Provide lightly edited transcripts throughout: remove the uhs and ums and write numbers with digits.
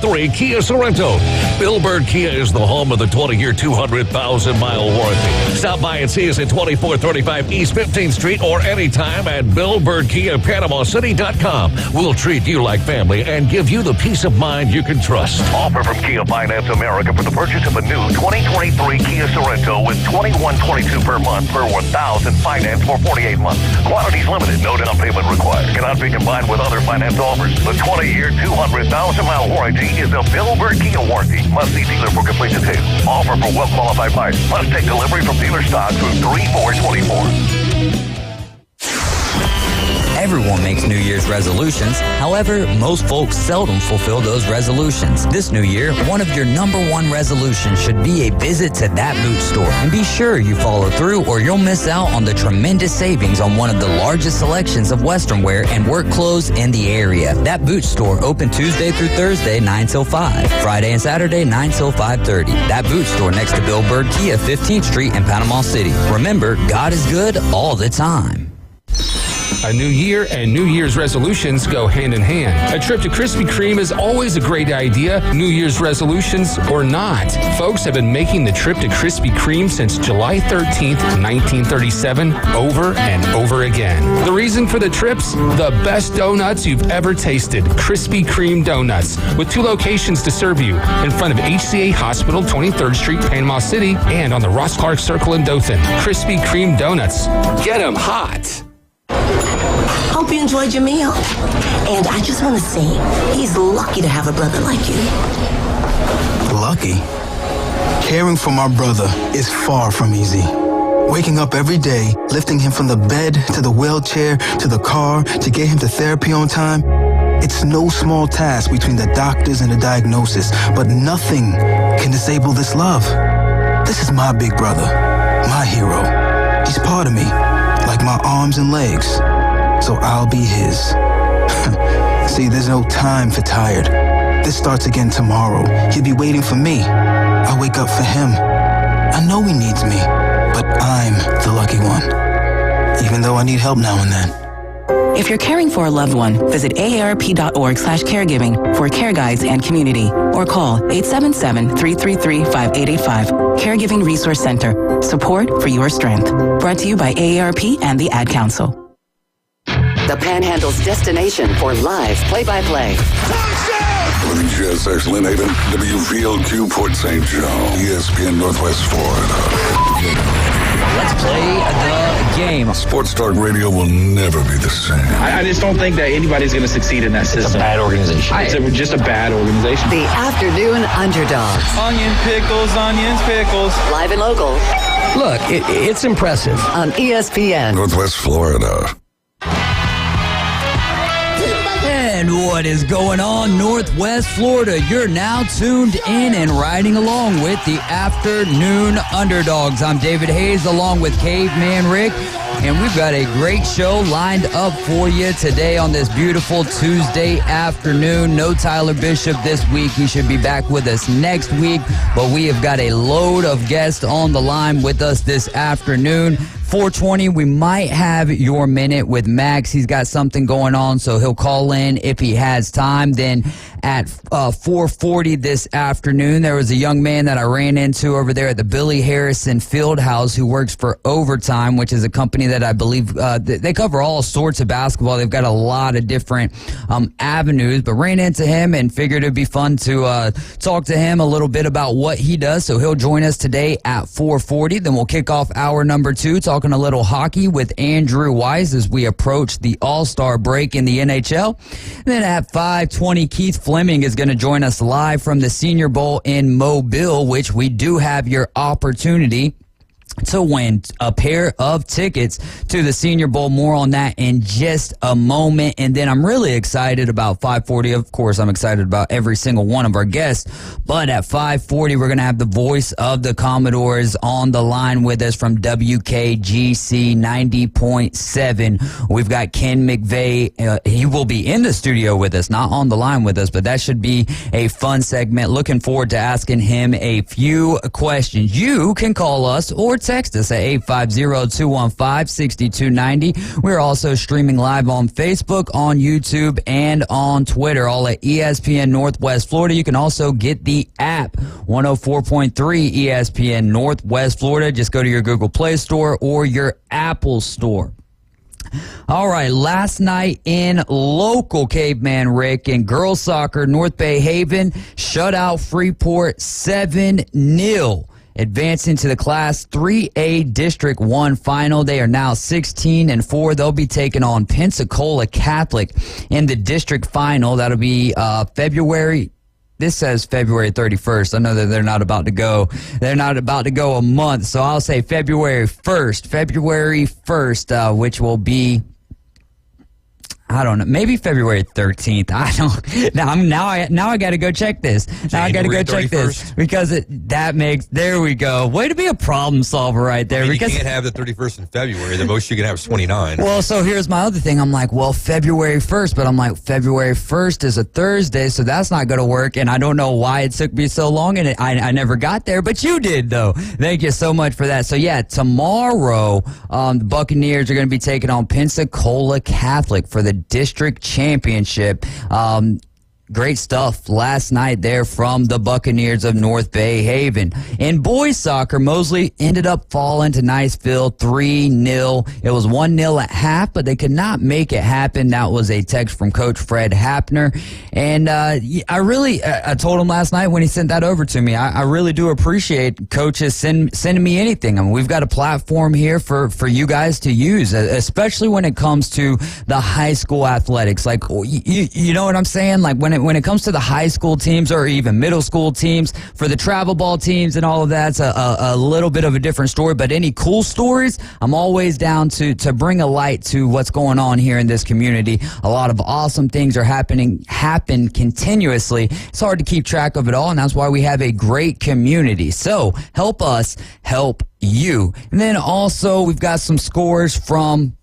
Kia Sorento. Bill Bird Kia is the home of the 20-year, 200,000-mile warranty. Stop by and see us at 2435 East 15th Street or anytime at BillBirdKiaPanamaCity.com. We'll treat you like family and give you the peace of mind you can trust. Offer from Kia Finance America for the purchase of a new 2023 Kia Sorento with $2,122 per month per $1,000 finance for 48 months. Quantities limited. No down payment required. Cannot be combined with other finance offers. The 20-year, 200,000-mile warranty is a Bill Bird Kia warranty. Must see dealer for complete details. Offer for well-qualified buyers. Must take delivery from dealer stock through 3/4/24. Everyone makes New Year's resolutions. However, most folks seldom fulfill those resolutions. This new year, one of your number one resolutions should be a visit to that boot store. And be sure you follow through or you'll miss out on the tremendous savings on one of the largest selections of Western wear and work clothes in the area. That boot store open Tuesday through Thursday, 9 till 5. Friday and Saturday, 9 till 5:30. That boot store next to Bill Bird Kia, 15th Street in Panama City. Remember, God is good all the time. A new year and New Year's resolutions go hand in hand. A trip to Krispy Kreme is always a great idea, New Year's resolutions or not. Folks have been making the trip to Krispy Kreme since July 13th, 1937, over and over again. The reason for the trips? The best donuts you've ever tasted. Krispy Kreme Donuts, with 2 locations to serve you, in front of HCA Hospital, 23rd Street, Panama City, and on the Ross Clark Circle in Dothan. Krispy Kreme Donuts. Get them hot. Hope you enjoyed your meal. And I just want to say, he's lucky to have a brother like you. Lucky? Caring for my brother is far from easy. Waking up every day, lifting him from the bed to the wheelchair to the car to get him to therapy on time. It's no small task between the doctors and the diagnosis, but nothing can disable this love. This is my big brother, my hero. He's part of me, like my arms and legs. So I'll be his. See, there's no time for tired. This starts again tomorrow. He'll be waiting for me. I'll wake up for him. I know he needs me, but I'm the lucky one. Even though I need help now and then. If you're caring for a loved one, visit aarp.org/caregiving for care guides and community, or call 877-333-5885. Caregiving Resource Center. Support for your strength. Brought to you by AARP and the Ad Council. The Panhandle's destination for live play-by-play. Living GSX Lynn Haven, WVLQ Port St. John, ESPN Northwest Florida. Let's play the game. Sports Talk Radio will never be the same. I just don't think that anybody's going to succeed in that system. It's a bad organization. It's just a bad organization. The Afternoon Underdogs. Onion pickles, onions pickles. Live and local. Look, it's impressive. On ESPN. Northwest Florida. And what is going on, Northwest Florida? You're now tuned in and riding along with the Afternoon Underdogs. I'm David Hayes along with Caveman Rick, and we've got a great show lined up for you today on this beautiful Tuesday afternoon. No Tyler Bishop this week. He should be back with us next week, but we have got a load of guests on the line with us this afternoon. 4:20, we might have your minute with Max. He's got something going on, so he'll call in if he has time. Then at 4:40 this afternoon, there was a young man that I ran into over there at the Billy Harrison Fieldhouse who works for Overtime, which is a company that I believe they cover all sorts of basketball. They've got a lot of different avenues, but ran into him and figured it'd be fun to talk to him a little bit about what he does. So he'll join us today at 4:40. Then we'll kick off hour number 2, talking a little hockey with Andrew Weiss as we approach the All-Star break in the NHL. And then at 5:20, Keith Fleming is going to join us live from the Senior Bowl in Mobile, which we do have your opportunity to win a pair of tickets to the Senior Bowl. More on that in just a moment. And then I'm really excited about 5:40. Of course, I'm excited about every single one of our guests. But at 5:40, we're going to have the voice of the Commodores on the line with us from WKGC 90.7. We've got Ken McVeigh. He will be in the studio with us, not on the line with us, but that should be a fun segment. Looking forward to asking him a few questions. You can call us or text us at 850-215-6290. We're also streaming live on Facebook, on YouTube, and on Twitter, all at ESPN Northwest Florida. You can also get the app, 104.3 ESPN Northwest Florida. Just go to your Google Play Store or your Apple Store. All right, last night in local Caveman Rick in girls soccer, North Bay Haven shut out Freeport 7-0. Advancing to the Class 3A District 1 final. They are now 16-4. They'll be taking on Pensacola Catholic in the district final. That'll be February. This says February 31st. I know that they're not about to go. They're not about to go a month, so I'll say February 1st. February 1st, which will be, I don't know, maybe February 13th. I don't. Now I got to go check this. Now I got to go check 31st? this because that makes. There we go. Way to be a problem solver right there. I mean, because you can't have the 31st in February. The most you can have is 29. Well, so here's my other thing. I'm like, well, February 1st, but I'm like, February 1st is a Thursday, so that's not going to work. And I don't know why it took me so long, and I never got there, but you did, though. Thank you so much for that. So, yeah, tomorrow, the Buccaneers are going to be taking on Pensacola Catholic for the district championship. Great stuff last night there from the Buccaneers of North Bay Haven. In boys soccer, Mosley ended up falling to Niceville 3-0. It was 1-0 at half, but they could not make it happen. That was a text from Coach Fred Hapner. And I told him last night when he sent that over to me, I really do appreciate coaches sending me anything. I mean, we've got a platform here for you guys to use, especially when it comes to the high school athletics. Like, you know what I'm saying? Like, when it comes to the high school teams or even middle school teams, for the travel ball teams and all of that, it's a little bit of a different story. But any cool stories, I'm always down to bring a light to what's going on here in this community. A lot of awesome things are happen continuously. It's hard to keep track of it all, and that's why we have a great community. So help us help you. And then also we've got some scores from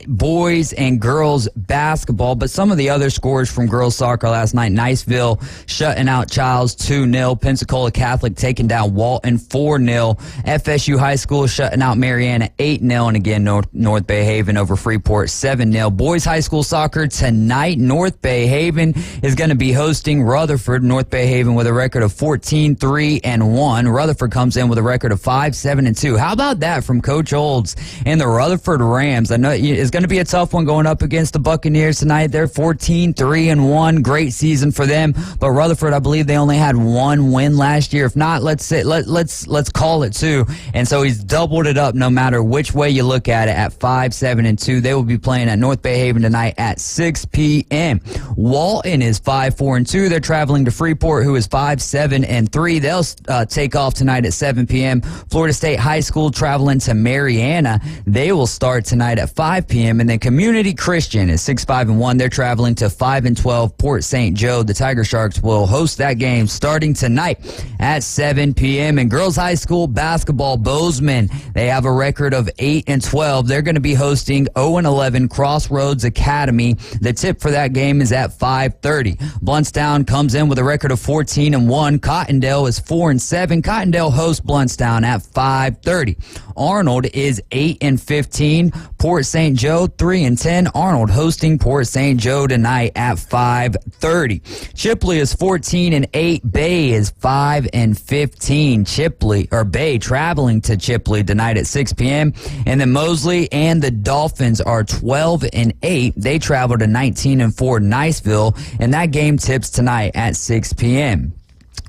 boys and girls basketball, but some of the other scores from girls soccer last night: Niceville shutting out Childs 2-0, Pensacola Catholic taking down Walton 4-0, FSU High School shutting out Mariana 8-0, and again North Bay Haven over Freeport 7-0. Boys high school soccer tonight, North Bay Haven is going to be hosting Rutherford. North Bay Haven with a record of 14-3-1. Rutherford comes in with a record of 5-7-2. How about that from Coach Olds and the Rutherford Rams? I know it's going to be a tough one going up against the Buccaneers tonight. They're 14-3-1. Great season for them. But Rutherford, I believe they only had one win last year. If not, let's call it two. And so he's doubled it up no matter which way you look at it at 5-7-2. They will be playing at North Bay Haven tonight at 6 p.m. Walton is 5-4-2. They're traveling to Freeport, who is 5-7-3. They'll take off tonight at 7 p.m. Florida State High School traveling to Mariana. They will start tonight at 5 p.m. And then Community Christian is 6-5-1. They're traveling to 5-12 Port St. Joe. The Tiger Sharks will host that game starting tonight at 7 p.m. And girls high school basketball, Bozeman, they have a record of 8-12. They're going to be hosting 0-11 Crossroads Academy. The tip for that game is at 5:30. Bluntstown comes in with a record of 14-1. Cottondale is 4-7. Cottondale hosts Bluntstown at 5:30. Arnold is 8-15. Port St. Joe 3-10. Arnold hosting Port St. Joe tonight at 5:30. Chipley is 14-8. Bay is 5-15. Bay traveling to Chipley tonight at 6 p.m. And then Mosley and the Dolphins are 12-8. They travel to 19-4 Niceville, and that game tips tonight at 6 p.m.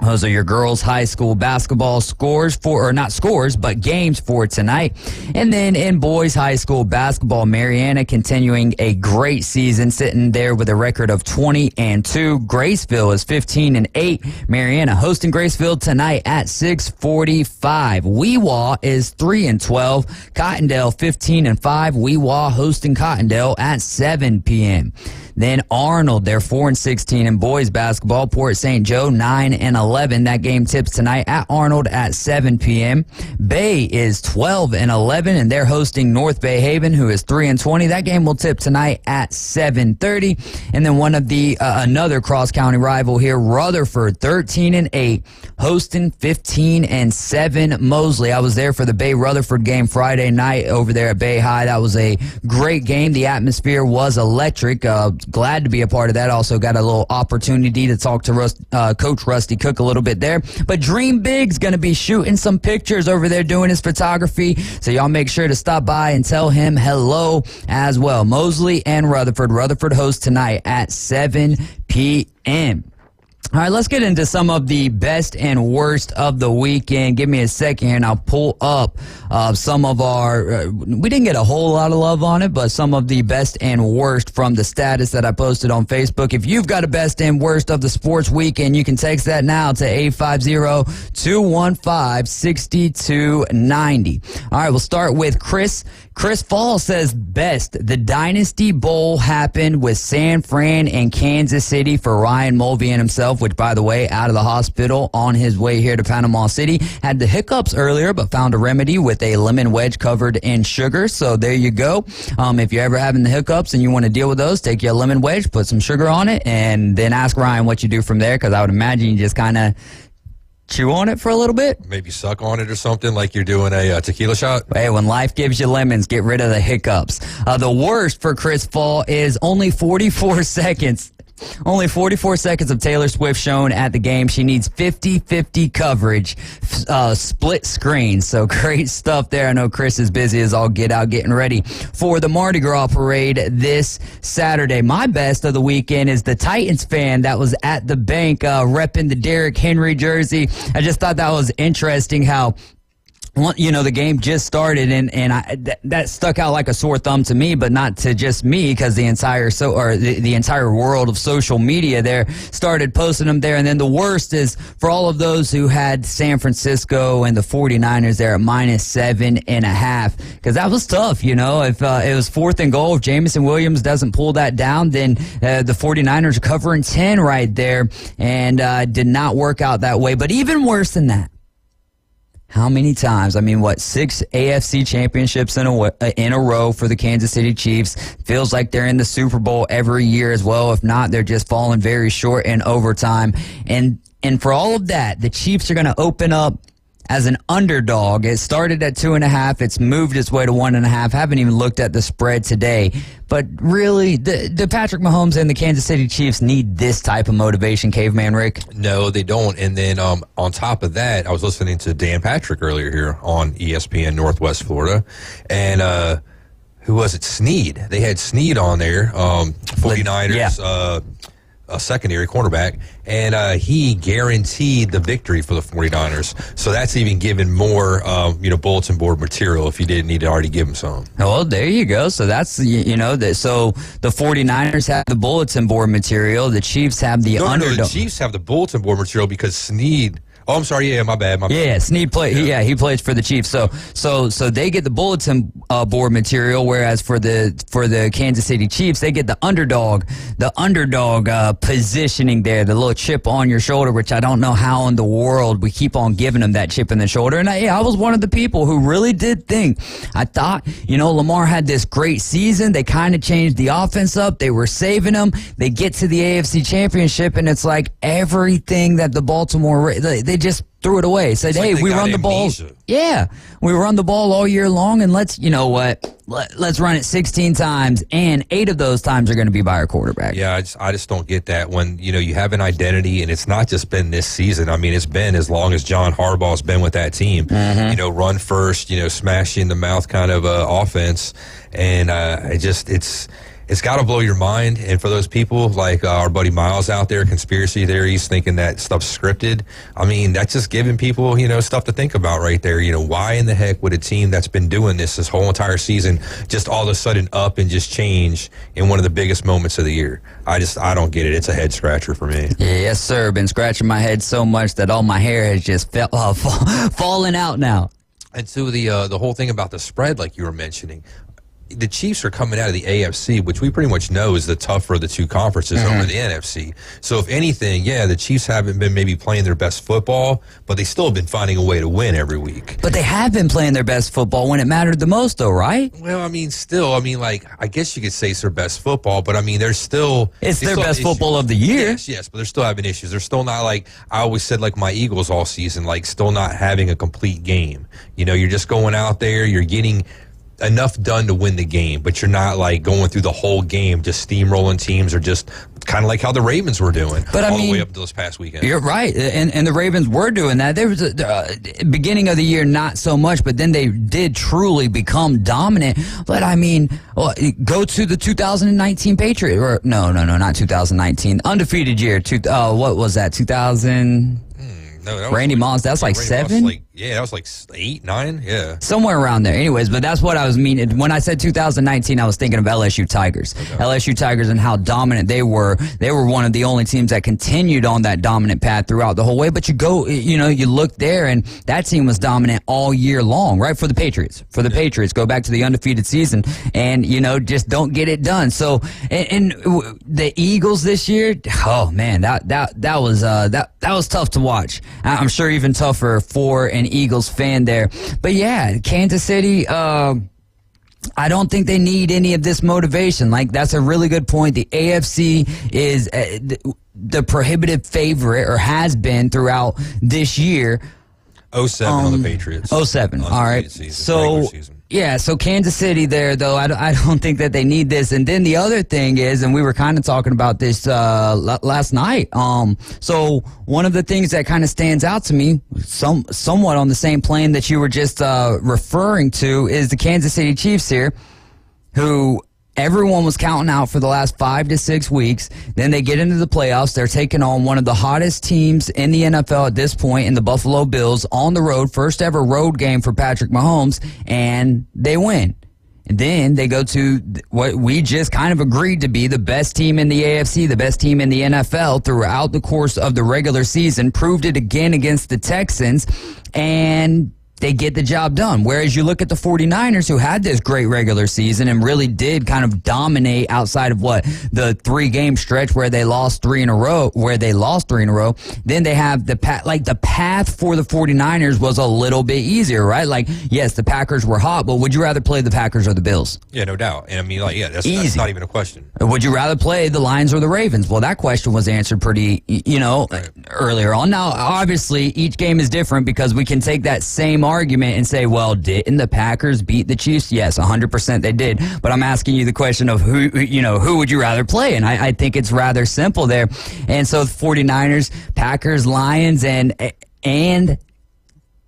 Those are your girls' high school basketball scores but games for tonight. And then in boys' high school basketball, Mariana continuing a great season, sitting there with a record of 20-2. Graceville is 15-8. Mariana hosting Graceville tonight at 6:45. Weewaw is 3-12. Cottondale 15-5. Weewaw hosting Cottondale at 7 p.m. Then Arnold, they're 4-16 in boys basketball. Port St. Joe 9-11. and 11. That game tips tonight at Arnold at 7 p.m. Bay is 12 and 11, and they're hosting North Bay Haven, who is 3 and 20. That game will tip tonight at 7:30. And then one of the another cross-county rival here, Rutherford, 13 and 8, hosting 15 and 7 Mosley. I was there for the Bay Rutherford game Friday night over there at Bay High. That was a great game. The atmosphere was electric. Glad to be a part of that. Also got a little opportunity to talk to Coach Rusty Cook a little bit there. But Dream Big's going to be shooting some pictures over there doing his photography. So y'all make sure to stop by and tell him hello as well. Mosley and Rutherford. Rutherford hosts tonight at 7 p.m. All right, let's get into some of the best and worst of the weekend. Give me a second here, and I'll pull up some of our we didn't get a whole lot of love on it, but some of the best and worst from the status that I posted on Facebook. If you've got a best and worst of the sports weekend, you can text that now to 850-215-6290. All right, we'll start with Chris. Chris Fall says best. The Dynasty Bowl happened with San Fran and Kansas City for Ryan Mulvey and himself, which, by the way, out of the hospital on his way here to Panama City. Had the hiccups earlier, but found a remedy with a lemon wedge covered in sugar. So there you go. If you're ever having the hiccups and you want to deal with those, take your lemon wedge, put some sugar on it, and then ask Ryan what you do from there, because I would imagine you just kind of chew on it for a little bit. Maybe suck on it or something like you're doing a tequila shot. Hey, when life gives you lemons, get rid of the hiccups. The worst for Chris Fall is only 44 seconds. Only 44 seconds of Taylor Swift shown at the game. She needs 50-50 coverage, split screen. So great stuff there. I know Chris is busy as all get out getting ready for the Mardi Gras parade this Saturday. My best of the weekend is the Titans fan that was at the bank repping the Derrick Henry jersey. I just thought that was interesting how, the game just started, and that stuck out like a sore thumb to me, but not to just me, because the entire world of social media there started posting them there. And then the worst is for all of those who had San Francisco and the 49ers there at -7.5, because that was tough. If it was 4th and goal, if Jameson Williams doesn't pull that down, then the 49ers are covering 10 right there, and did not work out that way. But even worse than that, how many times? 6 AFC championships in a row for the Kansas City Chiefs. Feels like they're in the Super Bowl every year as well. If not, they're just falling very short in overtime. And for all of that, the Chiefs are going to open up as an underdog. It started at 2.5. It's moved its way to 1.5. Haven't even looked at the spread today. But really, the Patrick Mahomes and the Kansas City Chiefs need this type of motivation, Caveman Rick? No, they don't. And then on top of that, I was listening to Dan Patrick earlier here on ESPN Northwest Florida. And who was it? Snead. They had Snead on there, 49ers. Yeah. A secondary cornerback, and he guaranteed the victory for the 49ers. So that's even giving more, bulletin board material if you didn't need to already give them some. Well, there you go. So that's, so the 49ers have the bulletin board material. The Chiefs have the underdog. No, the Chiefs have the bulletin board material because Snead. Oh, I'm sorry. Yeah, my bad. Yeah, Snead played. Yeah, he plays for the Chiefs. So they get the bulletin board material, whereas for the Kansas City Chiefs, they get the underdog positioning there, the little chip on your shoulder, which I don't know how in the world we keep on giving them that chip in the shoulder. And I was one of the people who really did think. I thought, Lamar had this great season. They kind of changed the offense up. They were saving them. They get to the AFC Championship, and it's like everything that the Baltimore they just threw it away. Said, hey, we run the ball. Yeah, we run the ball all year long, and let's run it 16 times, and 8 of those times are going to be by our quarterback. Yeah, I just don't get that when, you have an identity, and it's not just been this season. It's been as long as John Harbaugh's been with that team. Mm-hmm. Run first, smash you in the mouth kind of offense, and it's got to blow your mind. And for those people like our buddy Miles out there, conspiracy theories, thinking that stuff's scripted, that's just giving people, stuff to think about right there. Why in the heck would a team that's been doing this whole entire season just all of a sudden up and just change in one of the biggest moments of the year? I don't get it. It's a head scratcher for me. Yes, sir. Been scratching my head so much that all my hair has just fallen out now. And so the whole thing about the spread, like you were mentioning, the Chiefs are coming out of the AFC, which we pretty much know is the tougher of the two conferences over the NFC. So if anything, the Chiefs haven't been maybe playing their best football, but they still have been finding a way to win every week. But they have been playing their best football when it mattered the most, though, right? Well, I mean, still, I guess you could say it's their best football, but I mean, it's their best football of the year. Yes, but they're still having issues. They're still not like, I always said, like my Eagles all season, like still not having a complete game. You're just going out there, you're getting enough done to win the game, but you're not like going through the whole game just steamrolling teams, or just kind of like how the Ravens were doing the way up until this past weekend. You're right, and the Ravens were doing that. There was beginning of the year not so much, but then they did truly become dominant. But I mean, go to the 2019 Patriots, or no, not 2019, undefeated year. What was that? 2000. No, Randy Moss, that's like 7? That was like 8, 9, somewhere around there. Anyways, but that's what I was meaning. When I said 2019, I was thinking of LSU Tigers. Okay. LSU Tigers and how dominant they were. They were one of the only teams that continued on that dominant path throughout the whole way. But you look there, and that team was dominant all year long, right? For the Patriots. Patriots, go back to the undefeated season, and just don't get it done. So, and the Eagles this year, oh man, that was tough to watch. I'm sure even tougher for an Eagles fan there. But yeah, Kansas City, I don't think they need any of this motivation. Like, that's a really good point. The AFC is the prohibitive favorite, or has been throughout this year. 07 on the Patriots. 07, all right. So, so Kansas City there, though, I don't think that they need this. And then the other thing is, and we were kind of talking about this last night, so one of the things that kind of stands out to me, somewhat on the same plane that you were just referring to, is the Kansas City Chiefs here, who everyone was counting out for the last 5 to 6 weeks. Then they get into the playoffs. They're taking on one of the hottest teams in the NFL at this point, in the Buffalo Bills, on the road. First ever road game for Patrick Mahomes, and they win. And then they go to what we just kind of agreed to be the best team in the AFC, the best team in the NFL throughout the course of the regular season, proved it again against the Texans, and they get the job done. Whereas you look at the 49ers, who had this great regular season and really did kind of dominate outside of the 3-game stretch where they lost 3 in a row, then they have the path for the 49ers was a little bit easier, right? Like, yes, the Packers were hot, but would you rather play the Packers or the Bills? Yeah, no doubt. And I mean, that's not even a question. Would you rather play the Lions or the Ravens? Well, that question was answered pretty, earlier on. Now, obviously, each game is different, because we can take that same argument and say, well, didn't the Packers beat the Chiefs? Yes, 100% they did. But I'm asking you the question of who would you rather play? And I think it's rather simple there. And so the 49ers, Packers, Lions, and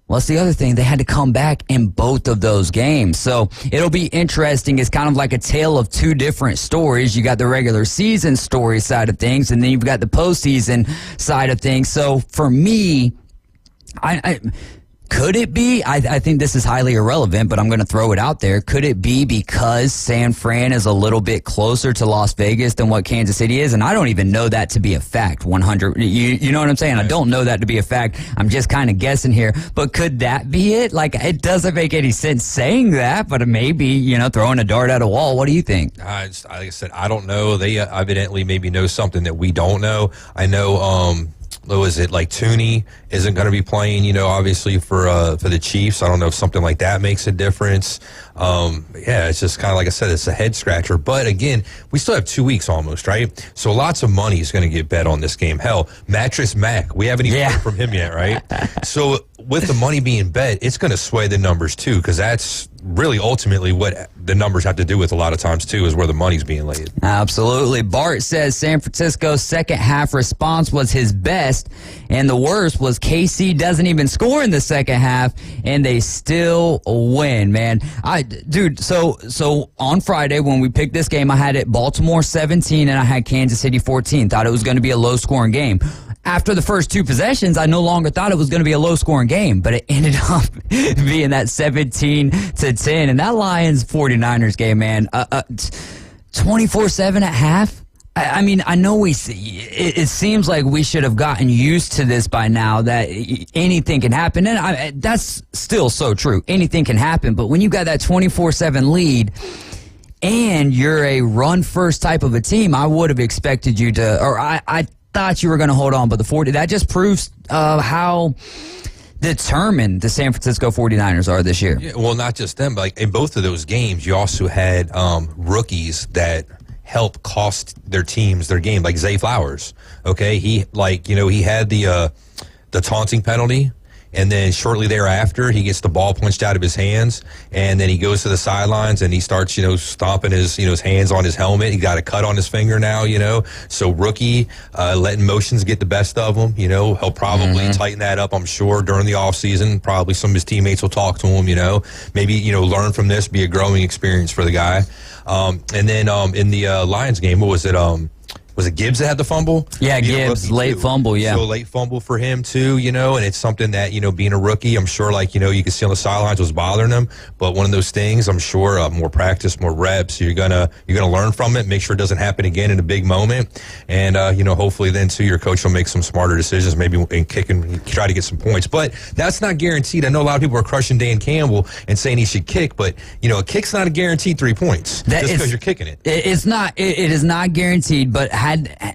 what's the other thing? They had to come back in both of those games. So it'll be interesting. It's kind of like a tale of two different stories. You got the regular season story side of things, and then you've got the postseason side of things. So for me, could it be? I think this is highly irrelevant, but I'm going to throw it out there. Could it be because San Fran is a little bit closer to Las Vegas than what Kansas City is? And I don't even know that to be a fact. 100. You know what I'm saying? I don't know that to be a fact. I'm just kind of guessing here. But could that be it? Like, it doesn't make any sense saying that, but maybe, throwing a dart at a wall. What do you think? Like I said, I don't know. They evidently maybe know something that we don't know. I know, is it like Tooney isn't going to be playing, obviously for the Chiefs. I don't know if something like that makes a difference. It's just kind of like I said, it's a head scratcher. But again, we still have 2 weeks almost, right? So lots of money is going to get bet on this game. Hell, Mattress Mac, we haven't even heard from him yet, right? So with the money being bet, it's going to sway the numbers too, because that's really ultimately what the numbers have to do with a lot of times too, is where the money's being laid. Absolutely. Bart says San Francisco's second half response was his best, and the worst was KC doesn't even score in the second half, and they still win, man. So on Friday when we picked this game, I had it Baltimore 17 and I had Kansas City 14. Thought it was going to be a low-scoring game. After the first 2 possessions, I no longer thought it was going to be a low-scoring game, but it ended up being that 17-10. And that Lions 49ers game, man, 24-7 at half. I mean, I know it seems like we should have gotten used to this by now, that anything can happen. And that's still so true. Anything can happen. But when you got that 24-7 lead, and you're a run-first type of a team, I would have expected you to, or I thought you were going to hold on, but that just proves how determined the San Francisco 49ers are this year. Yeah, well, not just them, but like in both of those games, you also had rookies that help cost their teams their game, like Zay Flowers. Okay, he had the taunting penalty. And then shortly thereafter, he gets the ball punched out of his hands, and then he goes to the sidelines and he starts, stomping his hands on his helmet. He got a cut on his finger now, So rookie, letting motions get the best of him. He'll probably tighten that up, I'm sure, during the offseason. Probably some of his teammates will talk to him. Maybe learn from this, be a growing experience for the guy. And then in the Lions game, what was it? Was it Gibbs that had the fumble? Yeah, Gibbs, late fumble, yeah. So late fumble for him too, and it's something that, being a rookie, I'm sure you can see on the sidelines was bothering him. But one of those things, I'm sure, more practice, more reps, you're gonna learn from it, make sure it doesn't happen again in a big moment. And hopefully then too your coach will make some smarter decisions, maybe and kick and try to get some points. But that's not guaranteed. I know a lot of people are crushing Dan Campbell and saying he should kick, but a kick's not a guaranteed 3 points just because you're kicking it. It's not. It is not guaranteed, but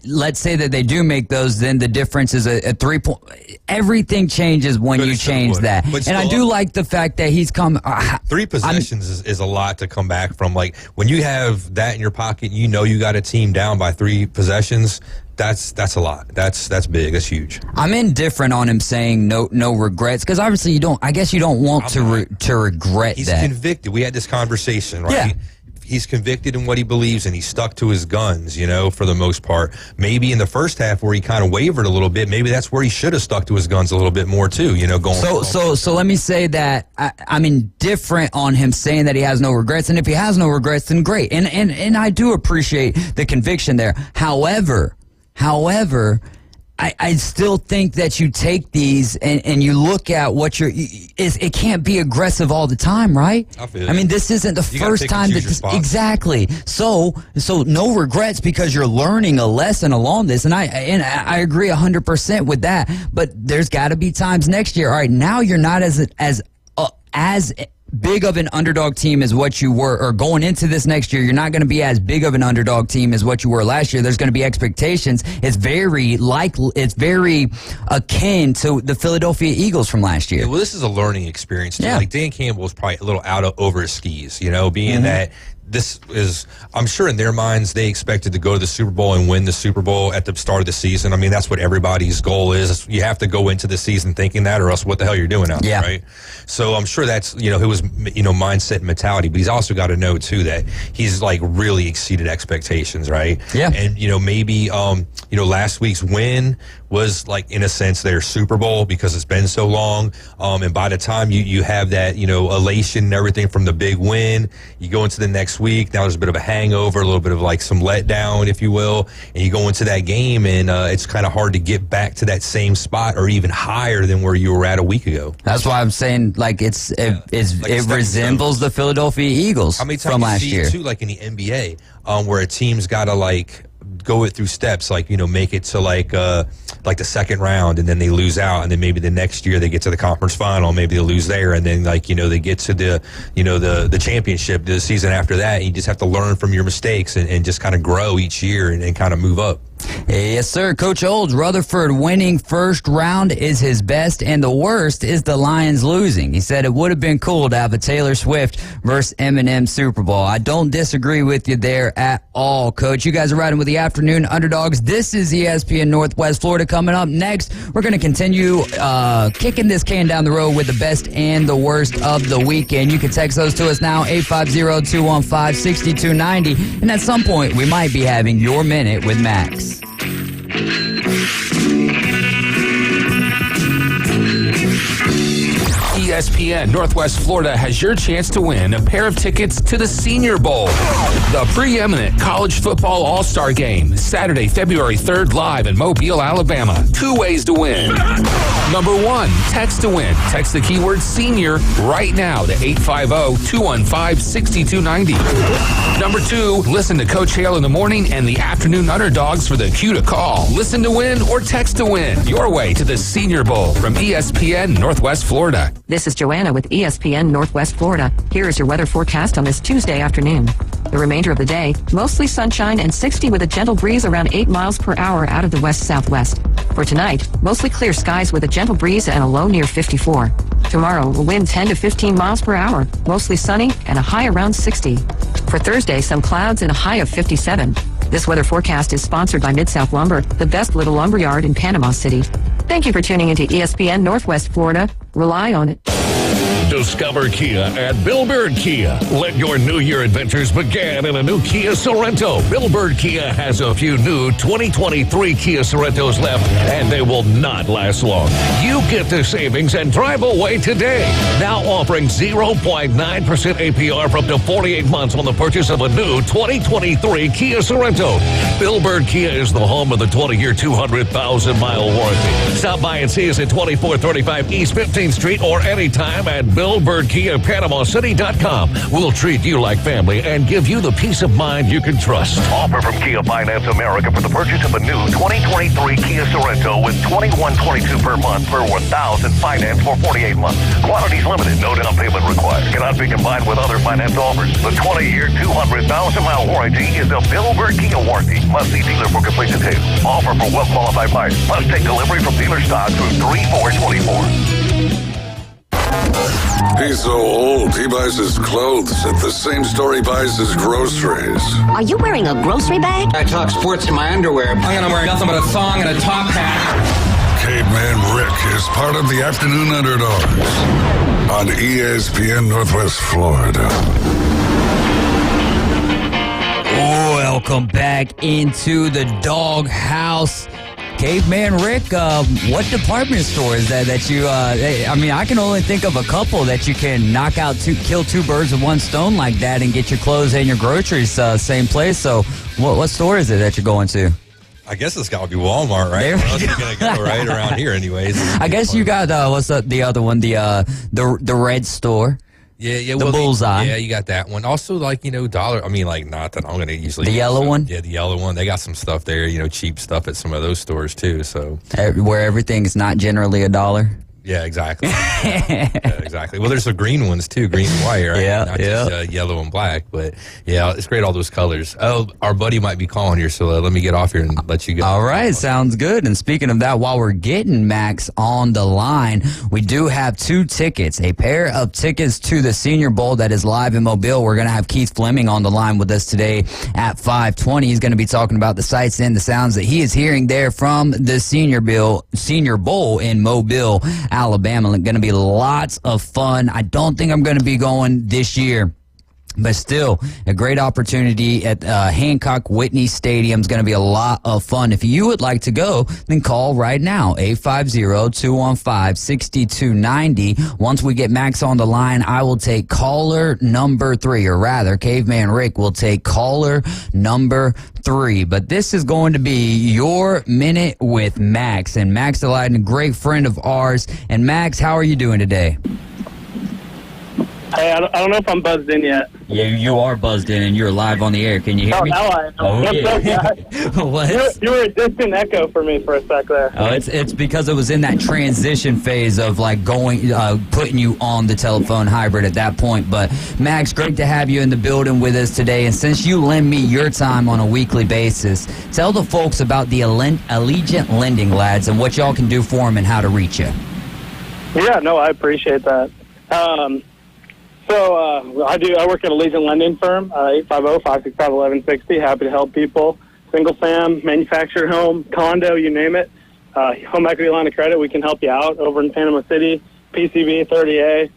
let's say that they do make those, then the difference is a 3 point. Everything changes when you change that. And I do like the fact that he's come. 3 possessions is a lot to come back from. Like when you have that in your pocket, you got a team down by 3 possessions. That's a lot. That's big. That's huge. I'm indifferent on him saying no regrets, because obviously you don't. I guess you don't want to regret he's that. He's convicted. We had this conversation, right? Yeah. He's convicted in what he believes, and he stuck to his guns, for the most part. Maybe in the first half where he kind of wavered a little bit, maybe that's where he should have stuck to his guns a little bit more too, going So let me say that I'm indifferent on him saying that he has no regrets, and if he has no regrets, then great. And I do appreciate the conviction there. However, I still think that you take these and you look at what it can't be aggressive all the time, right? I mean, this isn't the first time that this, exactly. So no regrets, because you're learning a lesson along this, and I agree 100% with that. But there's got to be times next year. All right, now you're not as big of an underdog team as what you were, or going into this next year, you're not going to be as big of an underdog team as what you were last year. There's going to be expectations. It's very akin to the Philadelphia Eagles from last year. Yeah, well, this is a learning experience too. Yeah. Like Dan Campbell is probably a little over his skis, being that this is, I'm sure in their minds, they expected to go to the Super Bowl and win the Super Bowl at the start of the season. I mean, that's what everybody's goal is. You have to go into the season thinking that, or else what the hell you're doing out there, right? So I'm sure that's, it was, mindset and mentality, but he's also got to know too that he's really exceeded expectations, right? Yeah. And, maybe, last week's win was in a sense their Super Bowl because it's been so long. And by the time you have that, elation and everything from the big win, you go into the next week. Now there's a bit of a hangover, a little bit of some letdown, if you will. And you go into that game and it's kind of hard to get back to that same spot or even higher than where you were at a week ago. That's why I'm saying it resembles the Philadelphia Eagles from last year. How many times you see it too, in the NBA, where a team's got to go it through steps, make it to the second round, and then they lose out, and then maybe the next year they get to the conference final, maybe they lose there, and then they get to the championship the season after that. You just have to learn from your mistakes and just kind of grow each year and kind of move up. Yes, sir. Coach Olds, Rutherford winning first round is his best, and the worst is the Lions losing. He said it would have been cool to have a Taylor Swift versus Eminem Super Bowl. I don't disagree with you there at all, Coach. You guys are riding with the Afternoon Underdogs. This is ESPN Northwest Florida. Coming up next, we're going to continue kicking this can down the road with the best and the worst of the weekend. You can text those to us now, 850-215-6290, and at some point, we might be having your minute with Max. ESPN Northwest Florida has your chance to win a pair of tickets to the Senior Bowl, the preeminent college football all-star game, Saturday, February 3rd, live in Mobile, Alabama. 2 ways to win. Number 1, text to win. Text the keyword senior right now to 850-215-6290. Number 2, listen to Coach Hale in the morning and the Afternoon Underdogs for the cue to call. Listen to win or text to win. Your way to the Senior Bowl from ESPN Northwest Florida. This is Joanna with ESPN Northwest Florida. Here is your weather forecast on this Tuesday afternoon. The remainder of the day, mostly sunshine and 60 with a gentle breeze around 8 miles per hour out of the west-southwest. For tonight, mostly clear skies with a gentle breeze and a low near 54. Tomorrow, a wind 10 to 15 miles per hour, mostly sunny and a high around 60. For Thursday, some clouds and a high of 57. This weather forecast is sponsored by Mid-South Lumber, the best little lumber yard in Panama City. Thank you for tuning into ESPN Northwest Florida. Rely on it. Discover Kia at Bill Bird Kia. Let your New Year adventures begin in a new Kia Sorento. Bill Bird Kia has a few new 2023 Kia Sorentos left, and they will not last long. You get the savings and drive away today. Now offering 0.9% APR for up to 48 months on the purchase of a new 2023 Kia Sorento. Bill Bird Kia is the home of the 20-year, 200,000-mile warranty. Stop by and see us at 2435 East 15th Street or anytime at BillBirdKiaPanamaCity.com. We'll treat you like family and give you the peace of mind you can trust. Offer from Kia Finance America for the purchase of a new 2023 Kia Sorento with $2,122 per month per $1,000 finance for 48 months. Quantities limited, no down payment required. Cannot be combined with other finance offers. The 20-year, 200,000-mile warranty is a Bill Bird Kia warranty. Must see dealer for complete details. Offer for well-qualified buyers. Must take delivery from dealer stock through 3/4/24. He's so old, he buys his clothes at the same store he buys his groceries. Are you wearing a grocery bag? I talk sports in my underwear. I'm gonna wear nothing but a thong and a top hat. Caveman Rick is part of the Afternoon Underdogs on ESPN Northwest Florida. Welcome back into the doghouse. Caveman Rick, what department store is that you, I mean, I can only think of a couple that you can kill two birds with one stone like that and get your clothes and your groceries same place. So what store is it that you're going to? I guess it's got to be Walmart, right? Where else are you going to go right around here anyways? I guess you got, what's the other one? The red store. Yeah, the bullseye. Yeah, you got that one. Also, like, dollar. I mean, like, not that I'm going to usually. The yellow one? Yeah, the yellow one. They got some stuff there, cheap stuff at some of those stores, too. So where everything's not generally $1. Yeah, exactly. Yeah, exactly. Well, there's the green ones, too, green and white, right? Yeah, not just yellow and black. But, yeah, it's great, all those colors. Oh, our buddy might be calling here, so let me get off here and let you go. All right, sounds good. And speaking of that, while we're getting Max on the line, we do have 2 tickets, a pair of tickets to the Senior Bowl that is live in Mobile. We're going to have Keith Fleming on the line with us today at 5:20. He's going to be talking about the sights and the sounds that he is hearing there from the Senior Bowl in Mobile, Alabama. Going to be lots of fun. I don't think I'm going to be going this year, but still a great opportunity at Hancock Whitney Stadium. Is going to be a lot of fun. If you would like to go, then call right now, 850-215-6290. Once we get Max on the line, I will take caller number 3, or rather, Caveman Rick will take caller number 3. But this is going to be your minute with Max. And Max Delighten, a great friend of ours. And Max, how are you doing today? Hey, I don't know if I'm buzzed in yet. Yeah, you are buzzed in, and you're live on the air. Can you hear me? Now I am. Oh, yeah. You were a distant echo for me for a sec there. Oh, it's because it was in that transition phase of like putting you on the telephone hybrid at that point. But Max, great to have you in the building with us today. And since you lend me your time on a weekly basis, tell the folks about the Allegiant Lending Lads and what y'all can do for them and how to reach you. Yeah, no, I appreciate that. So I work at a Allegiant lending firm, 850-565-1160. Happy to help people. Single fam, manufactured home, condo, you name it. Home equity line of credit, we can help you out over in Panama City, PCB, 30A.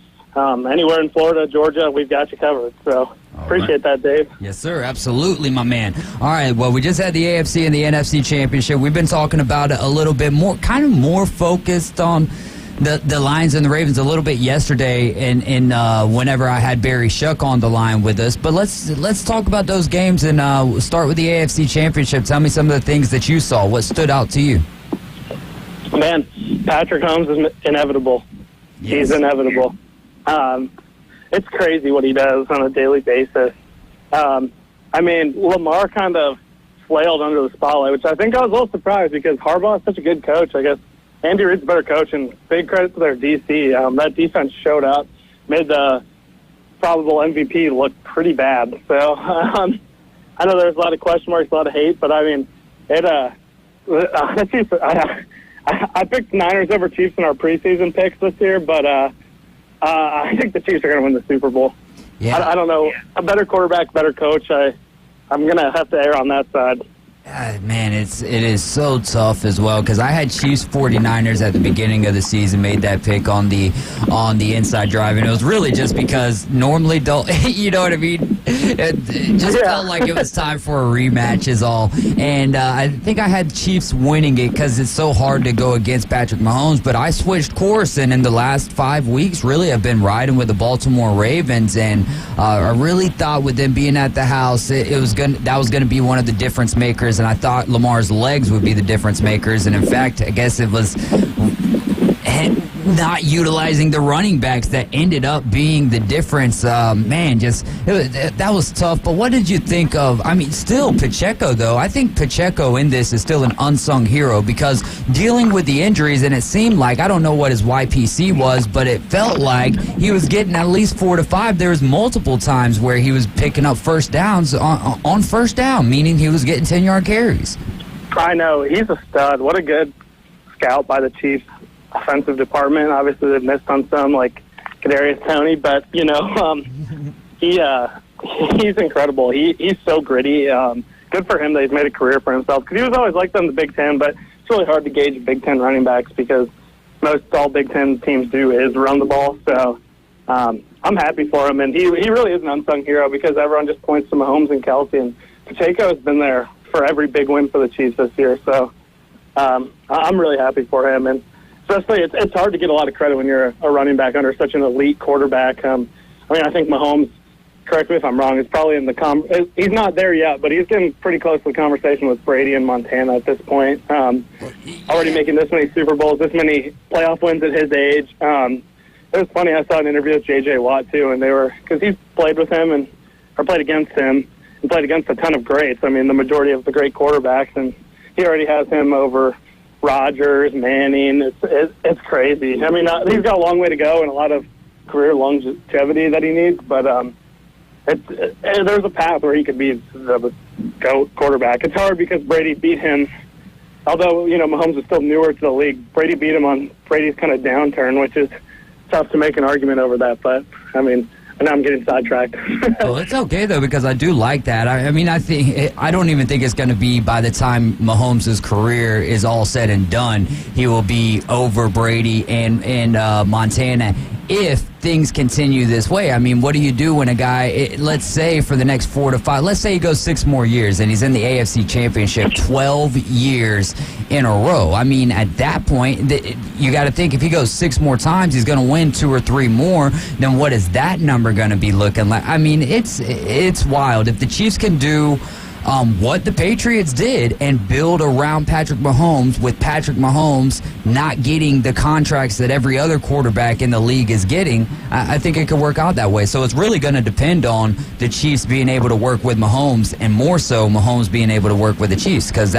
Anywhere in Florida, Georgia, we've got you covered. So appreciate that, Dave. Yes, sir. Absolutely, my man. All right. Well, we just had the AFC and the NFC championship. We've been talking about it a little bit more, kind of more focused on the Lions and the Ravens a little bit yesterday, and whenever I had Barry Shuck on the line with us. But let's talk about those games and start with the AFC Championship. Tell me some of the things that you saw. What stood out to you? Man, Patrick Mahomes is inevitable. Yes. He's inevitable. It's crazy what he does on a daily basis. I mean, Lamar kind of flailed under the spotlight, which I think I was a little surprised because Harbaugh is such a good coach. I guess Andy Reid's a better coach, and big credit to their DC. That defense showed up, made the probable MVP looked pretty bad. So I know there's a lot of question marks, a lot of hate, but I mean, I picked Niners over Chiefs in our preseason picks this year, but I think the Chiefs are going to win the Super Bowl. Yeah. I don't know. A better quarterback, better coach. I'm going to have to err on that side. Man, it is so tough as well because I had Chiefs 49ers at the beginning of the season, made that pick on the inside drive, and it was really just because normally you know what I mean? It just felt like it was time for a rematch is all. And I think I had Chiefs winning it because it's so hard to go against Patrick Mahomes, but I switched course, and in the last 5 weeks really I've been riding with the Baltimore Ravens, and I really thought with them being at the house that was going to be one of the difference makers. And I thought Lamar's legs would be the difference makers. And in fact, I guess it was not utilizing the running backs that ended up being the difference. That was tough. But what did you think of, still Pacheco, though? I think Pacheco in this is still an unsung hero because dealing with the injuries, and it seemed like, I don't know what his YPC was, but it felt like he was getting at least 4 to 5. There was multiple times where he was picking up first downs on first down, meaning he was getting 10-yard carries. I know. He's a stud. What a good scout by the Chiefs offensive department. Obviously, they've missed on some, like Kadarius Toney, but, he's incredible. He's so gritty. Good for him that he's made a career for himself because he was always like that in the Big Ten, but it's really hard to gauge Big Ten running backs because most all Big Ten teams do is run the ball. So I'm happy for him, and he really is an unsung hero because everyone just points to Mahomes and Kelsey, and Pacheco has been there for every big win for the Chiefs this year. So I'm really happy for him, and especially it's hard to get a lot of credit when you're a running back under such an elite quarterback. I think Mahomes, correct me if I'm wrong, is probably in the he's not there yet, but he's getting pretty close to the conversation with Brady and Montana at this point. Already making this many Super Bowls, this many playoff wins at his age. It was funny, I saw an interview with J.J. Watt, too, and because he's played with him or played against him and played against a ton of greats. The majority of the great quarterbacks, and he already has him over Rodgers, Manning. It's crazy. He's got a long way to go and a lot of career longevity that he needs, but there's a path where he could be the GOAT quarterback. It's hard because Brady beat him. Although, Mahomes is still newer to the league, Brady beat him on Brady's kind of downturn, which is tough to make an argument over that. But, now I'm getting sidetracked. Well, it's okay, though, because I do like that. I don't even think it's going to be by the time Mahomes' career is all said and done, he will be over Brady and Montana if things continue this way. What do you do when a guy, let's say for the next 4 to 5, let's say he goes 6 more years and he's in the AFC Championship 12 years in a row. At that point, you got to think if he goes 6 more times, he's going to win 2 or 3 more. Then what is that number going to be looking like? It's wild. If the Chiefs can do what the Patriots did and build around Patrick Mahomes, with Patrick Mahomes not getting the contracts that every other quarterback in the league is getting, I think it could work out that way. So it's really going to depend on the Chiefs being able to work with Mahomes, and more so Mahomes being able to work with the Chiefs, because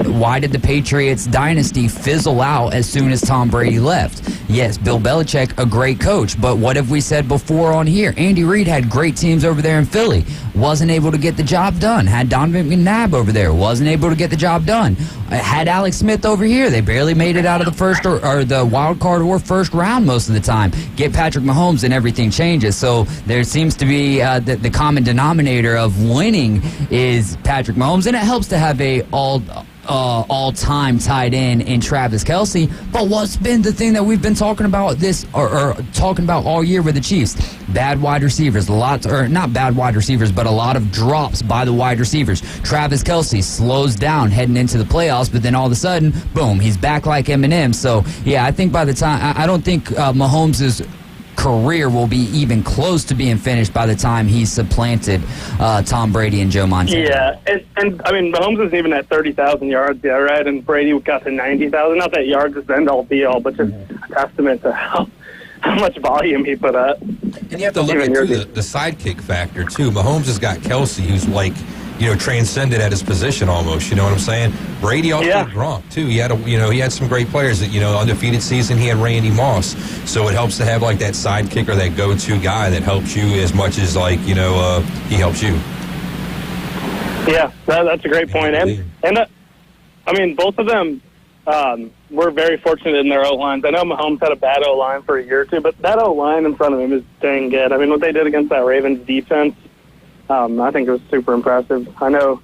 why did the Patriots dynasty fizzle out as soon as Tom Brady left? Yes, Bill Belichick, a great coach, but what have we said before on here? Andy Reid had great teams over there in Philly, wasn't able to get the job done. Had Donovan McNabb over there, wasn't able to get the job done. Had Alex Smith over here, they barely made it out of the first or the wild card or first round most of the time. Get Patrick Mahomes and everything changes. So there seems to be the common denominator of winning is Patrick Mahomes, and it helps to have a all-time tight end in Travis Kelce. But what's been the thing that we've been talking about talking about all year with the Chiefs? Bad wide receivers, not bad wide receivers, but a lot of drops by the wide receivers. Travis Kelce slows down heading into the playoffs, but then all of a sudden, boom, he's back like Eminem. So, yeah, I think by the time, I don't think Mahomes' career will be even close to being finished by the time he's supplanted Tom Brady and Joe Montana. Yeah, and Mahomes isn't even at 30,000 yards yet, right? And Brady got to 90,000. Not that yards is the end-all be-all, but just a testament to how much volume he put up. And you have to look into the sidekick factor, too. Mahomes has got Kelsey, who's like, transcended at his position almost. You know what I'm saying? Brady also had Gronk too. He had some great players. That undefeated season he had Randy Moss. So it helps to have like that sidekick or that go-to guy that helps you as much as he helps you. Yeah, that's a great point. And both of them were very fortunate in their O-lines. I know Mahomes had a bad O-line for a year or two, but that O-line in front of him is dang good. I mean, what they did against that Ravens defense, I think it was super impressive. I know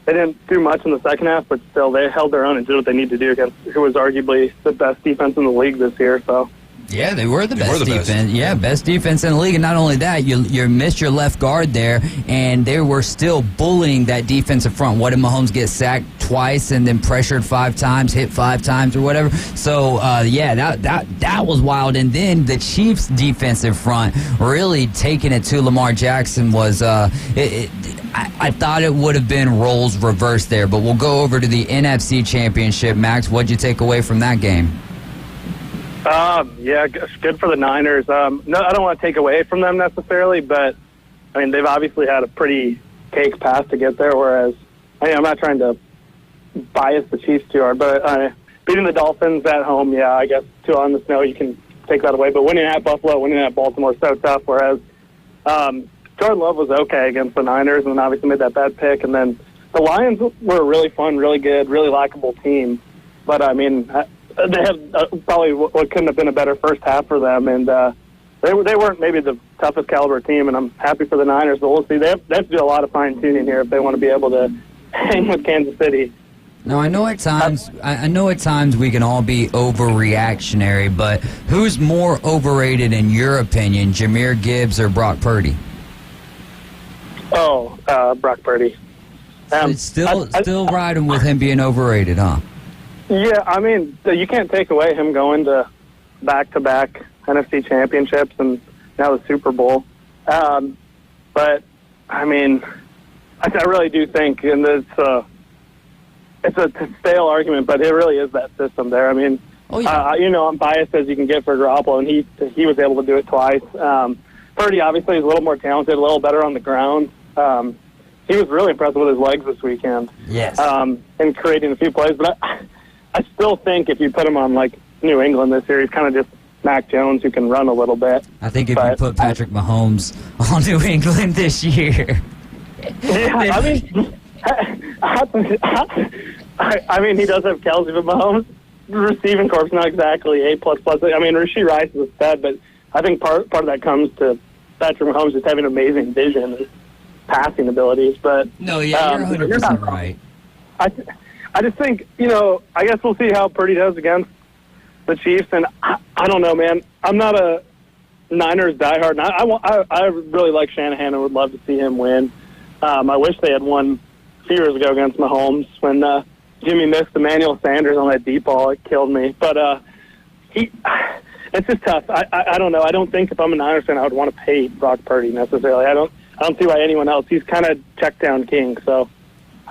they didn't do much in the second half, but still they held their own and did what they needed to do against who was arguably the best defense in the league this year. So. Yeah, they were the best defense. Yeah, best defense in the league. And not only that, you missed your left guard there, and they were still bullying that defensive front. What did Mahomes get sacked twice and then pressured 5 times, hit 5 times or whatever? So, that was wild. And then the Chiefs' defensive front really taking it to Lamar Jackson was I thought it would have been roles reversed there. But we'll go over to the NFC Championship. Max, what'd you take away from that game? Good for the Niners. No, I don't want to take away from them necessarily, but I mean they've obviously had a pretty cake path to get there. Whereas, I'm not trying to bias the Chiefs too hard, but beating the Dolphins at home, I guess 2 on the snow, you can take that away. But winning at Buffalo, winning at Baltimore, so tough. Whereas Jordan Love was okay against the Niners, and then obviously made that bad pick. And then the Lions were a really fun, really good, really likable team. But I mean. They had probably what couldn't have been a better first half for them, and they weren't maybe the toughest caliber team, and I'm happy for the Niners, but we'll see. They have to do a lot of fine-tuning here if they want to be able to hang with Kansas City. Now, I know at times we can all be overreactionary, but who's more overrated in your opinion, Jahmyr Gibbs or Brock Purdy? Brock Purdy. Still riding with him being overrated, huh? Yeah, I mean, you can't take away him going to back-to-back NFC championships and now the Super Bowl. But, I mean, I really do think, and it's a stale argument, but it really is that system there. I mean, I'm biased as you can get for Garoppolo, and he was able to do it twice. Purdy, obviously, is a little more talented, a little better on the ground. He was really impressive with his legs this weekend. Yes. And creating a few plays, but I still think if you put him on, like, New England this year, he's kind of just Mac Jones who can run a little bit. I think if you put Patrick Mahomes on New England this year. Yeah, I mean, he does have Kelsey, but Mahomes' receiving corp's not exactly A++. I mean, Rashee Rice is a stud, but I think part of that comes to Patrick Mahomes just having amazing vision and passing abilities. But no, you're 100% right. I just think, I guess we'll see how Purdy does against the Chiefs. And I don't know, man. I'm not a Niners diehard. And I really like Shanahan and would love to see him win. I wish they had won a few years ago against Mahomes when Jimmy missed Emmanuel Sanders on that deep ball. It killed me. But it's just tough. I don't know. I don't think if I'm a Niners fan I would want to pay Brock Purdy necessarily. I don't see why anyone else. He's kind of check down king, so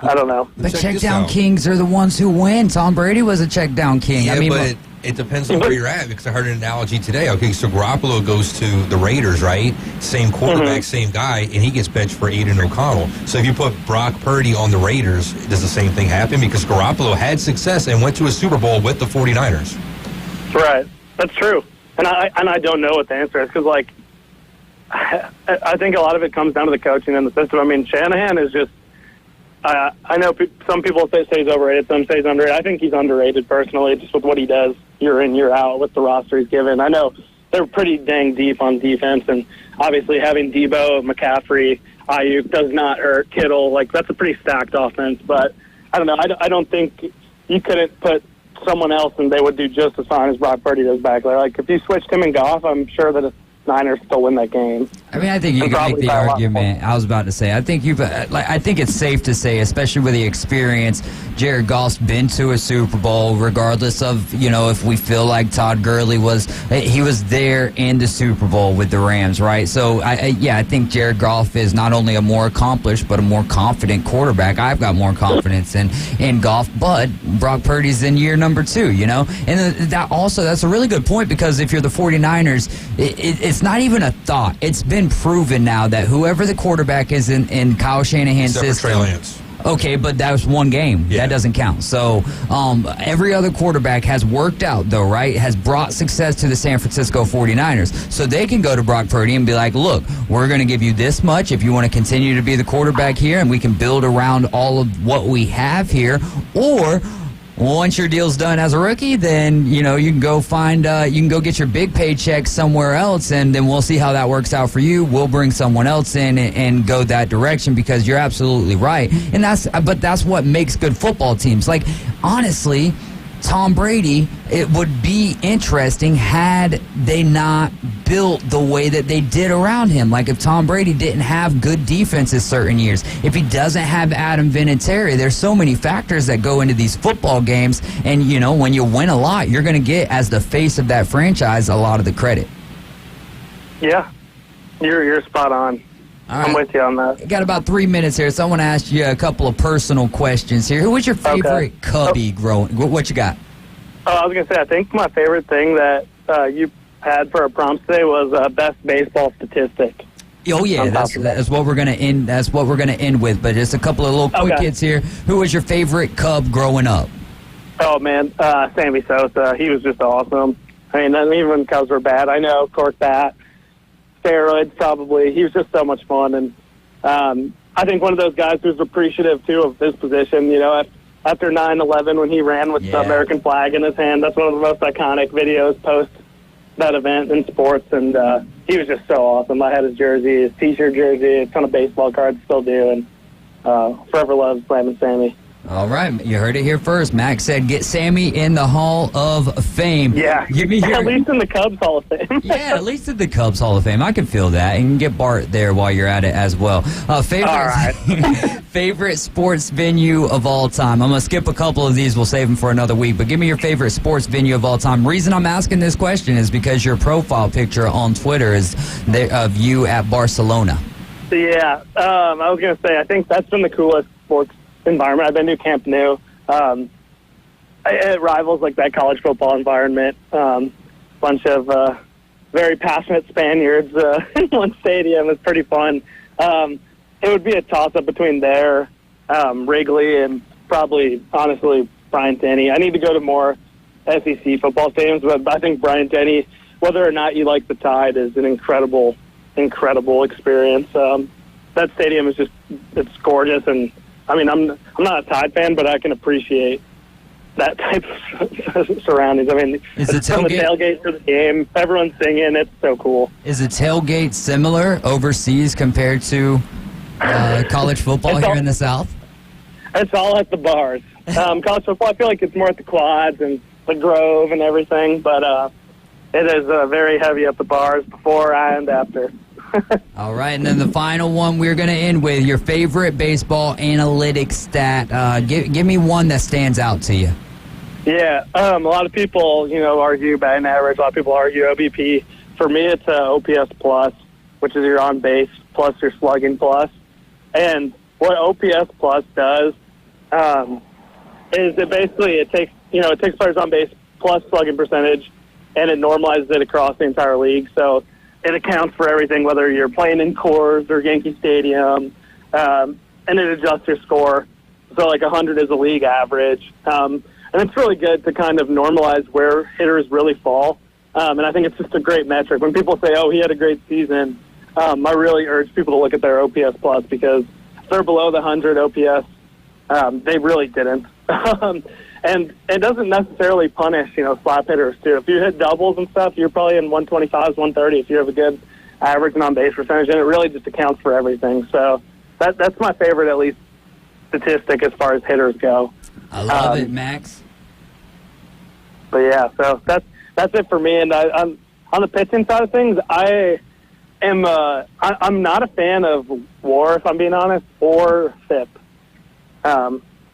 I don't know. But check-down kings are the ones who win. Tom Brady was a check-down king. Yeah, but it depends on where you're at, because I heard an analogy today. Okay, so Garoppolo goes to the Raiders, right? Same quarterback, same guy, and he gets benched for Aiden O'Connell. So if you put Brock Purdy on the Raiders, does the same thing happen? Because Garoppolo had success and went to a Super Bowl with the 49ers. Right. That's true. And I don't know what the answer is, because, like, I think a lot of it comes down to the coaching and the system. I mean, Shanahan is just, I know some people say he's overrated, some say he's underrated. I think he's underrated personally, just with what he does year in, year out, with the roster he's given. I know they're pretty dang deep on defense, and obviously having Debo, McCaffrey, Ayuk does not hurt. Kittle, like, that's a pretty stacked offense. But I don't know. I don't think you couldn't put someone else and they would do just as fine as Brock Purdy does back there. Like, if you switched him and Goff, I'm sure that Niners still win that game. I mean, I think you can make the argument. I was about to say, I think it's safe to say, especially with the experience, Jared Goff's been to a Super Bowl, regardless of, if we feel like Todd Gurley was there in the Super Bowl with the Rams, right? So, I think Jared Goff is not only a more accomplished, but a more confident quarterback. I've got more confidence in Goff, but Brock Purdy's in year number 2, And that's a really good point, because if you're the 49ers, it's not even a thought. It's been proven now that whoever the quarterback is in Kyle Shanahan's system. Trey Lance. Okay, but that was one game. Yeah. That doesn't count. So every other quarterback has worked out, though, right? Has brought success to the San Francisco 49ers. So they can go to Brock Purdy and be like, look, we're going to give you this much if you want to continue to be the quarterback here, and we can build around all of what we have here. Or once your deal's done as a rookie, then, you can go find, you can go get your big paycheck somewhere else, and then we'll see how that works out for you. We'll bring someone else in and go that direction, because you're absolutely right. And that's what makes good football teams. Like, honestly, Tom Brady, it would be interesting had they not built the way that they did around him. Like, if Tom Brady didn't have good defenses certain years, if he doesn't have Adam Vinatieri, there's so many factors that go into these football games. And, when you win a lot, you're going to get, as the face of that franchise, a lot of the credit. Yeah, you're spot on. All right. I'm with you on that. Got about 3 minutes here, so I want to ask you a couple of personal questions here. Who was your favorite Cubby growing? What you got? I was going to say, I think my favorite thing that you had for our prompts today was best baseball statistic. Oh yeah, that's what we're gonna end. That's what we're gonna end with. But just a couple of little quick hits here. Who was your favorite Cub growing up? Oh man, Sammy Sosa. He was just awesome. I mean, even when Cubs were bad, I know, cork bat, steroids probably. He was just so much fun, and I think one of those guys who's appreciative too of his position. After 9/11, when he ran with the American flag in his hand, that's one of the most iconic videos post that event in sports, and he was just so awesome. I had his jersey, his T-shirt jersey, a ton of baseball cards, still do, and forever love Slam Sammy. All right, you heard it here first. Max said, "Get Sammy in the Hall of Fame." Yeah, at least in the Cubs Hall of Fame. Yeah, at least in the Cubs Hall of Fame. I can feel that. And you can get Bart there while you're at it as well. Favorite sports venue of all time. I'm gonna skip a couple of these. We'll save them for another week. But give me your favorite sports venue of all time. Reason I'm asking this question is because your profile picture on Twitter is of you at Barcelona. Yeah, I was gonna say I think that's been the coolest sports environment. I've been to Camp Nou. It rivals like that college football environment. Bunch of very passionate Spaniards in one stadium. It's pretty fun. It would be a toss-up between there, Wrigley, and probably, honestly, Bryant-Denny. I need to go to more SEC football stadiums, but I think Bryant-Denny, whether or not you like the Tide, is an incredible experience. That stadium is it's gorgeous, and I mean, I'm not a Tide fan, but I can appreciate that type of surroundings. I mean, is the tailgate for the game, everyone's singing, it's so cool. Is the tailgate similar overseas compared to college football here in the South? It's all at the bars. College football, I feel like it's more at the quads and the Grove and everything, but it is very heavy at the bars before and after. All right, and then the final one we're going to end with, your favorite baseball analytics stat. Give me one that stands out to you. Yeah, a lot of people, argue batting average. A lot of people argue OBP. For me, it's OPS plus, which is your on base plus your slugging plus. And what OPS plus does is it takes players on base plus slugging percentage, and it normalizes it across the entire league. So it accounts for everything, whether you're playing in Coors or Yankee Stadium, and it adjusts your score. So like 100 is a league average. And it's really good to kind of normalize where hitters really fall. And I think it's just a great metric. When people say, oh, he had a great season, I really urge people to look at their OPS plus, because if they're below the 100 OPS, they really didn't. And it doesn't necessarily punish, slap hitters, too. If you hit doubles and stuff, you're probably in 125s, 130 if you have a good average and on-base percentage, and it really just accounts for everything. So that's my favorite, at least, statistic as far as hitters go. I love it, Max. But, yeah, so that's it for me. And I'm on the pitching side of things, I'm not a fan of WAR, if I'm being honest, or FIP.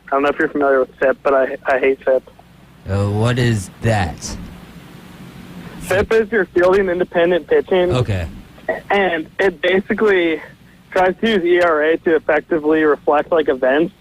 I don't know if you're familiar with FIP, but I hate FIP. What is that? FIP is your fielding independent pitching. Okay. And it basically tries to use ERA to effectively reflect, events.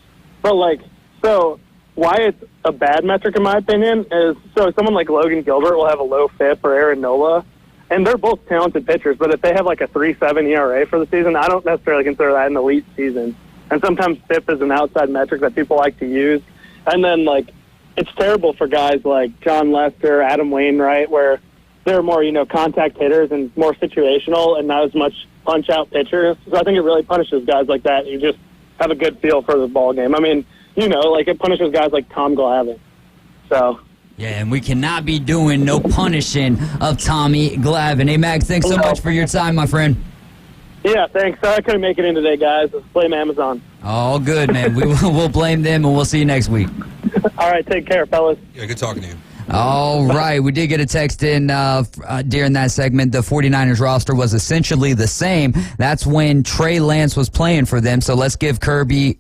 But, so why it's a bad metric, in my opinion, is so someone like Logan Gilbert will have a low FIP, or Aaron Nola, and they're both talented pitchers, but if they have like a 3.7 ERA for the season, I don't necessarily consider that an elite season. And sometimes FIP is an outside metric that people like to use. And then, like, it's terrible for guys like John Lester, Adam Wainwright, where they're more, contact hitters and more situational and not as much punch-out pitchers. So I think it really punishes guys like that. You just have a good feel for the ball game. I mean, it punishes guys like Tom Glavine. So... yeah, and we cannot be doing no punishing of Tommy Glavine. Hey, Max, thanks so much for your time, my friend. Yeah, thanks. Sorry I couldn't make it in today, guys. Let's blame Amazon. All good, man. We'll blame them, and we'll see you next week. All right, take care, fellas. Yeah, good talking to you. All right, we did get a text in during that segment. The 49ers roster was essentially the same. That's when Trey Lance was playing for them. So let's give Curdy,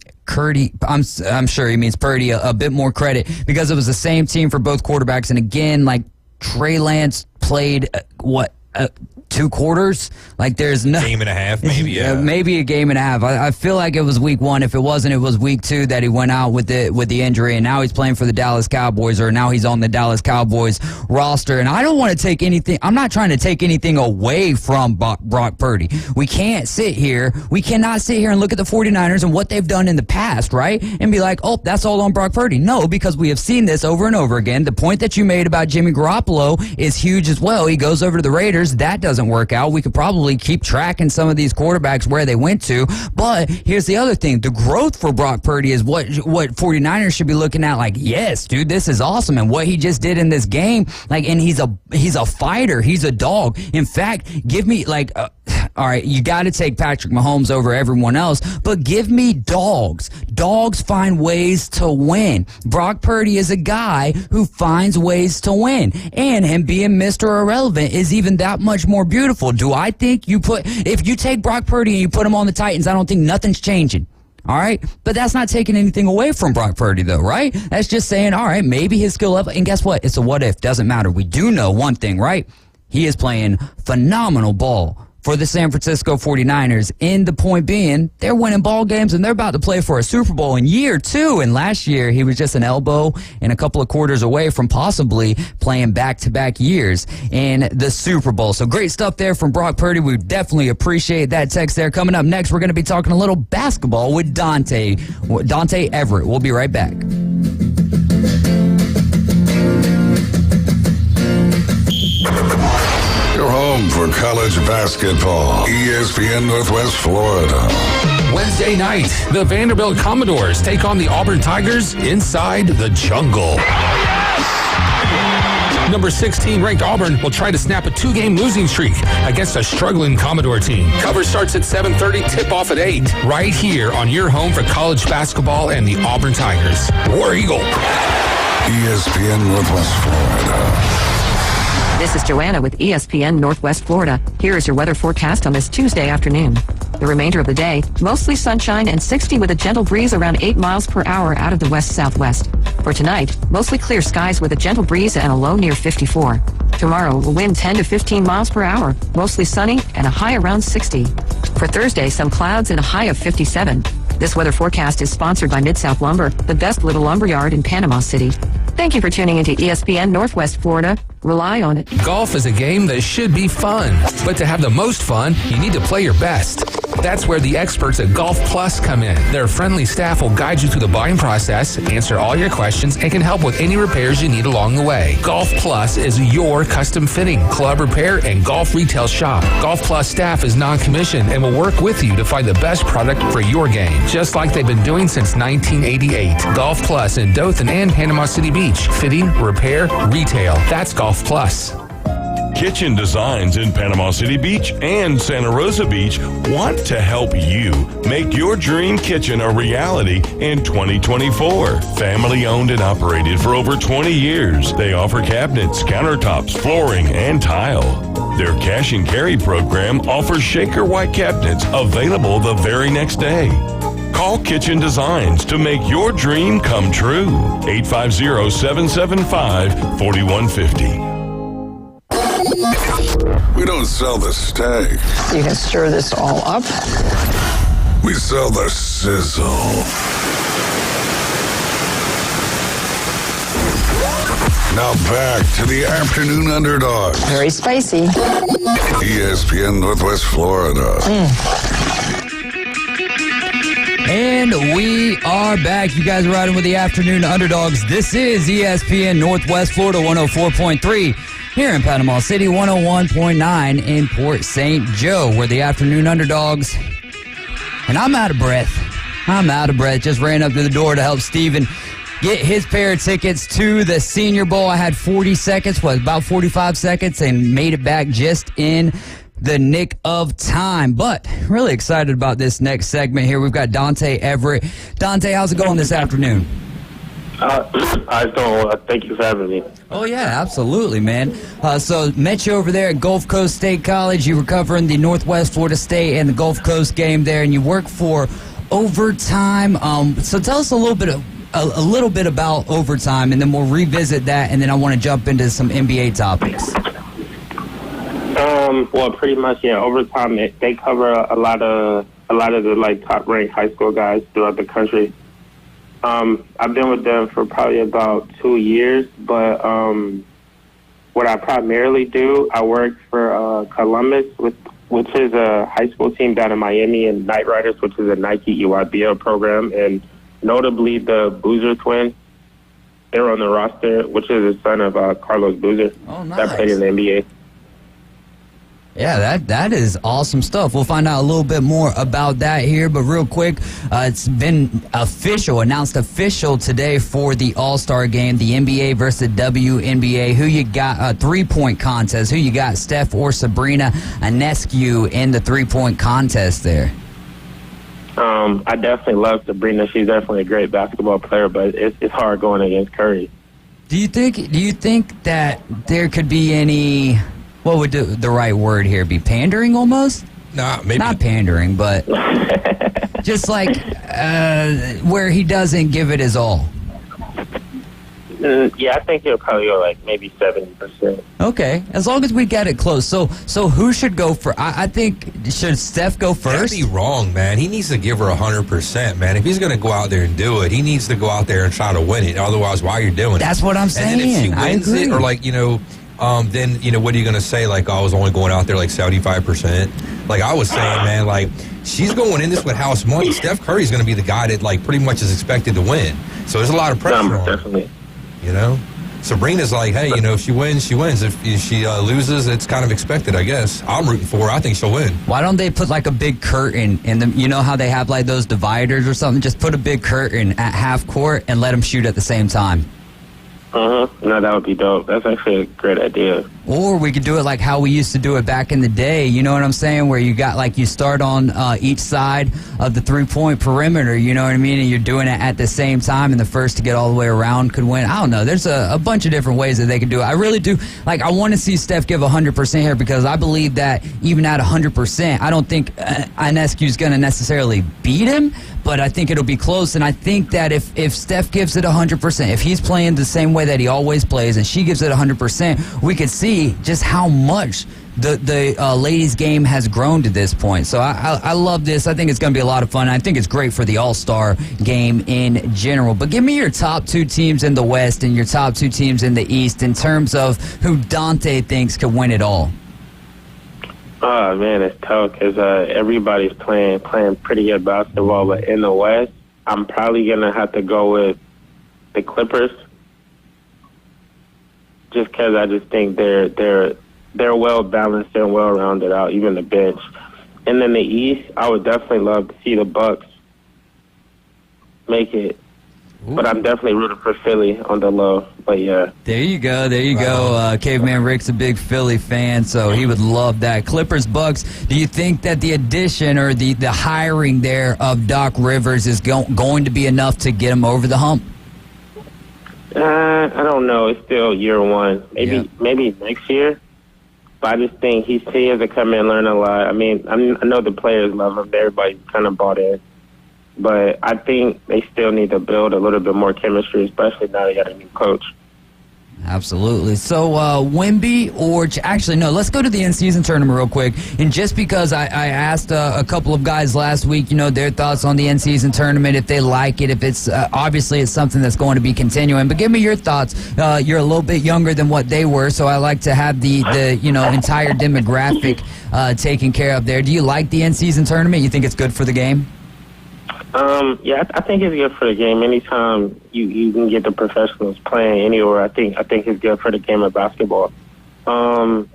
I'm sure he means Purdy, a bit more credit because it was the same team for both quarterbacks. And again, like Trey Lance played 2 quarters. Like there's no game and a half, maybe. Yeah, maybe a game and a half. I feel like it was week 1. If it wasn't, it was week 2 that he went out with the injury, and now he's playing for the Dallas Cowboys, or now he's on the Dallas Cowboys roster. And I don't want to take anything. I'm not trying to take anything away from Brock Purdy. We cannot sit here and look at the 49ers and what they've done in the past, right? And be like, oh, that's all on Brock Purdy. No, because we have seen this over and over again. The point that you made about Jimmy Garoppolo is huge as well. He goes over to the Raiders. That doesn't work out. We could probably keep tracking some of these quarterbacks where they went to. But here's the other thing. The growth for Brock Purdy is what 49ers should be looking at like, yes, dude, this is awesome. And what he just did in this game, like, and he's a fighter. He's a dog. In fact, give me all right, you got to take Patrick Mahomes over everyone else, but give me dogs. Dogs find ways to win. Brock Purdy is a guy who finds ways to win, and him being Mr. Irrelevant is even that much more beautiful. Do I think if you take Brock Purdy and you put him on the Titans, I don't think nothing's changing. All right? But that's not taking anything away from Brock Purdy, though, right? That's just saying, all right, maybe his skill level, and guess what? It's a what if. Doesn't matter. We do know one thing, right? He is playing phenomenal ball for the San Francisco 49ers. And the point being, they're winning ball games and they're about to play for a Super Bowl in year 2. And last year, he was just an elbow and a couple of quarters away from possibly playing back-to-back years in the Super Bowl. So great stuff there from Brock Purdy. We definitely appreciate that text there. Coming up next, we're going to be talking a little basketball with Dante Everett. We'll be right back. Your home for college basketball. ESPN Northwest Florida. Wednesday night, the Vanderbilt Commodores take on the Auburn Tigers inside the jungle. Number 16 ranked Auburn will try to snap a 2-game losing streak against a struggling Commodore team. Coverage starts at 7:30, tip-off at 8, right here on your home for college basketball and the Auburn Tigers. War Eagle. ESPN Northwest Florida. This is Joanna with ESPN Northwest Florida. Here is your weather forecast on this Tuesday afternoon. The remainder of the day, mostly sunshine and 60 with a gentle breeze around 8 miles per hour out of the west-southwest. For tonight, mostly clear skies with a gentle breeze and a low near 54. Tomorrow, a wind 10 to 15 miles per hour, mostly sunny and a high around 60. For Thursday, some clouds and a high of 57. This weather forecast is sponsored by Mid-South Lumber, the best little lumber yard in Panama City. Thank you for tuning into ESPN Northwest Florida. Rely on it. Golf is a game that should be fun, but to have the most fun, you need to play your best. That's where the experts at Golf Plus come in. Their friendly staff will guide you through the buying process, answer all your questions, and can help with any repairs you need along the way. Golf Plus is your custom fitting, club repair, and golf retail shop. Golf Plus staff is non-commissioned and will work with you to find the best product for your game, just like they've been doing since 1988. Golf Plus in Dothan and Panama City Beach. Fitting, repair, retail. That's Golf Plus. Kitchen Designs in Panama City Beach and Santa Rosa Beach want to help you make your dream kitchen a reality in 2024. Family owned and operated for over 20 years, they offer cabinets, countertops, flooring, and tile. Their cash and carry program offers Shaker White cabinets available the very next day. Call Kitchen Designs to make your dream come true. 850-775-4150. We don't sell the steak. You can stir this all up. We sell the sizzle. Now back to the Afternoon Underdogs. Very spicy. ESPN Northwest Florida. And we are back. You guys are riding with the Afternoon Underdogs. This is ESPN Northwest Florida 104.3 here in Panama City, 101.9 in Port St. Joe. We're the Afternoon Underdogs. And I'm out of breath. Just ran up to the door to help Steven get his pair of tickets to the Senior Bowl. I had 40 seconds, about 45 seconds, and made it back just in the nick of time. But really excited about this next segment here. We've got Dante Everett. Dante, how's it going this afternoon? Thank you for having me. Oh, yeah, absolutely, man. So met you over there at Gulf Coast State College. You were covering the Northwest Florida State and the Gulf Coast game there, and you work for Overtime. So tell us a little bit about Overtime, and then we'll revisit that, and then I want to jump into some NBA topics. Well, pretty much, yeah. Overtime, they cover a lot of the top ranked high school guys throughout the country. I've been with them for probably about 2 years, but what I primarily do, I work for Columbus, which is a high school team down in Miami, and Knight Riders, which is a Nike EYBL program, and notably the Boozer twins. They're on the roster, which is the son of Carlos Boozer. Oh, nice. That played in the NBA. Yeah, that is awesome stuff. We'll find out a little bit more about that here, but real quick, it's been announced official today for the All-Star game, the NBA versus WNBA. Who you got, a three-point contest. Who you got, Steph or Sabrina Ionescu in the three-point contest there? I definitely love Sabrina. She's definitely a great basketball player, but it's hard going against Curry. Do you think that there could be any... What would the right word here be? Pandering almost? Nah, maybe. Not pandering, but just like where he doesn't give it his all. Yeah, I think he'll probably go like maybe 70%. Okay, as long as we get it close. So who should go for? I think, should Steph go first? That'd be wrong, man. He needs to give her 100%, man. If he's going to go out there and do it, he needs to go out there and try to win it. Otherwise, why are you doing it? That's what I'm saying. And then if she wins it, or like, then, what are you going to say? Like, I was only going out there like 75%. Like I was saying, man, like she's going in this with house money. Steph Curry's going to be the guy that like pretty much is expected to win. So there's a lot of pressure on her. Definitely. Sabrina's like, hey, if she wins, she wins. If she loses, it's kind of expected, I guess. I'm rooting for her. I think she'll win. Why don't they put like a big curtain in them? You know how they have like those dividers or something? Just put a big curtain at half court and let them shoot at the same time. No, that would be dope. That's actually a great idea. Or we could do it like how we used to do it back in the day. You know what I'm saying? Where you got like you start on each side of the three-point perimeter. You know what I mean? And you're doing it at the same time, and the first to get all the way around could win. I don't know. There's a bunch of different ways that they could do it. I really do. Like, I want to see Steph give 100% here because I believe that even at 100%, I don't think Ionescu's going to necessarily beat him, but I think it'll be close. And I think that if Steph gives it 100%, if he's playing the same way that he always plays and she gives it 100%, we could see just how much the ladies' game has grown to this point. So I love this. I think it's going to be a lot of fun. I think it's great for the All-Star game in general. But give me your top two teams in the West and your top two teams in the East in terms of who Dante thinks could win it all. Oh, man, it's tough because everybody's playing pretty good basketball. But in the West, I'm probably going to have to go with the Clippers just because I just think they're well-balanced and well-rounded out, even the bench. And then the East, I would definitely love to see the Bucks make it. Ooh. But I'm definitely rooting for Philly on the low. But, yeah. There you go. Caveman Rick's a big Philly fan, so he would love that. Clippers, Bucks, do you think that the addition or the hiring there of Doc Rivers is going to be enough to get him over the hump? I don't know. It's still year one. Maybe next year. But I just think he has to come in and learn a lot. I mean, I know the players love him. Everybody kind of bought in. But I think they still need to build a little bit more chemistry, especially now they got a new coach. Absolutely. So, Wemby or actually, no, let's go to the in-season tournament real quick. And just because I asked a couple of guys last week, their thoughts on the in-season tournament, if they like it, if it's obviously it's something that's going to be continuing. But give me your thoughts. You're a little bit younger than what they were, so I like to have the entire demographic taken care of there. Do you like the in-season tournament? You think it's good for the game? Yeah, I think it's good for the game. Anytime you can get the professionals playing anywhere, I think it's good for the game of basketball. Do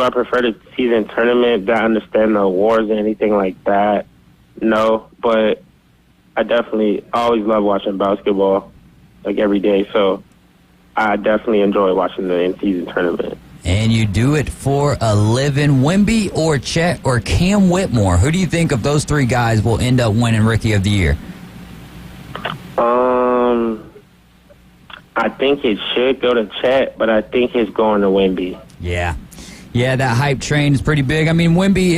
I prefer the season tournament? Do I understand the awards or anything like that? No, but I always love watching basketball, like every day. So I definitely enjoy watching the in-season tournament. And you do it for a living. Wemby or Chet or Cam Whitmore, who do you think of those three guys will end up winning Rookie of the Year? I think it should go to Chet, but I think it's going to Wemby. Yeah, that hype train is pretty big. I mean, Wemby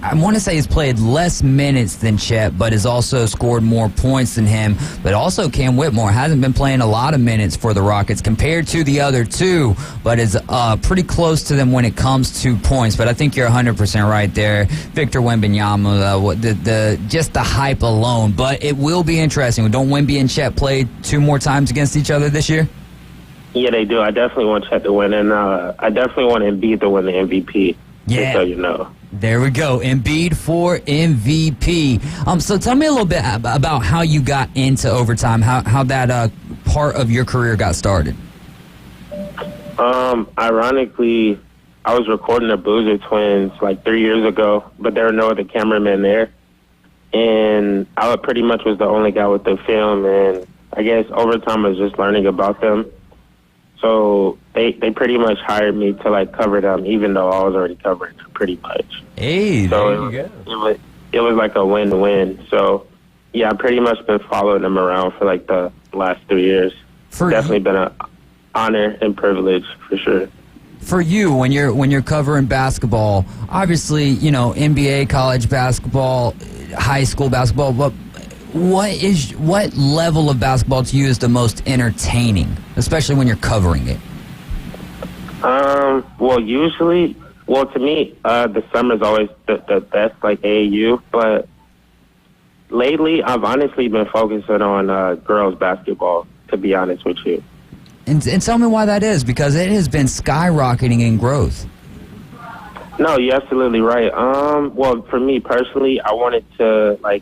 I want to say he's played less minutes than Chet, but has also scored more points than him. But also Cam Whitmore hasn't been playing a lot of minutes for the Rockets compared to the other two, but is pretty close to them when it comes to points. But I think you're 100% right there. Victor Wembanyama, just the hype alone. But it will be interesting. Don't Wemby and Chet play 2 more times against each other this year? Yeah, they do. I definitely want Chet to win, and I definitely want Embiid to win the MVP. Yeah. Just so you know. There we go. Embiid for MVP. So tell me a little bit about how you got into overtime, how that part of your career got started. Ironically, I was recording the Boozer Twins like 3 years ago, but there were no other cameramen there. And I pretty much was the only guy with the film, and I guess overtime I was just learning about them. So they pretty much hired me to like cover them, even though I was already covering them pretty much. Hey, there you go. It was like a win-win. So yeah, I've pretty much been following them around for like the last 3 years. Definitely been an honor and privilege for sure. For you, when you're covering basketball, obviously NBA, college basketball, high school basketball, but what level of basketball to you is the most entertaining, especially when you're covering it? Well, to me, the summer's always the best, like AAU. But lately, I've honestly been focusing on girls basketball, to be honest with you. And tell me why that is, because it has been skyrocketing in growth. No, you're absolutely right. Well, for me personally, I wanted to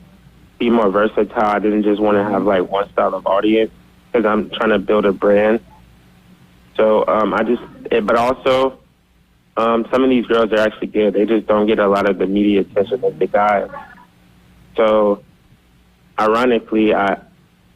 be more versatile. I didn't just want to have one style of audience, because I'm trying to build a brand. So but also, some of these girls are actually good. They just don't get a lot of the media attention that they got. So, ironically, I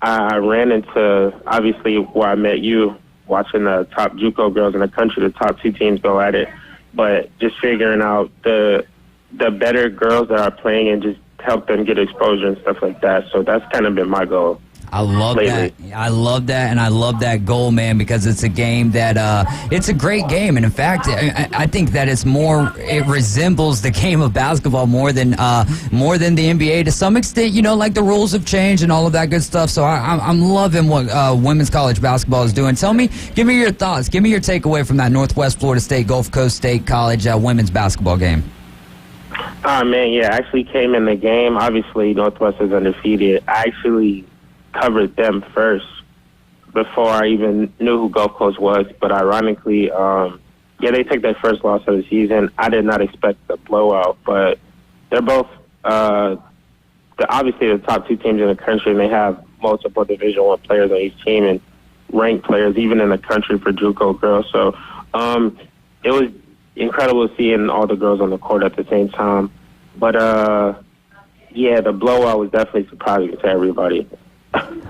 ran into, obviously, where I met you, watching the top JUCO girls in the country, the top 2 teams go at it. But just figuring out the better girls that are playing and just help them get exposure and stuff like that. So that's kind of been my goal. I love that. I love that, and I love that goal, man, because it's a game that it's a great game, and in fact, I think that it resembles the game of basketball more than the NBA to some extent. The rules have changed and all of that good stuff. So I'm loving what women's college basketball is doing. Give me your thoughts. Give me your takeaway from that Northwest Florida State Gulf Coast State College women's basketball game. Oh man, yeah, I actually came in the game. Obviously, Northwest is undefeated. I actually covered them first before I even knew who Gulf Coast was. But ironically, they took their first loss of the season. I did not expect the blowout, but they're both obviously the top 2 teams in the country, and they have multiple Division I players on each team and ranked players even in the country for JUCO girls. So it was incredible seeing all the girls on the court at the same time. But the blowout was definitely surprising to everybody.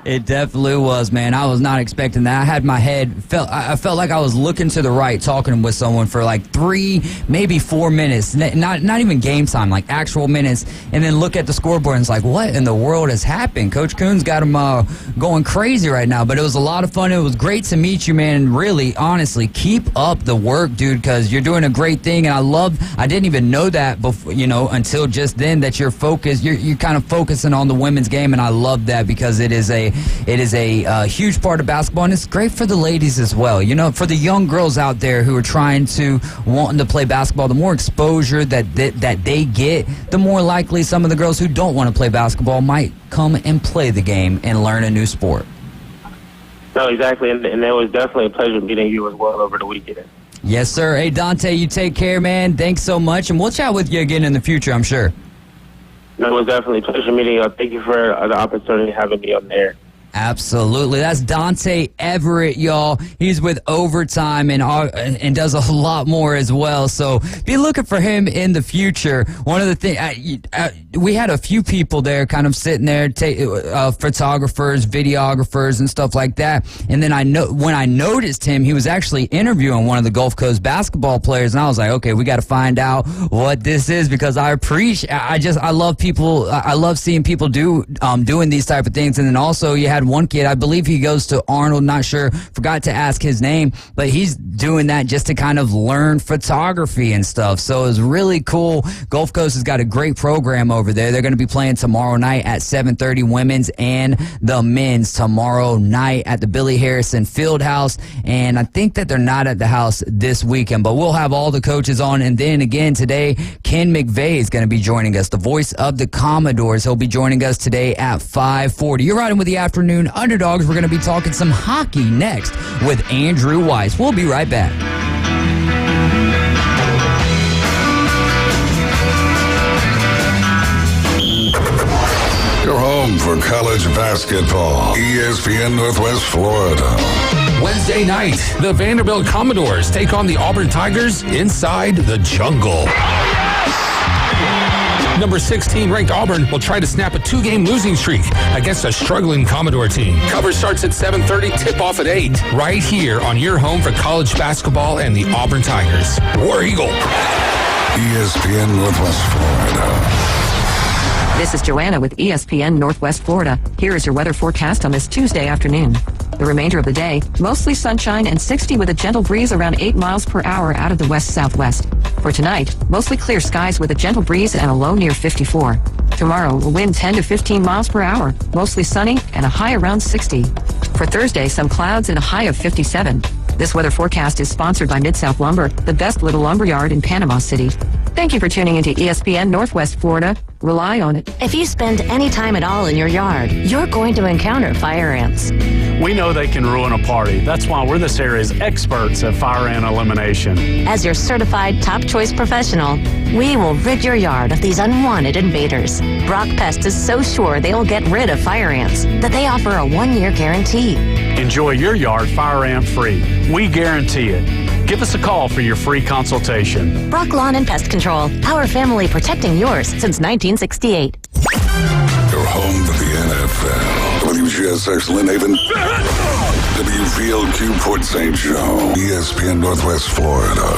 It definitely was, man. I was not expecting that. I had my head I felt like I was looking to the right, talking with someone for 3, maybe 4 minutes. Not even game time, actual minutes. And then look at the scoreboard and it's what in the world has happened? Coach Coon's got him going crazy right now. But it was a lot of fun. It was great to meet you, man. And really, honestly, keep up the work, dude, because you're doing a great thing. And I didn't even know that before, until just then, that you're focused. You're kind of focusing on the women's game, and I love that because it is a huge part of basketball, and it's great for the ladies as well. You know, for the young girls out there who are wanting to play basketball, the more exposure that they get, the more likely some of the girls who don't want to play basketball might come and play the game and learn a new sport. No, exactly, and it was definitely a pleasure meeting you as well over the weekend. Yes, sir. Hey, Dante, you take care, man. Thanks so much, and we'll chat with you again in the future, I'm sure. No, it was definitely a pleasure meeting you. Thank you for the opportunity of having me on there. Absolutely. That's Dante Everett, y'all. He's with Overtime and does a lot more as well. So be looking for him in the future. One of the things, we had a few people there kind of sitting there, photographers, videographers, and stuff like that. And then when I noticed him, he was actually interviewing one of the Gulf Coast basketball players. And I was like, okay, we got to find out what this is, because I love people. I love seeing people doing these type of things. And then also you had one kid, I believe he goes to Arnold, not sure, forgot to ask his name, but he's doing that just to kind of learn photography and stuff. So it was really cool. Gulf Coast has got a great program over there. They're going to be playing tomorrow night at 7:30, women's and the men's tomorrow night at the Billy Harrison Fieldhouse. And I think that they're not at the house this weekend, but we'll have all the coaches on. And then again today, Ken McVeigh is going to be joining us, the voice of the Commodores. He'll be joining us today at 5:40. You're riding with the Afternoon Underdogs. We're going to be talking some hockey next with Andrew Weiss. We'll be right back. Your home for college basketball. ESPN Northwest Florida. Wednesday night, the Vanderbilt Commodores take on the Auburn Tigers inside the jungle. Number 16 ranked Auburn will try to snap a 2-game losing streak against a struggling Commodore team. Coverage starts at 7:30, tip-off at 8, right here on your home for college basketball and the Auburn Tigers. War Eagle. ESPN Northwest Florida. This is Joanna with ESPN Northwest Florida. Here is your weather forecast on this Tuesday afternoon. The remainder of the day, mostly sunshine and 60 with a gentle breeze around 8 miles per hour out of the west-southwest. For tonight, mostly clear skies with a gentle breeze and a low near 54. Tomorrow, a wind 10 to 15 miles per hour, mostly sunny and a high around 60. For Thursday, some clouds and a high of 57. This weather forecast is sponsored by Mid-South Lumber, the best little lumber yard in Panama City. Thank you for tuning into ESPN Northwest Florida. Rely on it. If you spend any time at all in your yard, you're going to encounter fire ants. We know they can ruin a party. That's why we're this area's experts at fire ant elimination. As your certified top choice professional, we will rid your yard of these unwanted invaders. Brock Pest is so sure they will get rid of fire ants that they offer a 1-year guarantee. Enjoy your yard fire ant free. We guarantee it. Give us a call for your free consultation. Brock Lawn and Pest Control, our family protecting yours since 1968. Your home for the NFL. WGSX Lynn Haven. WVLQ Port St. Joe. ESPN Northwest Florida.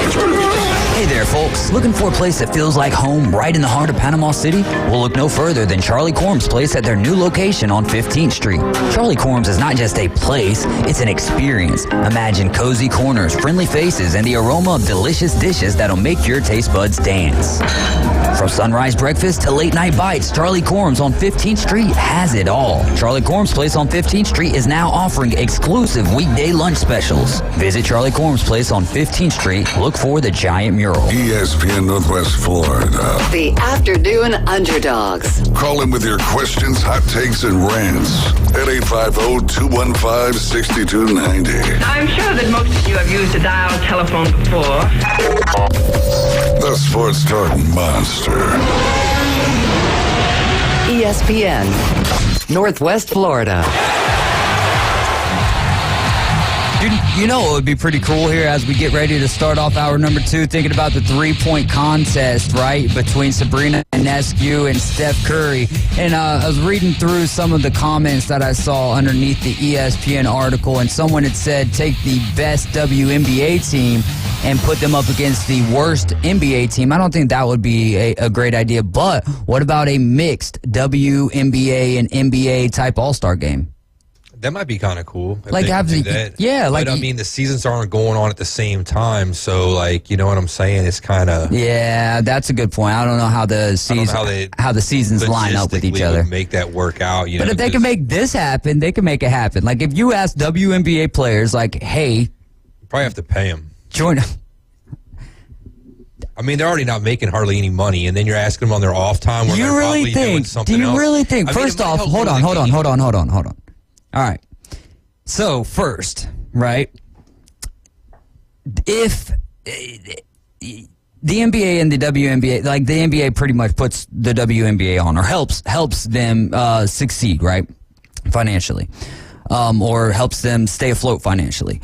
Hey there, folks. Looking for a place that feels like home right in the heart of Panama City? Well, look no further than Charlie Corm's Place at their new location on 15th Street. Charlie Corm's is not just a place, it's an experience. Imagine cozy corners, friendly faces, and the aroma of delicious dishes that'll make your taste buds dance. From sunrise breakfast to late night bites, Charlie Corm's on 15th Street has it all. Charlie Corm's Place on 15th Street is now offering exclusive weekday lunch specials. Visit Charlie Corm's Place on 15th Street. Look for the giant mural. ESPN Northwest Florida. The Afternoon Underdogs. Call in with your questions, hot takes, and rants at 850-215-6290. I'm sure that most of you have used a dial telephone before. The Sports Talk Monster. ESPN Northwest Florida. You know it would be pretty cool here as we get ready to start off hour number 2, thinking about the 3-point contest, right, between Sabrina Ionescu and Steph Curry. And I was reading through some of the comments that I saw underneath the ESPN article, and someone had said take the best WNBA team and put them up against the worst NBA team. I don't think that would be a great idea, but what about a mixed WNBA and NBA type all-star game? That might be kind of cool. Like have the but I mean, the seasons aren't going on at the same time, so like, you know what I'm saying? It's kind of that's a good point. I don't know how the seasons line up with each other. Would make that work out. You but know, if they can make this happen, they can make it happen. Like if you ask WNBA players, like, hey, you probably have to pay them. Join. I mean, they're already not making hardly any money, and then you're asking them on their off time. Where Do you really think? First off, hold on. All right. So first, right? If the NBA and the WNBA, like the NBA pretty much puts the WNBA on or helps them succeed, right? Financially. Or helps them stay afloat financially.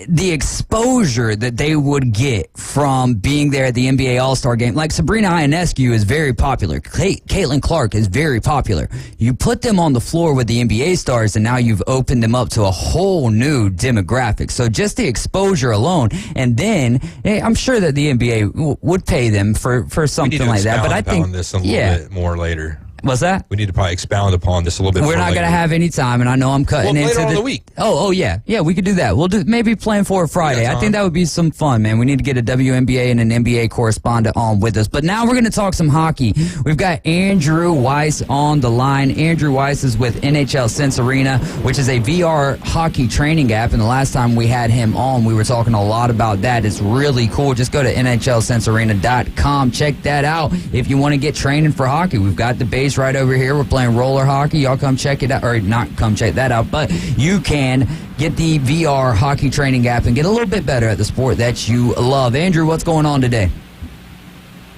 The exposure that they would get from being there at the NBA All-Star Game, like Sabrina Ionescu is very popular. Caitlin Clark is very popular. You put them on the floor with the NBA stars, and now you've opened them up to a whole new demographic. So just the exposure alone, and then I'm sure that the NBA would pay them for something like that. But I think this a little bit more later. What's that? We need to probably expound upon this a little bit. We're not going to have any time, and I know I'm cutting into later on the week. Oh, yeah, we could do that. We'll do maybe plan for a Friday. I think that would be some fun, man. We need to get a WNBA and an NBA correspondent on with us. But now we're going to talk some hockey. We've got Andrew Weiss on the line. Andrew Weiss is with NHL Sense Arena, which is a VR hockey training app. And the last time we had him on, we were talking a lot about that. It's really cool. Just go to NHLSenseArena.com. Check that out if you want to get training for hockey. We've got the base right over here. We're playing roller hockey. Y'all come check it out, or not come check that out, but you can get the VR hockey training app and get a little bit better at the sport that you love. Andrew, what's going on today?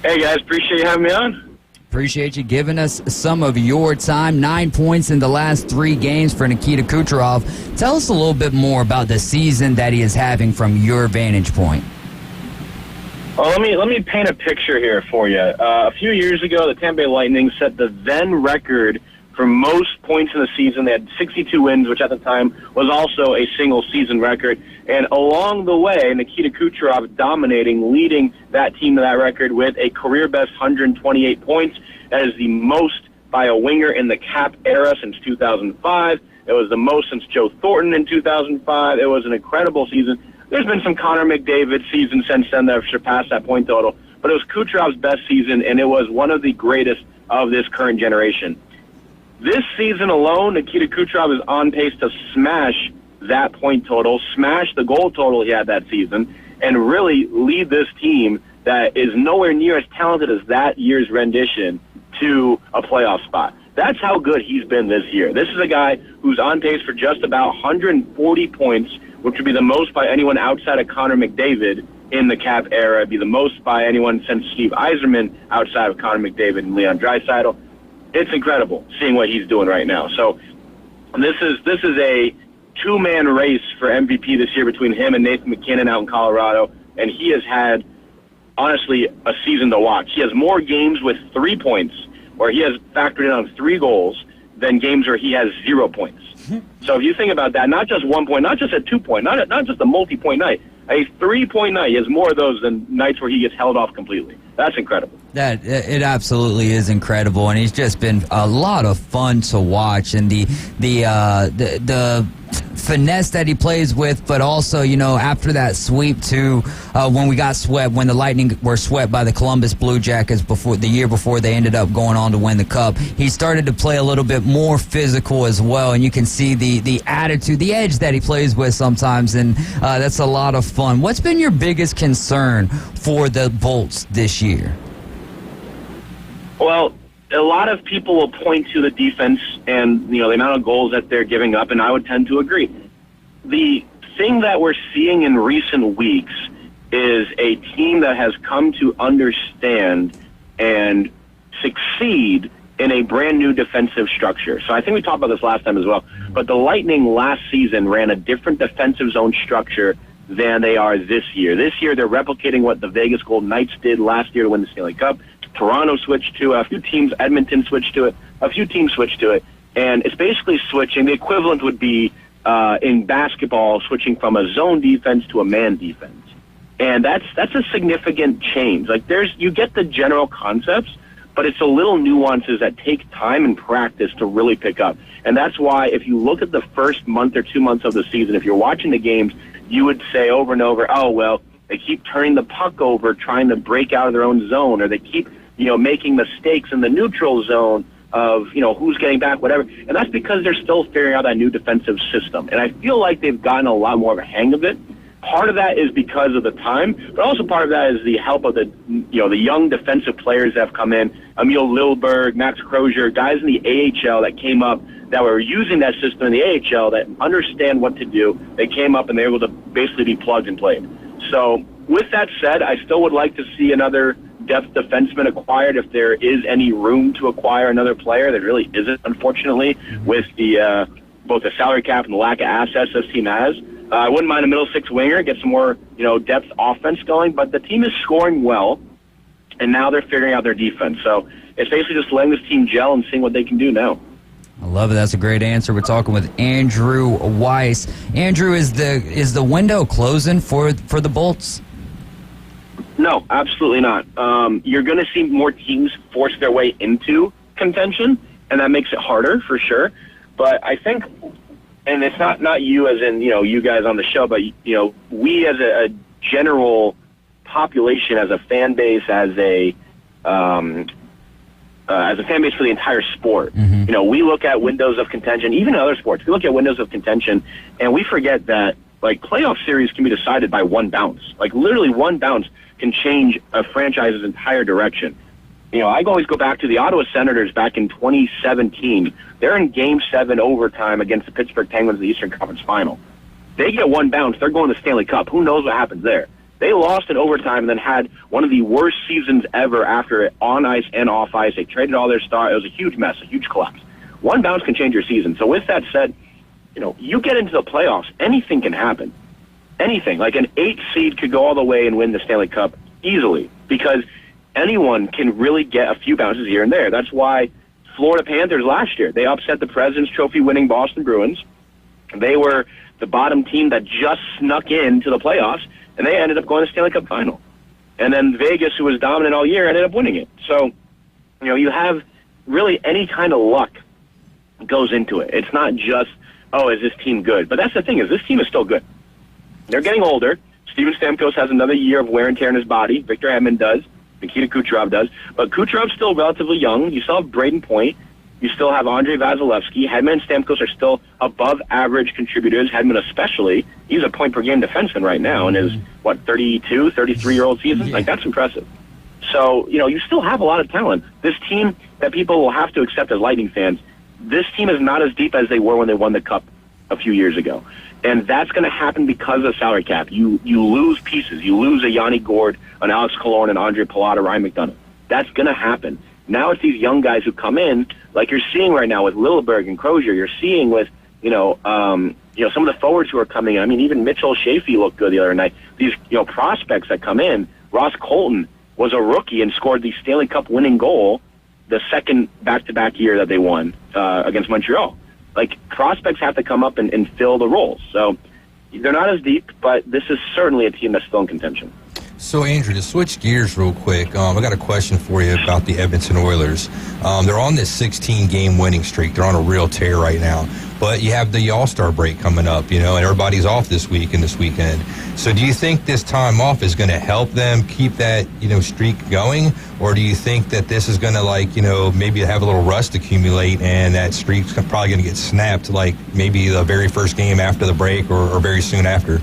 Hey guys, appreciate you having me on. Appreciate you giving us some of your time. 9 points in the last 3 games for Nikita Kucherov. Tell us a little bit more about the season that he is having from your vantage point. Well, let me paint a picture here for you. A few years ago, the Tampa Bay Lightning set the then record for most points in the season. They had 62 wins, which at the time was also a single-season record. And along the way, Nikita Kucherov dominating, leading that team to that record with a career-best 128 points. That is the most by a winger in the Cap era since 2005. It was the most since Joe Thornton in 2005. It was an incredible season. There's been some Connor McDavid seasons since then that have surpassed that point total, but it was Kucherov's best season, and it was one of the greatest of this current generation. This season alone, Nikita Kucherov is on pace to smash that point total, smash the goal total he had that season, and really lead this team that is nowhere near as talented as that year's rendition to a playoff spot. That's how good he's been this year. This is a guy who's on pace for just about 140 points, which would be the most by anyone outside of Connor McDavid in the Cap era. It'd be the most by anyone since Steve Yzerman outside of Connor McDavid and Leon Draisaitl. It's incredible seeing what he's doing right now. So this is a two-man race for MVP this year between him and Nathan McKinnon out in Colorado, and he has had, honestly, a season to watch. He has more games with 3 points, where he has factored in on 3 goals, than games where he has 0 points. So if you think about that, not just 1 point, not just a 2 point, not just a multi-point night, a 3-point night, he has more of those than nights where he gets held off completely. That's incredible. It absolutely is incredible, and he's just been a lot of fun to watch, and the finesse that he plays with, but also, you know, after that sweep too, when we got swept, when the Lightning were swept by the Columbus Blue Jackets the year before they ended up going on to win the Cup, he started to play a little bit more physical as well, and you can see the attitude, the edge that he plays with sometimes, and that's a lot of fun. What's been your biggest concern for the Bolts this year? Well, a lot of people will point to the defense and, you know, the amount of goals that they're giving up, and I would tend to agree. The thing that we're seeing in recent weeks is a team that has come to understand and succeed in a brand new defensive structure. So I think we talked about this last time as well, but the Lightning last season ran a different defensive zone structure than they are this year. This year they're replicating what the Vegas Golden Knights did last year to win the Stanley Cup. Toronto switched to it. A few teams, Edmonton switched to it. A few teams switched to it. And it's basically switching. The equivalent would be in basketball switching from a zone defense to a man defense. And that's a significant change. Like you get the general concepts, but it's the little nuances that take time and practice to really pick up. And that's why if you look at the first month or 2 months of the season, if you're watching the games, you would say over and over, oh, well, they keep turning the puck over, trying to break out of their own zone, or they keep, making mistakes in the neutral zone of, who's getting back, whatever. And that's because they're still figuring out that new defensive system. And I feel like they've gotten a lot more of a hang of it. Part of that is because of the time, but also part of that is the help of the young defensive players that have come in. Emil Lilberg, Max Crozier, guys in the AHL that came up that were using that system in the AHL that understand what to do. They came up and they were able to basically be plugged and played. So with that said, I still would like to see another depth defenseman acquired if there is any room to acquire another player. There really isn't, unfortunately, with the both the salary cap and the lack of assets this team has. I wouldn't mind a middle six winger, get some more, depth offense going, but the team is scoring well, and now they're figuring out their defense. So it's basically just letting this team gel and seeing what they can do now. I love it. That's a great answer. We're talking with Andrew Weiss. Andrew, is the window closing for the Bolts? No, absolutely not. You're going to see more teams force their way into contention, and that makes it harder for sure. But I think, and it's not you as in, you guys on the show, but, we as a general population, as a fan base, as a fan base for the entire sport. Mm-hmm. We look at windows of contention, even in other sports, we look at windows of contention, and we forget that, playoff series can be decided by one bounce. Literally one bounce can change a franchise's entire direction. I always go back to the Ottawa Senators back in 2017. They're in Game 7 overtime against the Pittsburgh Penguins in the Eastern Conference Final. They get one bounce. They're going to the Stanley Cup. Who knows what happens there? They lost in overtime and then had one of the worst seasons ever after it, on ice and off ice. They traded all their stars. It was a huge mess, a huge collapse. One bounce can change your season. So with that said, you get into the playoffs, anything can happen. Anything. An 8 seed could go all the way and win the Stanley Cup easily because anyone can really get a few bounces here and there. That's why Florida Panthers last year, they upset the President's Trophy winning Boston Bruins. They were the bottom team that just snuck into the playoffs, and they ended up going to the Stanley Cup final. And then Vegas, who was dominant all year, ended up winning it. So, you have really any kind of luck goes into it. It's not just, oh, is this team good? But that's the thing, is this team is still good. They're getting older. Steven Stamkos has another year of wear and tear in his body. Victor Hedman does. Nikita Kucherov does. But Kucherov's still relatively young. You still have Braden Point. You still have Andrei Vasilevsky. Hedman and Stamkos are still above-average contributors. Hedman especially. He's a point-per-game defenseman right now in his, 32, 33-year-old season? That's impressive. So, you still have a lot of talent. This team that people will have to accept as Lightning fans, this team is not as deep as they were when they won the Cup a few years ago. And that's going to happen because of salary cap. You lose pieces. You lose a Yanni Gourde, an Alex Killorn, an Andre Palat, Ryan McDonough. That's going to happen. Now it's these young guys who come in, like you're seeing right now with Lilleberg and Crozier. You're seeing with, some of the forwards who are coming in. I mean, even Mitchell Shafee looked good the other night. These, prospects that come in. Ross Colton was a rookie and scored the Stanley Cup winning goal the second back-to-back year that they won against Montreal. Prospects have to come up and fill the roles. So they're not as deep, but this is certainly a team that's still in contention. So, Andrew, to switch gears real quick, I got a question for you about the Edmonton Oilers. They're on this 16-game winning streak. They're on a real tear right now. But you have the All-Star break coming up, and everybody's off this week and this weekend. So do you think this time off is going to help them keep that, streak going? Or do you think that this is going to, maybe have a little rust accumulate and that streak's probably going to get snapped, maybe the very first game after the break or very soon after?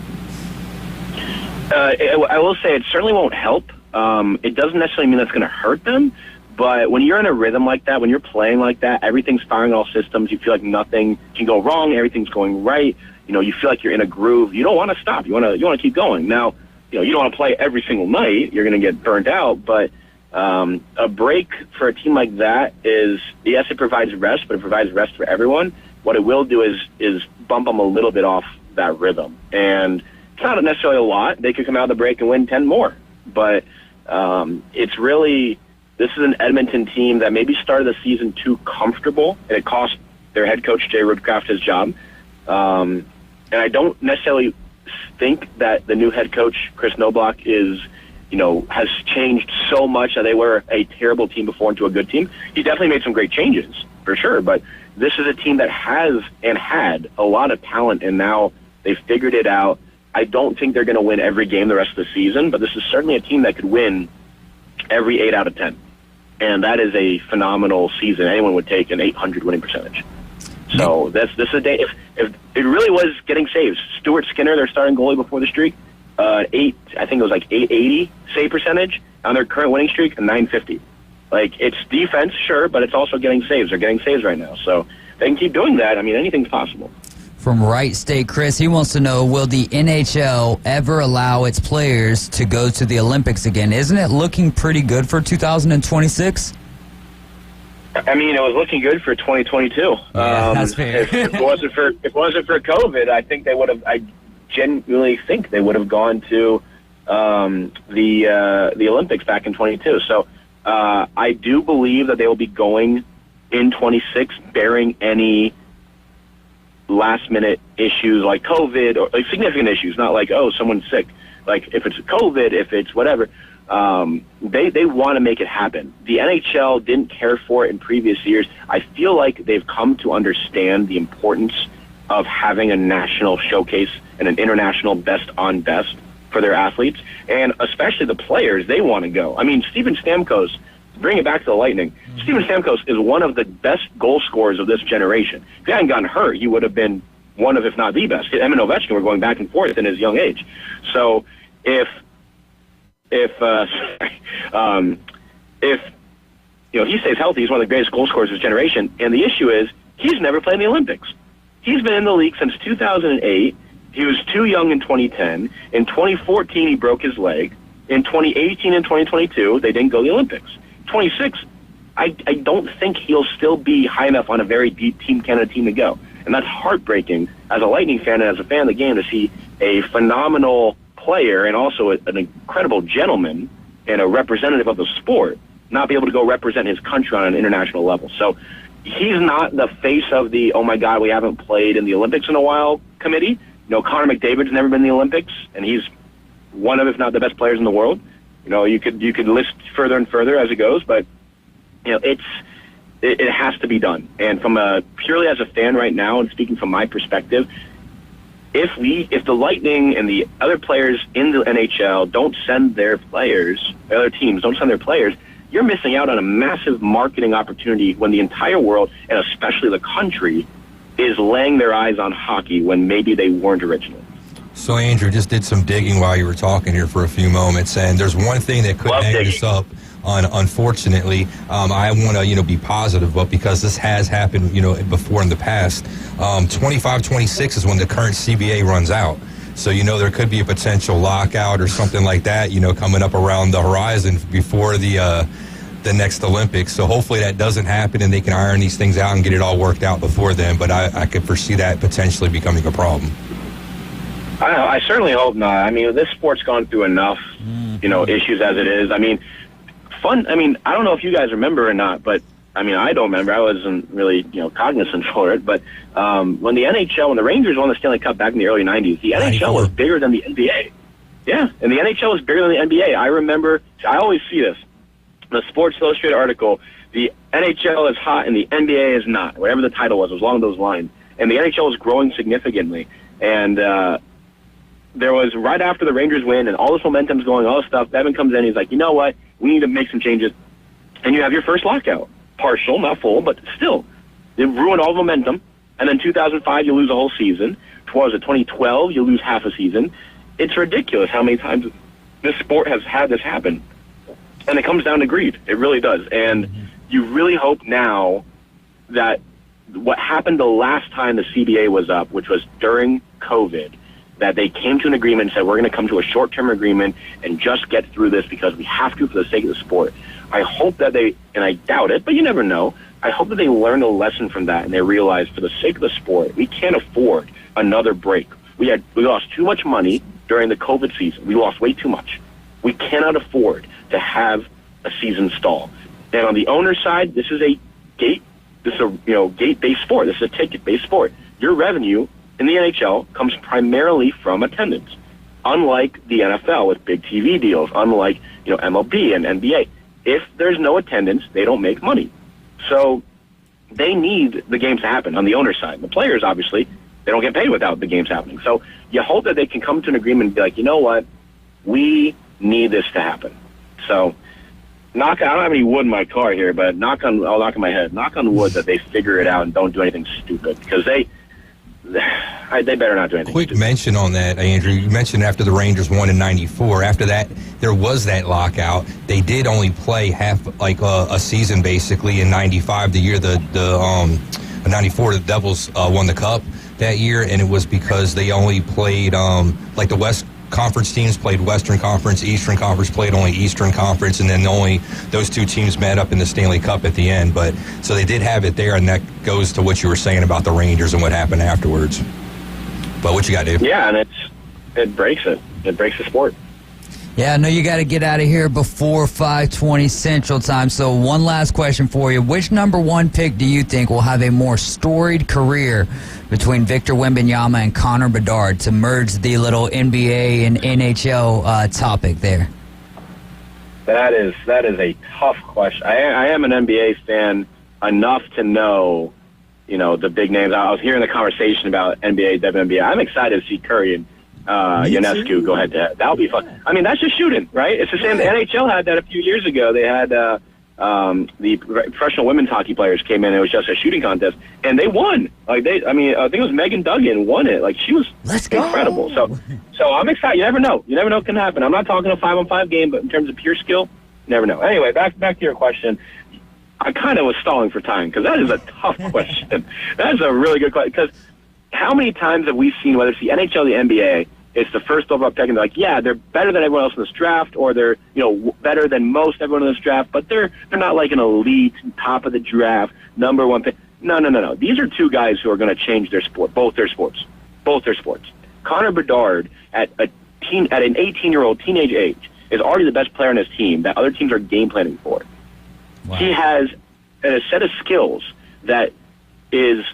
I will say it certainly won't help. It doesn't necessarily mean that's going to hurt them. But when you're in a rhythm like that, when you're playing like that, everything's firing all systems. You feel like nothing can go wrong. Everything's going right. You feel like you're in a groove. You don't want to stop. You want to keep going. Now, you don't want to play every single night. You're going to get burnt out. But a break for a team like that is, yes, it provides rest, but it provides rest for everyone. What it will do is bump them a little bit off that rhythm. And it's not necessarily a lot. They could come out of the break and win 10 more. But it's really... This is an Edmonton team that maybe started the season too comfortable, and it cost their head coach, Jay Rudcraft, his job. And I don't necessarily think that the new head coach, Chris Knobloch, is has changed so much that they were a terrible team before into a good team. He definitely made some great changes, for sure, but this is a team that has and had a lot of talent, and now they've figured it out. I don't think they're going to win every game the rest of the season, but this is certainly a team that could win every 8 out of 10. And that is a phenomenal season. Anyone would take an 800 winning percentage. So this is a day. If it really was getting saves, Stuart Skinner, their starting goalie before the streak, I think it was like 880 save percentage on their current winning streak, and 950. Like, it's defense, sure, but it's also getting saves. They're getting saves right now. So they can keep doing that. I mean, anything's possible. From Wright State, Chris, he wants to know, will the NHL ever allow its players to go to the Olympics again? Isn't it looking pretty good for 2026 I mean, it was looking good for 2022. Yeah, that's fair. if it wasn't for COVID, I think they would have. I genuinely think they would have gone to the Olympics back in 22. So I do believe that they will be going in 26, barring any last-minute issues like COVID or like significant issues. Not like, oh, someone's sick. Like if it's COVID, if it's whatever. They want to make it happen. The NHL didn't care for it in previous years. I feel like they've come to understand the importance of having a national showcase and an international best on best for their athletes, and especially the players. They want to go. I mean, Steven Stamkos, bring it back to the Lightning. Steven Stamkos is one of the best goal scorers of this generation. If he hadn't gotten hurt, he would have been one of, if not the best. Him and Ovechkin were going back and forth in his young age. So if he stays healthy, he's one of the greatest goal scorers of his generation. And the issue is he's never played in the Olympics. He's been in the league since 2008. He was too young in 2010. In 2014, he broke his leg. In 2018 and 2022, they didn't go to the Olympics. 26, I don't think he'll still be high enough on a very deep Team Canada team to go. And that's heartbreaking as a Lightning fan and as a fan of the game to see a phenomenal player and also an incredible gentleman and a representative of the sport not be able to go represent his country on an international level. So he's not the face of the, oh my God, we haven't played in the Olympics in a while committee. Connor McDavid's never been in the Olympics, and he's one of, if not the best players in the world. You could list further and further as it goes, but it has to be done. And from purely as a fan right now, and speaking from my perspective, if the Lightning and the other players in the NHL don't send their players, the other teams don't send their players, you're missing out on a massive marketing opportunity when the entire world, and especially the country, is laying their eyes on hockey when maybe they weren't originally. So, Andrew, just did some digging while you were talking here for a few moments, and there's one thing that could hang this up on, unfortunately. I want to, be positive, but because this has happened, before in the past, 25-26 is when the current CBA runs out. So, there could be a potential lockout or something like that, coming up around the horizon before the next Olympics. So hopefully that doesn't happen and they can iron these things out and get it all worked out before then. But I could foresee that potentially becoming a problem. I certainly hope not. I mean, this sport's gone through enough, issues as it is. I mean, I don't know if you guys remember or not, but I don't remember. I wasn't really, cognizant for it. But when the Rangers won the Stanley Cup back in the early 90s, the NHL was bigger than the NBA. Yeah, and the NHL was bigger than the NBA. I remember, I always see this. The Sports Illustrated article, the NHL is hot and the NBA is not. Whatever the title was along those lines. And the NHL was growing significantly. And there was, right after the Rangers win and all this momentum's going, all this stuff, Evan comes in, he's like, you know what, we need to make some changes. And you have your first lockout. Partial, not full, but still. It ruined all the momentum. And then 2005, you lose a whole season. 2012, you lose half a season. It's ridiculous how many times this sport has had this happen. And it comes down to greed. It really does. And you really hope now that what happened the last time the CBA was up, which was during COVID, that they came to an agreement and said, we're going to come to a short-term agreement and just get through this because we have to for the sake of the sport. I hope that they, and I doubt it, but you never know, I hope that they learn a lesson from that and they realize for the sake of the sport, we can't afford another break. We lost too much money during the COVID season. We lost way too much. We cannot afford to have a season stall. And on the owner's side, this is a gate-based sport. This is a ticket-based sport. Your revenue in the NHL comes primarily from attendance. unlike the NFL with big TV deals, unlike MLB and NBA. If there's no attendance, they don't make money. So they need the games to happen on the owner's side. The players, obviously, they don't get paid without the games happening. So you hope that they can come to an agreement and be like, you know what, we need this to happen. So I don't have any wood in my car here, but I'll knock on my head. Knock on wood that they figure it out and don't do anything stupid, because they better not do anything. Quick mention on that, Andrew. You mentioned after the Rangers won in '94. After that, there was that lockout. They did only play half, a season basically in '95. The year the '94, the Devils won the Cup that year, and it was because they only played the West Conference teams played Western Conference, Eastern Conference played only Eastern Conference, and then only those two teams met up in the Stanley Cup at the end. But so they did have it there, and that goes to what you were saying about the Rangers and what happened afterwards. But what you got, Dave? Yeah, and it breaks it. It breaks the sport. Yeah, I know you got to get out of here before 5:20 Central Time. So one last question for you. Which number one pick do you think will have a more storied career between Victor Wembanyama and Connor Bedard to merge the little NBA and NHL topic there? That is a tough question. I am an NBA fan enough to know, the big names. I was hearing the conversation about NBA, WNBA. I'm excited to see Curry and Ionescu go head to head. That'll be fun. I mean, that's just shooting, right? It's the same. The NHL had that a few years ago. They had the professional women's hockey players came in. It was just a shooting contest, and they won. I think it was Megan Duggan won it. She was incredible. So I'm excited. You never know. You never know what can happen. I'm not talking a 5-on-5 game, but in terms of pure skill, you never know. Anyway, back to your question. I kind of was stalling for time because that is a tough question. That is a really good question, because how many times have we seen, whether it's the NHL or the NBA, it's the first overall pick, and they're like, yeah, they're better than everyone else in this draft, or they're better than most everyone in this draft, but they're not like an elite top of the draft number one pick. No. These are two guys who are going to change their sport, both their sports. Connor Bedard at an 18-year-old teenage age is already the best player on his team that other teams are game planning for. Wow. He has a set of skills that is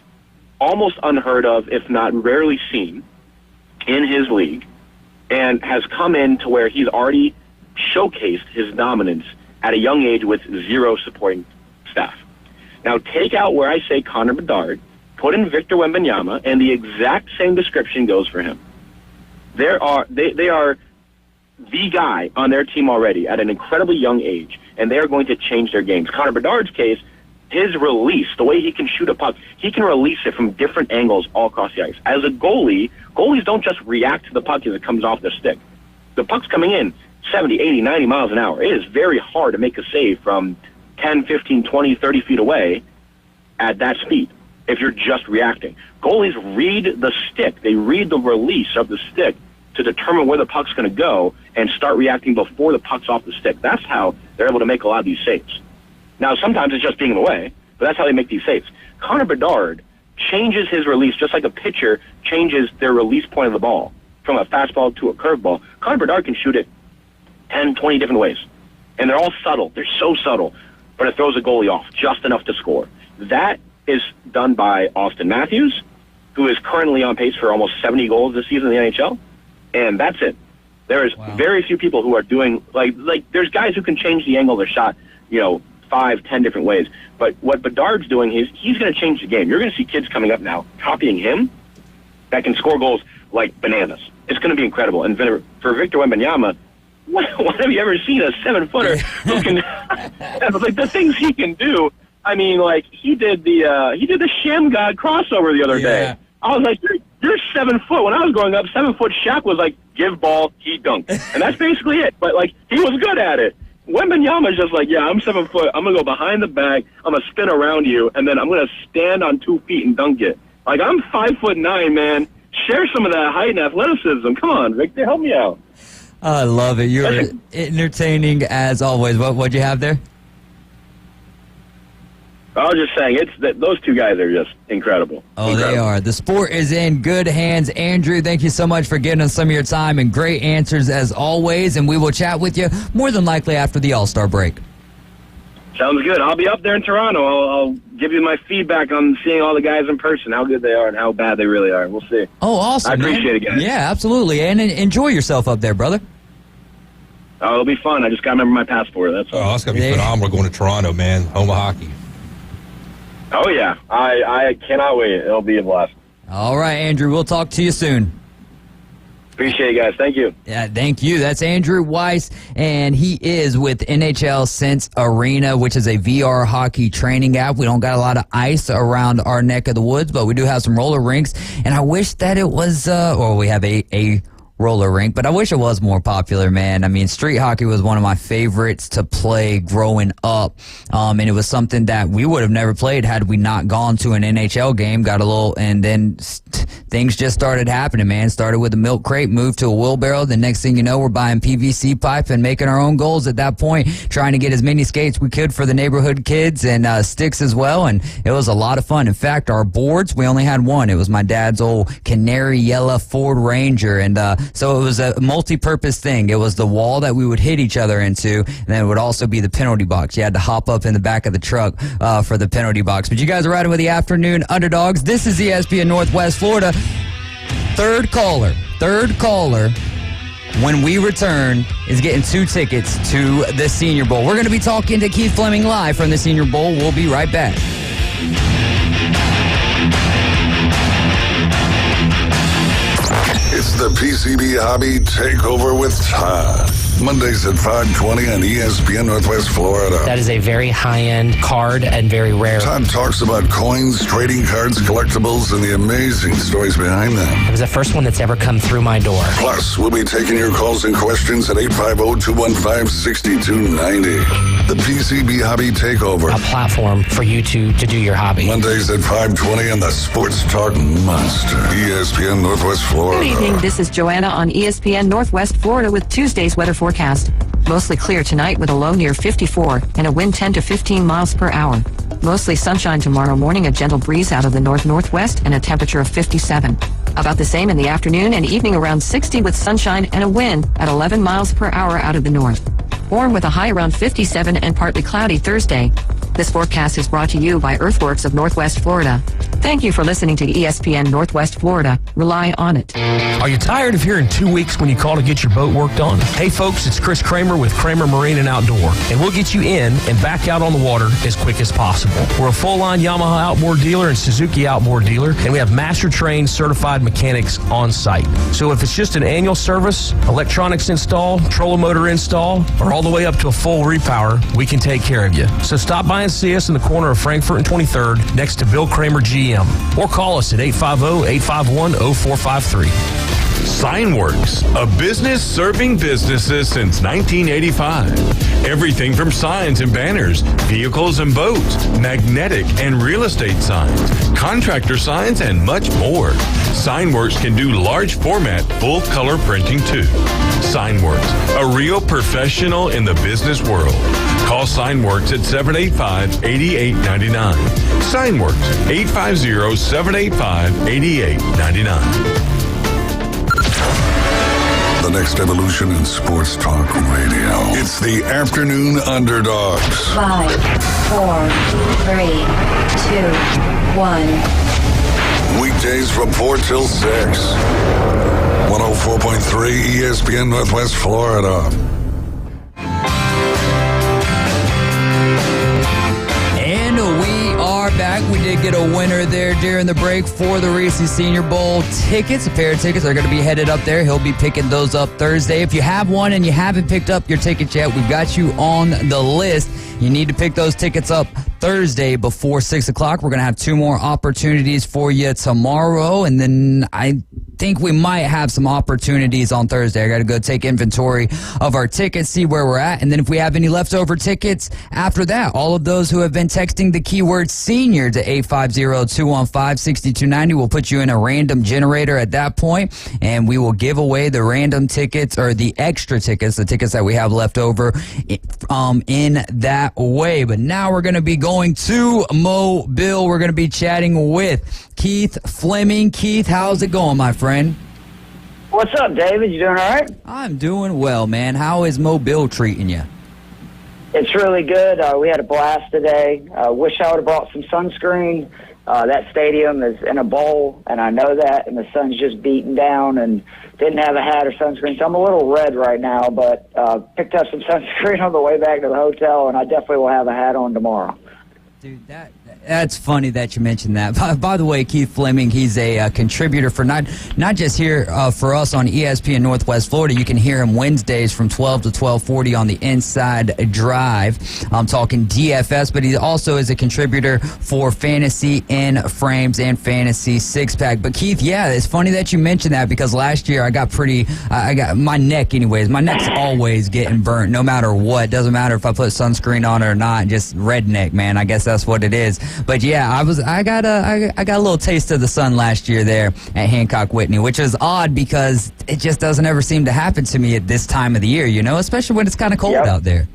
almost unheard of, if not rarely seen, in his league, and has come in to where he's already showcased his dominance at a young age with zero supporting staff. Now, take out where I say Connor Bedard, put in Victor Wembanyama, and the exact same description goes for him. They are the guy on their team already at an incredibly young age, and they are going to change their games. Connor Bedard's case, his release, the way he can shoot a puck, he can release it from different angles all across the ice. As a goalie, goalies don't just react to the puck as it comes off their stick. The puck's coming in 70, 80, 90 miles an hour. It is very hard to make a save from 10, 15, 20, 30 feet away at that speed if you're just reacting. Goalies read the stick. They read the release of the stick to determine where the puck's going to go and start reacting before the puck's off the stick. That's how they're able to make a lot of these saves. Now, sometimes it's just being in the way, but that's how they make these saves. Connor Bedard changes his release just like a pitcher changes their release point of the ball from a fastball to a curveball. Connor Bedard can shoot it 10, 20 different ways, and they're all subtle. They're so subtle, but it throws a goalie off just enough to score. That is done by Austin Matthews, who is currently on pace for almost 70 goals this season in the NHL, and that's it. There is very few people who are doing, there's guys who can change the angle of their shot, 5, 10 different ways. But what Bedard's doing is he's going to change the game. You're going to see kids coming up now copying him that can score goals like bananas. It's going to be incredible. And for Victor Wembanyama, when have you ever seen a 7-footer who can the things he can do? I mean, he did the Shem God crossover the other day. I was like, you're 7 foot. When I was growing up, 7 foot Shaq was like, give ball, he dunked. And that's basically it. But he was good at it. Wembanyama's just I'm 7 foot. I'm going to go behind the back. I'm going to spin around you, and then I'm going to stand on 2 feet and dunk it. I'm 5'9", man. Share some of that height and athleticism. Come on, Victor, help me out. I love it. You're entertaining as always. What'd you have there? I was just saying, those two guys are just incredible. Oh, incredible. They are. The sport is in good hands. Andrew, thank you so much for giving us some of your time and great answers as always, and we will chat with you more than likely after the All-Star break. Sounds good. I'll be up there in Toronto. I'll give you my feedback on seeing all the guys in person, how good they are and how bad they really are. We'll see. Oh, awesome. I appreciate it, guys. Yeah, absolutely. And enjoy yourself up there, brother. Oh, it'll be fun. I just got to remember my passport. That's all. Oh, it's going to be phenomenal going to Toronto, man. Home of hockey. Oh, yeah. I cannot wait. It'll be a blast. All right, Andrew. We'll talk to you soon. Appreciate you guys. Thank you. Yeah, thank you. That's Andrew Weiss, and he is with NHL Sense Arena, which is a VR hockey training app. We don't got a lot of ice around our neck of the woods, but we do have some roller rinks, and I wish that it was, we have a roller rink, but I wish it was more popular, man. I mean, street hockey was one of my favorites to play growing up, and it was something that we would have never played had we not gone to an NHL game, and then things just started happening, man. Started with a milk crate, moved to a wheelbarrow. The next thing you know, we're buying PVC pipe and making our own goals at that point, trying to get as many skates we could for the neighborhood kids and sticks as well, and it was a lot of fun. In fact, our boards, we only had one. It was my dad's old canary yellow Ford Ranger, and so it was a multi-purpose thing. It was the wall that we would hit each other into, and then it would also be the penalty box. You had to hop up in the back of the truck for the penalty box. But you guys are riding with the Afternoon Underdogs. This is ESPN Northwest Florida. Third caller, when we return, is getting 2 tickets to the Senior Bowl. We're going to be talking to Keith Fleming live from the Senior Bowl. We'll be right back. It's the PCB Hobby Takeover with Todd. Mondays at 5:20 on ESPN Northwest Florida. That is a very high-end card and very rare. Todd talks about coins, trading cards, collectibles, and the amazing stories behind them. It was the first one that's ever come through my door. Plus, we'll be taking your calls and questions at 850-215-6290. The PCB Hobby Takeover. A platform for you to do your hobby. Mondays at 5:20 on the Sports Talk Monster. ESPN Northwest Florida. Good evening. This is Joanna on ESPN Northwest Florida with Tuesday's weather forecast. Mostly clear tonight with a low near 54 and a wind 10 to 15 miles per hour. Mostly sunshine tomorrow morning, a gentle breeze out of the north-northwest and a temperature of 57. About the same in the afternoon and evening, around 60 with sunshine and a wind at 11 miles per hour out of the north. Warm with a high around 57 and partly cloudy Thursday. This forecast is brought to you by Earthworks of Northwest Florida. Thank you for listening to ESPN Northwest Florida. Rely on it. Are you tired of hearing 2 weeks when you call to get your boat worked on? Hey folks, it's Chris Kramer with Kramer Marine and Outdoor, and we'll get you in and back out on the water as quick as possible. We're a full-line Yamaha outboard dealer and Suzuki outboard dealer, and we have master-trained certified mechanics on site. So if it's just an annual service, electronics install, trolling motor install, or all the way up to a full repower, we can take care of you. So stop by and see us in the corner of Frankfurt and 23rd next to Bill Kramer GM, or call us at 850-851-0453. Signworks, a business serving businesses since 1985. Everything from signs and banners, vehicles and boats, magnetic and real estate signs, contractor signs, and much more. Signworks can do large format, full color printing too. Signworks, a real professional in the business world. Call Signworks at 785-8899. Signworks, 850-785-8899. The next evolution in sports talk radio. It's the Afternoon Underdogs. 5, 4, 3, 2, 1. Weekdays from 4 till 6. 104.3 ESPN Northwest Florida. And we are back. We did get a winner there during the break for the Reese Senior Bowl tickets. A pair of tickets are going to be headed up there. He'll be picking those up Thursday. If you have one and you haven't picked up your tickets yet, we've got you on the list. You need to pick those tickets up Thursday before 6 o'clock. We're going to have 2 more opportunities for you tomorrow, and then I think we might have some opportunities on Thursday. I got to go take inventory of our tickets, see where we're at, and then if we have any leftover tickets after that, all of those who have been texting the keyword senior to 850-215-6290 will put you in a random generator at that point, and we will give away the random tickets or the extra tickets, the tickets that we have left over in that way. But now we're going to be going to Mobile. We're going to be chatting with Keith Fleming. Keith, how's it going, my friend? What's up, David? You doing all right? I'm doing well, man. How is Mobile treating you? It's really good. We had a blast today. Wish I would have brought some sunscreen. That stadium is in a bowl, and I know that, and the sun's just beating down, and didn't have a hat or sunscreen, so I'm a little red right now, but picked up some sunscreen on the way back to the hotel, and I definitely will have a hat on tomorrow. Dude, that's funny that you mentioned that. By the way, Keith Fleming, he's a contributor for not just here for us on ESPN Northwest Florida. You can hear him Wednesdays from 12 to 12:40 on the Inside Drive. I'm talking DFS, but he also is a contributor for Fantasy in Frames and Fantasy Six Pack. But Keith, yeah, it's funny that you mentioned that because last year I got my neck anyways. My neck's always getting burnt no matter what. Doesn't matter if I put sunscreen on it or not. Just redneck, man. I guess that's what it is. But yeah, I got a little taste of the sun last year there at Hancock Whitney, which is odd because it just doesn't ever seem to happen to me at this time of the year, especially when it's kind of cold out there.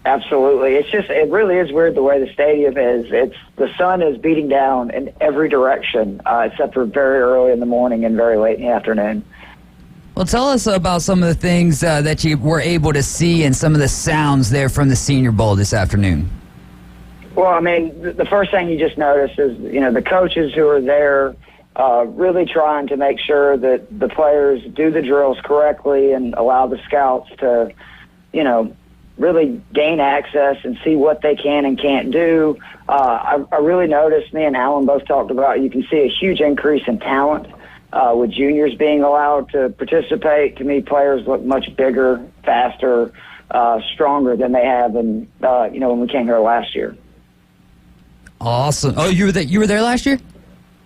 Absolutely. It really is weird the way the stadium is. The sun is beating down in every direction, except for very early in the morning and very late in the afternoon. Well, tell us about some of the things that you were able to see and some of the sounds there from the Senior Bowl this afternoon. Well, I mean, the first thing you just notice is, the coaches who are there really trying to make sure that the players do the drills correctly and allow the scouts to, really gain access and see what they can and can't do. I really noticed, me and Alan both talked about, you can see a huge increase in talent with juniors being allowed to participate. To me, players look much bigger, faster, stronger than they have when we came here last year. Awesome. Oh, you were there last year?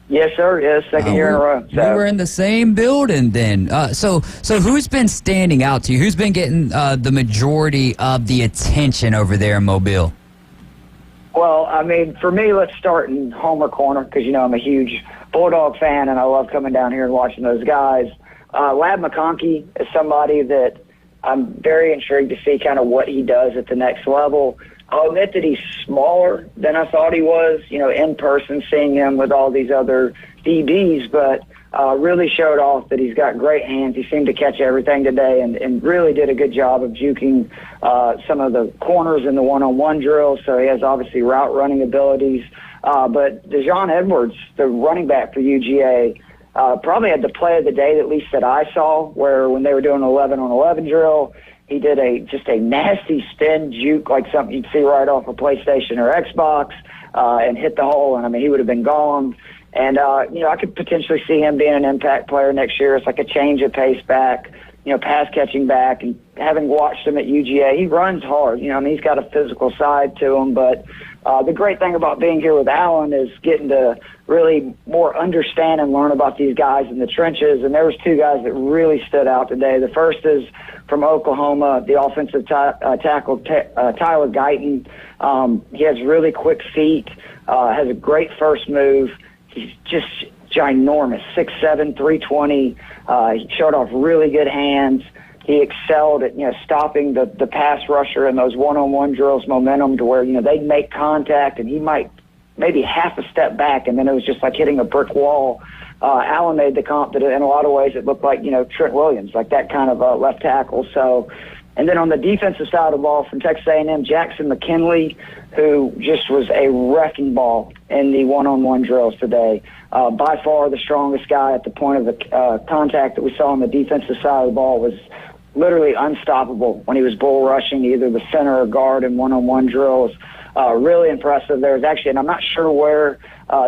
Yes, sir. Yes, second year in a row. So. We were in the same building then. So who's been standing out to you? Who's been getting the majority of the attention over there in Mobile? Well, I mean, for me, let's start in Homer Corner because, I'm a huge Bulldog fan, and I love coming down here and watching those guys. Lab McConkey is somebody that I'm very intrigued to see kind of what he does at the next level. I'll admit that he's smaller than I thought he was, in person, seeing him with all these other DBs, but really showed off that he's got great hands. He seemed to catch everything today and really did a good job of juking some of the corners in the one-on-one drills, so he has obviously route running abilities. But Dejon Edwards, the running back for UGA, probably had the play of the day, at least that I saw, where when they were doing an 11-on-11 drill, he did just a nasty spin juke, like something you'd see right off a PlayStation or Xbox, and hit the hole. And, I mean, he would have been gone. And, I could potentially see him being an impact player next year. It's like a change of pace back, pass catching back. And having watched him at UGA, he runs hard. He's got a physical side to him. But the great thing about being here with Alan is getting to really more understand and learn about these guys in the trenches. And there was two guys that really stood out today. The first is from Oklahoma, the offensive tackle, Tyler Guyton. He has really quick feet, has a great first move. He's just ginormous, 6'7", 320. He showed off really good hands. He excelled at, stopping the pass rusher in those one-on-one drills, momentum, to where, they'd make contact and he might maybe half a step back, and then it was just like hitting a brick wall. Allen made the comp that in a lot of ways it looked like, Trent Williams, like that kind of left tackle. So, and then on the defensive side of the ball from Texas A&M, Jackson McKinley, who just was a wrecking ball in the one-on-one drills today. By far the strongest guy at the point of the contact that we saw on the defensive side of the ball, was literally unstoppable when he was bull rushing either the center or guard in one-on-one drills. Really impressive. There was actually, and I'm not sure where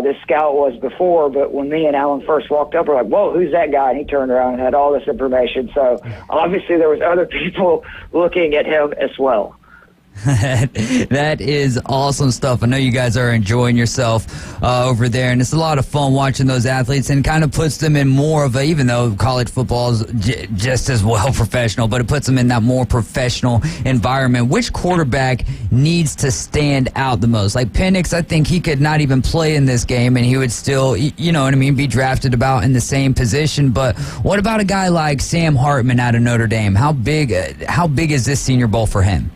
this scout was before, but when me and Alan first walked up, we're like, whoa, who's that guy? And he turned around and had all this information. So obviously there was other people looking at him as well. That is awesome stuff. I know you guys are enjoying yourself over there, and it's a lot of fun watching those athletes, and kind of puts them in more of a, even though college football is just as well professional, but it puts them in that more professional environment. Which quarterback needs to stand out the most? Like Penix, I think he could not even play in this game, and he would still, be drafted about in the same position. But what about a guy like Sam Hartman out of Notre Dame? How big is this Senior Bowl for him?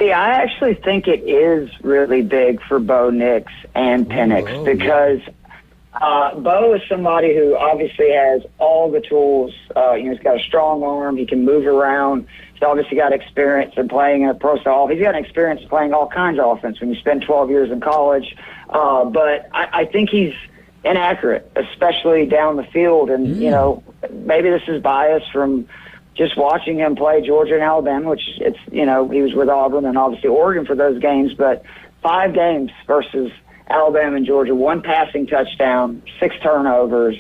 Yeah, I actually think it is really big for Bo Nix and Penix, because Bo is somebody who obviously has all the tools. He's got a strong arm. He can move around. He's obviously got experience in playing in a pro style. He's got experience playing all kinds of offense when you spend 12 years in college. But I think he's inaccurate, especially down the field. And, maybe this is bias from just watching him play Georgia and Alabama, which he was with Auburn and obviously Oregon for those games. But 5 games versus Alabama and Georgia, 1 passing touchdown, 6 turnovers.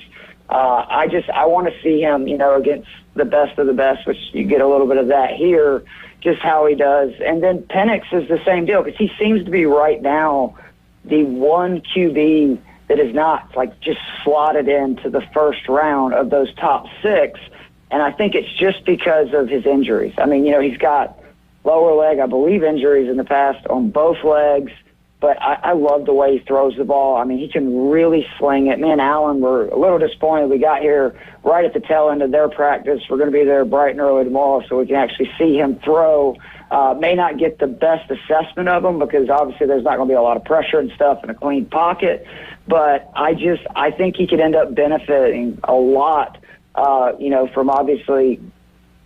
I want to see him, against the best of the best, which you get a little bit of that here, just how he does. And then Penix is the same deal because he seems to be right now the one QB that is not just slotted into the first round of those top 6. And I think it's just because of his injuries. I mean, he's got lower leg, I believe, injuries in the past on both legs. But I love the way he throws the ball. I mean, he can really sling it. Me and Alan were a little disappointed. We got here right at the tail end of their practice. We're going to be there bright and early tomorrow so we can actually see him throw. May not get the best assessment of him because obviously there's not going to be a lot of pressure and stuff in a clean pocket. But I think he could end up benefiting a lot, from obviously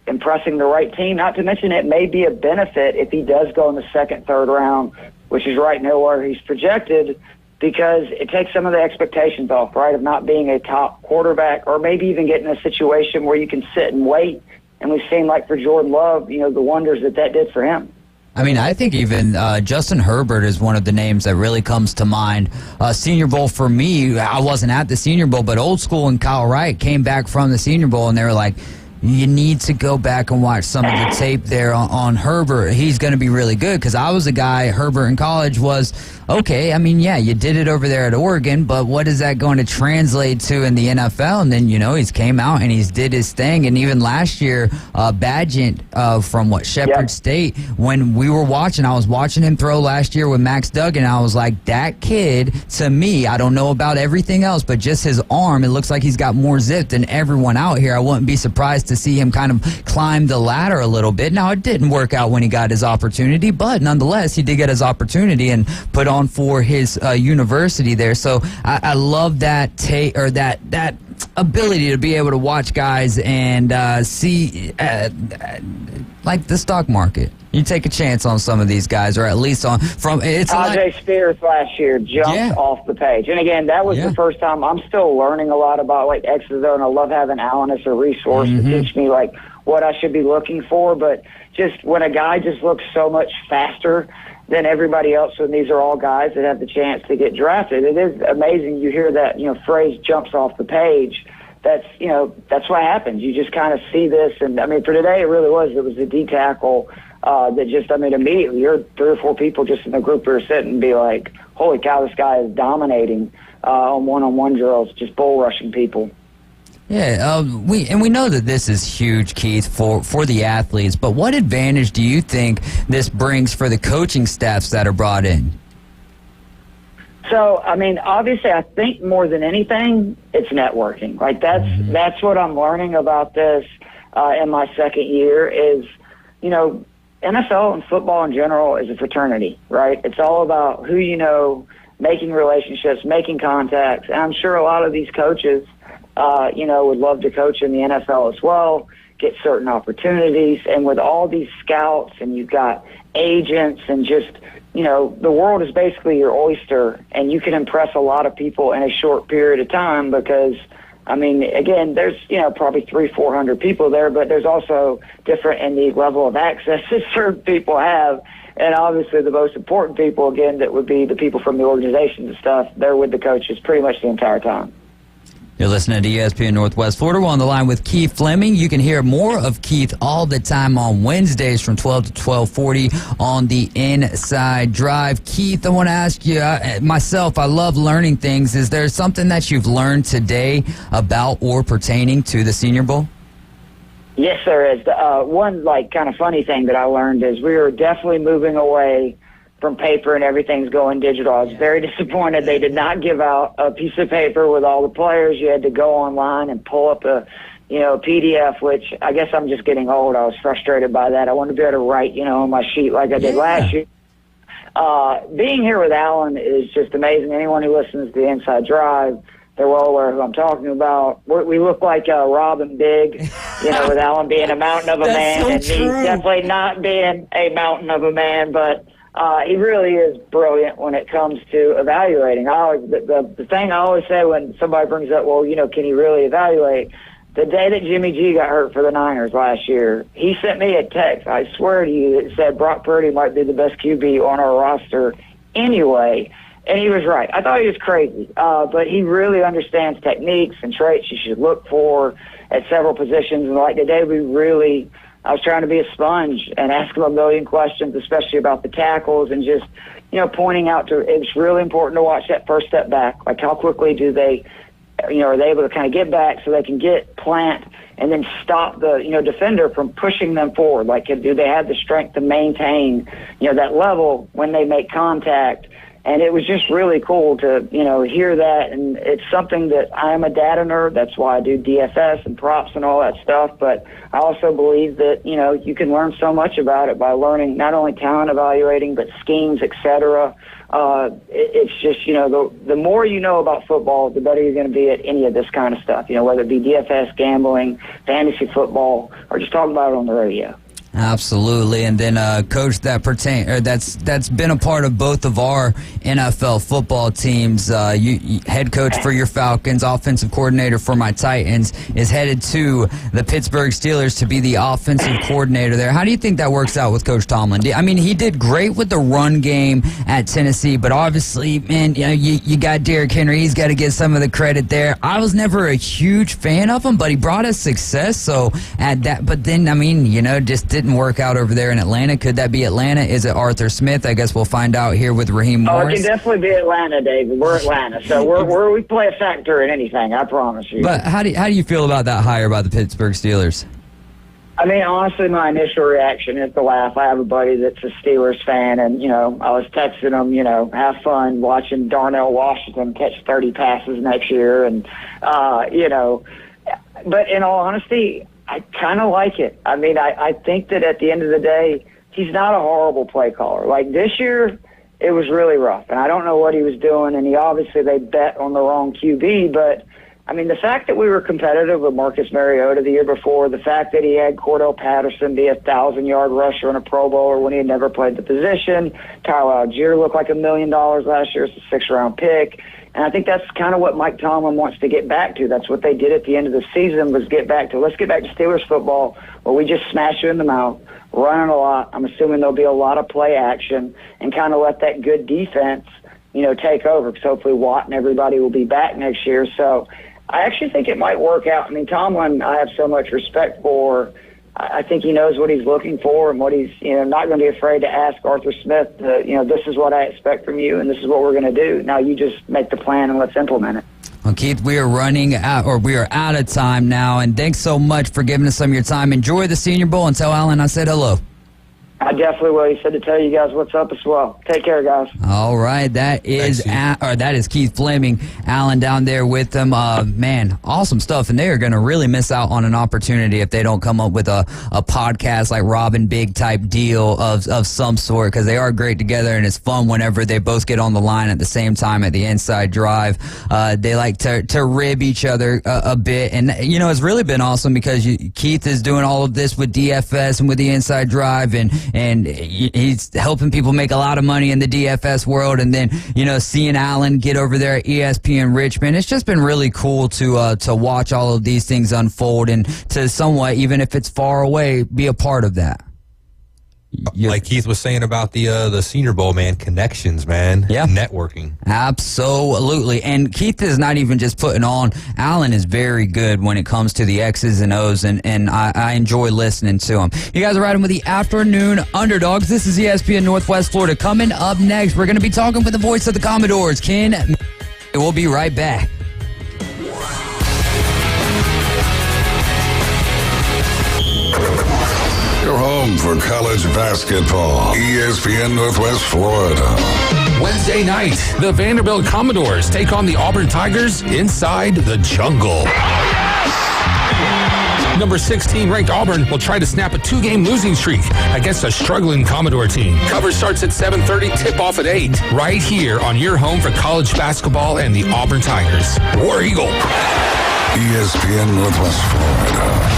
impressing the right team. Not to mention it may be a benefit if he does go in the second, third round, which is right near where he's projected, because it takes some of the expectations off, right, of not being a top quarterback or maybe even getting in a situation where you can sit and wait. And we've seen, for Jordan Love, the wonders that did for him. I mean, I think even Justin Herbert is one of the names that really comes to mind. Senior Bowl for me, I wasn't at the Senior Bowl, but old school and Kyle Wright came back from the Senior Bowl, and they were like, you need to go back and watch some of the tape there on Herbert. He's going to be really good because I was a guy, Herbert in college was, okay, I mean, yeah, you did it over there at Oregon, but what is that going to translate to in the NFL? And then, he's came out and he's did his thing. And even last year, Badgett from Shepherd State, when we were watching, I was watching him throw last year with Max Duggan. I was like, that kid, to me, I don't know about everything else, but just his arm, it looks like he's got more zip than everyone out here. I wouldn't be surprised to see him kind of climb the ladder a little bit. Now, it didn't work out when he got his opportunity, but nonetheless, he did get his opportunity and put on for his university there. So I love that that ability to be able to watch guys and see like the stock market. You take a chance on some of these guys, or at least Tajay Spears last year jumped off the page. And again, that was the first time. I'm still learning a lot about X's and O's, and I love having Alan as a resource to teach me what I should be looking for. But just when a guy just looks so much faster than everybody else, and these are all guys that have the chance to get drafted, it is amazing. You hear that phrase jumps off the page. That's what happens. You just kind of see this, and I mean, for today, it was a D tackle that just, immediately you heard 3 or 4 people just in the group we were sitting and be like, holy cow, this guy is dominating on one-on-one drills, just bull rushing people. Yeah, we know that this is huge, Keith, for the athletes, but what advantage do you think this brings for the coaching staffs that are brought in? So, I mean, obviously, I think more than anything, it's networking. That's what I'm learning about this in my second year is, NFL and football in general is a fraternity, right? It's all about who you know, making relationships, making contacts. And I'm sure a lot of these coaches, would love to coach in the NFL as well, get certain opportunities. And with all these scouts and you've got agents and just, the world is basically your oyster, and you can impress a lot of people in a short period of time because, I mean, again, there's, probably 300-400 people there, but there's also different in the level of access that certain people have. And obviously the most important people, again, that would be the people from the organizations and stuff, they're with the coaches pretty much the entire time. You're listening to ESPN Northwest Florida. We're on the line with Keith Fleming. You can hear more of Keith all the time on Wednesdays from 12 to 12:40 on the Inside Drive. Keith, I want to ask you, myself, I love learning things. Is there something that you've learned today about or pertaining to the Senior Bowl? Yes, there is. One, kind of funny thing that I learned is we are definitely moving away from paper and everything's going digital. I was very disappointed they did not give out a piece of paper with all the players. You had to go online and pull up a PDF, which I guess I'm just getting old. I was frustrated by that. I wanted to be able to write, on my sheet like I did last year. Being here with Alan is just amazing. Anyone who listens to the Inside Drive, they're well aware who I'm talking about. We look like Robin Big, with Alan being a mountain of a man, and me definitely not being a mountain of a man, but he really is brilliant when it comes to evaluating. The thing I always say when somebody brings up, well, can he really evaluate? The day that Jimmy G got hurt for the Niners last year, he sent me a text, I swear to you, that said Brock Purdy might be the best QB on our roster anyway. And he was right. I thought he was crazy, but he really understands techniques and traits you should look for at several positions. And like today, I was trying to be a sponge and ask him a million questions, especially about the tackles and just, pointing out it's really important to watch that first step back. Like how quickly are they able to kind of get back so they can get plant and then stop the, defender from pushing them forward? Like, do they have the strength to maintain, that level when they make contact? And it was just really cool to, hear that. And it's something that I'm a data nerd. That's why I do DFS and props and all that stuff. But I also believe that, you can learn so much about it by learning not only talent evaluating, but schemes, et cetera. It's just, the more you know about football, the better you're going to be at any of this kind of stuff, whether it be DFS, gambling, fantasy football, or just talking about it on the radio. Absolutely, and then coach that's been a part of both of our NFL football teams. You head coach for your Falcons, offensive coordinator for my Titans, is headed to the Pittsburgh Steelers to be the offensive coordinator there. How do you think that works out with Coach Tomlin? I mean, he did great with the run game at Tennessee, but obviously, man, you got Derrick Henry. He's got to get some of the credit there. I was never a huge fan of him, but he brought us success. So at that, but then just didn't work out over there in Atlanta. Could that be Atlanta? Is it Arthur Smith? I guess we'll find out here with Raheem Morris. It can definitely be Atlanta, David. We're Atlanta, so we play a factor in anything. I promise you. But how do you feel about that hire by the Pittsburgh Steelers? I mean, honestly, my initial reaction is to laugh. I have a buddy that's a Steelers fan, and I was texting him, have fun watching Darnell Washington catch 30 passes next year, and But in all honesty, I kind of like it. I mean, I think that at the end of the day, he's not a horrible play caller. Like this year, it was really rough, and I don't know what he was doing, and they bet on the wrong QB, but I mean, the fact that we were competitive with Marcus Mariota the year before, the fact that he had Cordell Patterson be a 1,000-yard rusher and a Pro Bowler when he had never played the position, Tyler Algier looked like $1 million last year as a 6th-round pick. And I think that's kind of what Mike Tomlin wants to get back to. That's what they did at the end of the season, was let's get back to Steelers football where we just smash you in the mouth, running a lot. I'm assuming there'll be a lot of play action and kind of let that good defense, take over, because hopefully Watt and everybody will be back next year. So I actually think it might work out. I mean, Tomlin, I have so much respect for. I think he knows what he's looking for and what he's, not going to be afraid to ask Arthur Smith, this is what I expect from you and this is what we're going to do. Now you just make the plan and let's implement it. Well, Keith, we are out of time now, and thanks so much for giving us some of your time. Enjoy the Senior Bowl and tell Alan I said hello. I definitely will. He said to tell you guys what's up as well. Take care, guys. All right, that is Keith Fleming, Alan down there with them. Man, awesome stuff, and they are going to really miss out on an opportunity if they don't come up with a podcast like Robin Big type deal of some sort, because they are great together, and it's fun whenever they both get on the line at the same time at the Inside Drive. They like to rib each other a bit, and it's really been awesome because Keith is doing all of this with DFS and with the Inside Drive, and he's helping people make a lot of money in the DFS world. And then, seeing Alan get over there at ESPN Richmond, it's just been really cool to watch all of these things unfold and to somewhat, even if it's far away, be a part of that. Like Keith was saying about the Senior Bowl, man, connections, man. Yeah. Networking. Absolutely. And Keith is not even just putting on. Alan is very good when it comes to the X's and O's, and I enjoy listening to him. You guys are riding with the Afternoon Underdogs. This is ESPN Northwest Florida. Coming up next, we're going to be talking with the voice of the Commodores, Ken. We'll be right back. Your home for college basketball. ESPN Northwest Florida. Wednesday night, the Vanderbilt Commodores take on the Auburn Tigers inside the jungle. Number 16 ranked Auburn will try to snap a 2-game losing streak against a struggling Commodore team. Coverage starts at 7:30, tip-off at 8, right here on your home for college basketball and the Auburn Tigers. War Eagle. ESPN Northwest Florida.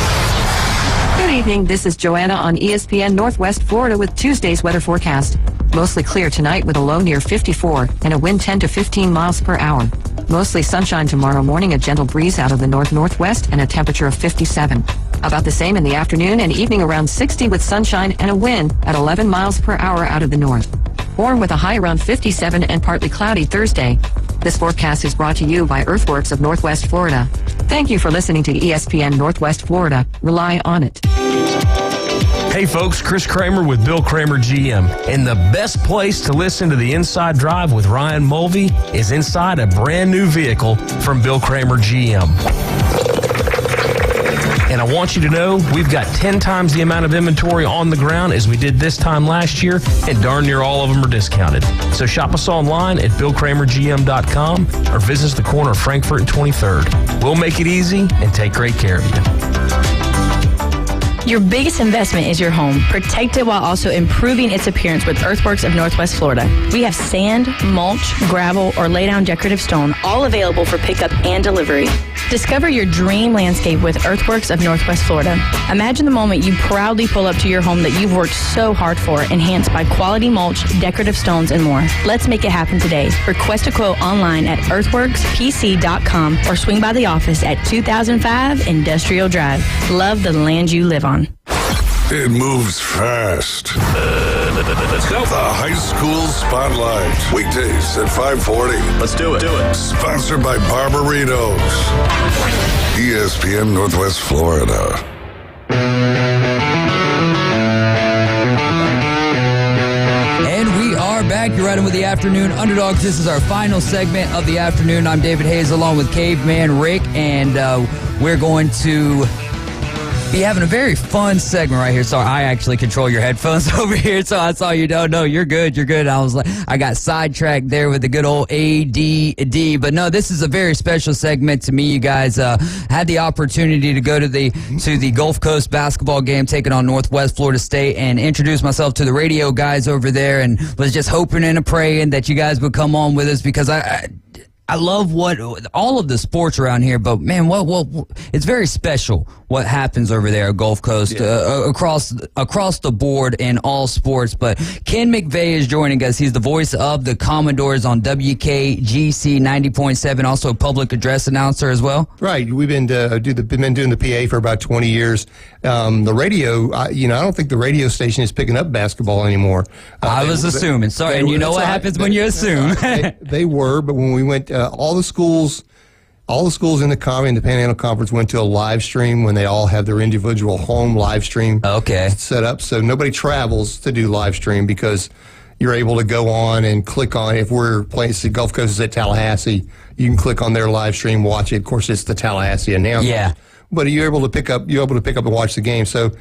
Good evening. This is Joanna on ESPN Northwest Florida with Tuesday's weather forecast. Mostly clear tonight with a low near 54 and a wind 10 to 15 miles per hour. Mostly sunshine tomorrow morning, a gentle breeze out of the north-northwest and a temperature of 57. About the same in the afternoon and evening, around 60 with sunshine and a wind at 11 miles per hour out of the north. Warm with a high around 57 and partly cloudy Thursday. This forecast is brought to you by Earthworks of Northwest Florida. Thank you for listening to ESPN Northwest Florida. Rely on it. Hey folks, Chris Kramer with Bill Kramer GM. And the best place to listen to the Inside Drive with Ryan Mulvey is inside a brand new vehicle from Bill Kramer GM. And I want you to know we've got 10 times the amount of inventory on the ground as we did this time last year, and darn near all of them are discounted. So shop us online at BillKramerGM.com or visit us at the corner of Frankfurt and 23rd. We'll make it easy and take great care of you. Your biggest investment is your home. Protect it while also improving its appearance with Earthworks of Northwest Florida. We have sand, mulch, gravel, or lay-down decorative stone, all available for pickup and delivery. Discover your dream landscape with Earthworks of Northwest Florida. Imagine the moment you proudly pull up to your home that you've worked so hard for, enhanced by quality mulch, decorative stones, and more. Let's make it happen today. Request a quote online at earthworkspc.com or swing by the office at 2005 Industrial Drive. Love the land you live on. It moves fast. Let's go. The High School Spotlight. Weekdays at 5:40. Let's do it. Sponsored by Barbaritos. ESPN Northwest Florida. And we are back. You're riding with the Afternoon Underdogs. This is our final segment of the afternoon. I'm David Hayes along with Caveman Rick, and we're going to be having a very fun segment right here. Sorry, I actually control your headphones over here, so I saw you. No, you're good. I was like, I got sidetracked there with the good old ADD. But no, this is a very special segment to me. You guys had the opportunity to go to the Gulf Coast basketball game, taking on Northwest Florida State, and introduce myself to the radio guys over there, and was just hoping and praying that you guys would come on with us, because I love all of the sports around here, but man, what it's very special what happens over there at Gulf Coast, across the board in all sports. But Ken McVeigh is joining us. He's the voice of the Commodores on WKGC 90.7, also a public address announcer as well. Right. We've been doing the PA for about 20 years. The radio, I don't think the radio station is picking up basketball anymore. I was assuming. Sorry, and you know what happens when you assume. They were, but when we went, all the schools in the Panhandle Conference went to a live stream when they all have their individual home live stream set up. So nobody travels to do live stream, because you're able to go on and click on, if we're playing, Gulf Coast is at Tallahassee, you can click on their live stream, watch it. Of course, it's the Tallahassee announcement. Yeah. But you're able to pick up and watch the game. So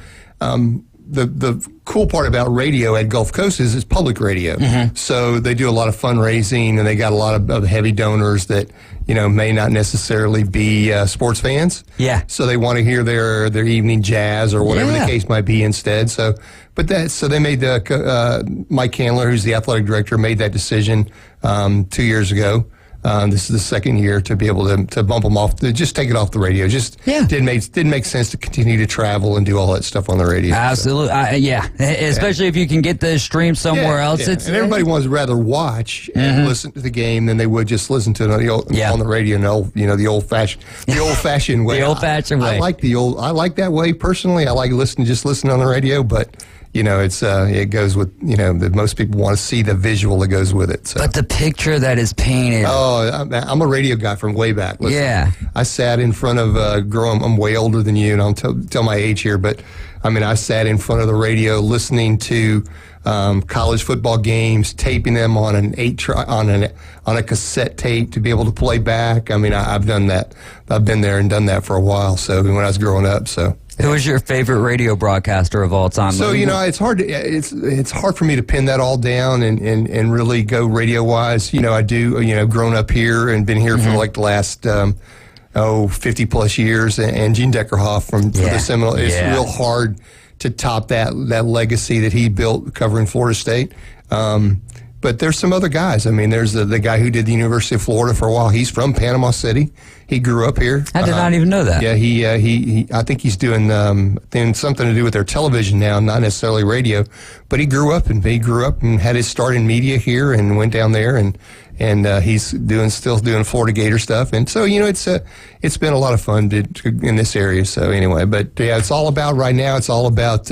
the cool part about radio at Gulf Coast is it's public radio. Mm-hmm. So they do a lot of fundraising, and they got a lot of heavy donors that may not necessarily be sports fans. Yeah. So they want to hear their evening jazz or whatever the case might be instead. So they made Mike Candler, who's the athletic director, made that decision 2 years ago. This is the second year to be able to bump them off, to just take it off the radio. Didn't make sense to continue to travel and do all that stuff on the radio. Absolutely, especially if you can get the stream somewhere else. Yeah. And everybody wants to rather watch and listen to the game than they would just listen to it on the radio. The old fashioned way. The old fashioned way. I like that way personally. I like listening on the radio, but. It goes with, that most people want to see the visual that goes with it. So. But the picture that is painted. Oh, I'm a radio guy from way back. Listen, yeah. I sat in front of, I'm way older than you, and I'll tell my age here, but I sat in front of the radio listening to college football games, taping them on on a cassette tape to be able to play back. I've done that. I've been there and done that for a while. So when I was growing up, so. Who was your favorite radio broadcaster of all time? So it's hard for me to pin that all down and really go radio wise. I do. Grown up here and been here for like the last 50 plus years, and Gene Deckerhoff from the Seminole. It's real hard to top that legacy that he built covering Florida State. But there's some other guys. I mean, there's the guy who did the University of Florida for a while. He's from Panama City. He grew up here. I did not even know that. Yeah, he I think he's doing something to do with their television now, not necessarily radio. But he grew up and had his start in media here and went down there and he's still doing Florida Gator stuff. And so, it's been a lot of fun in this area. So anyway, but yeah, it's all about right now. It's all about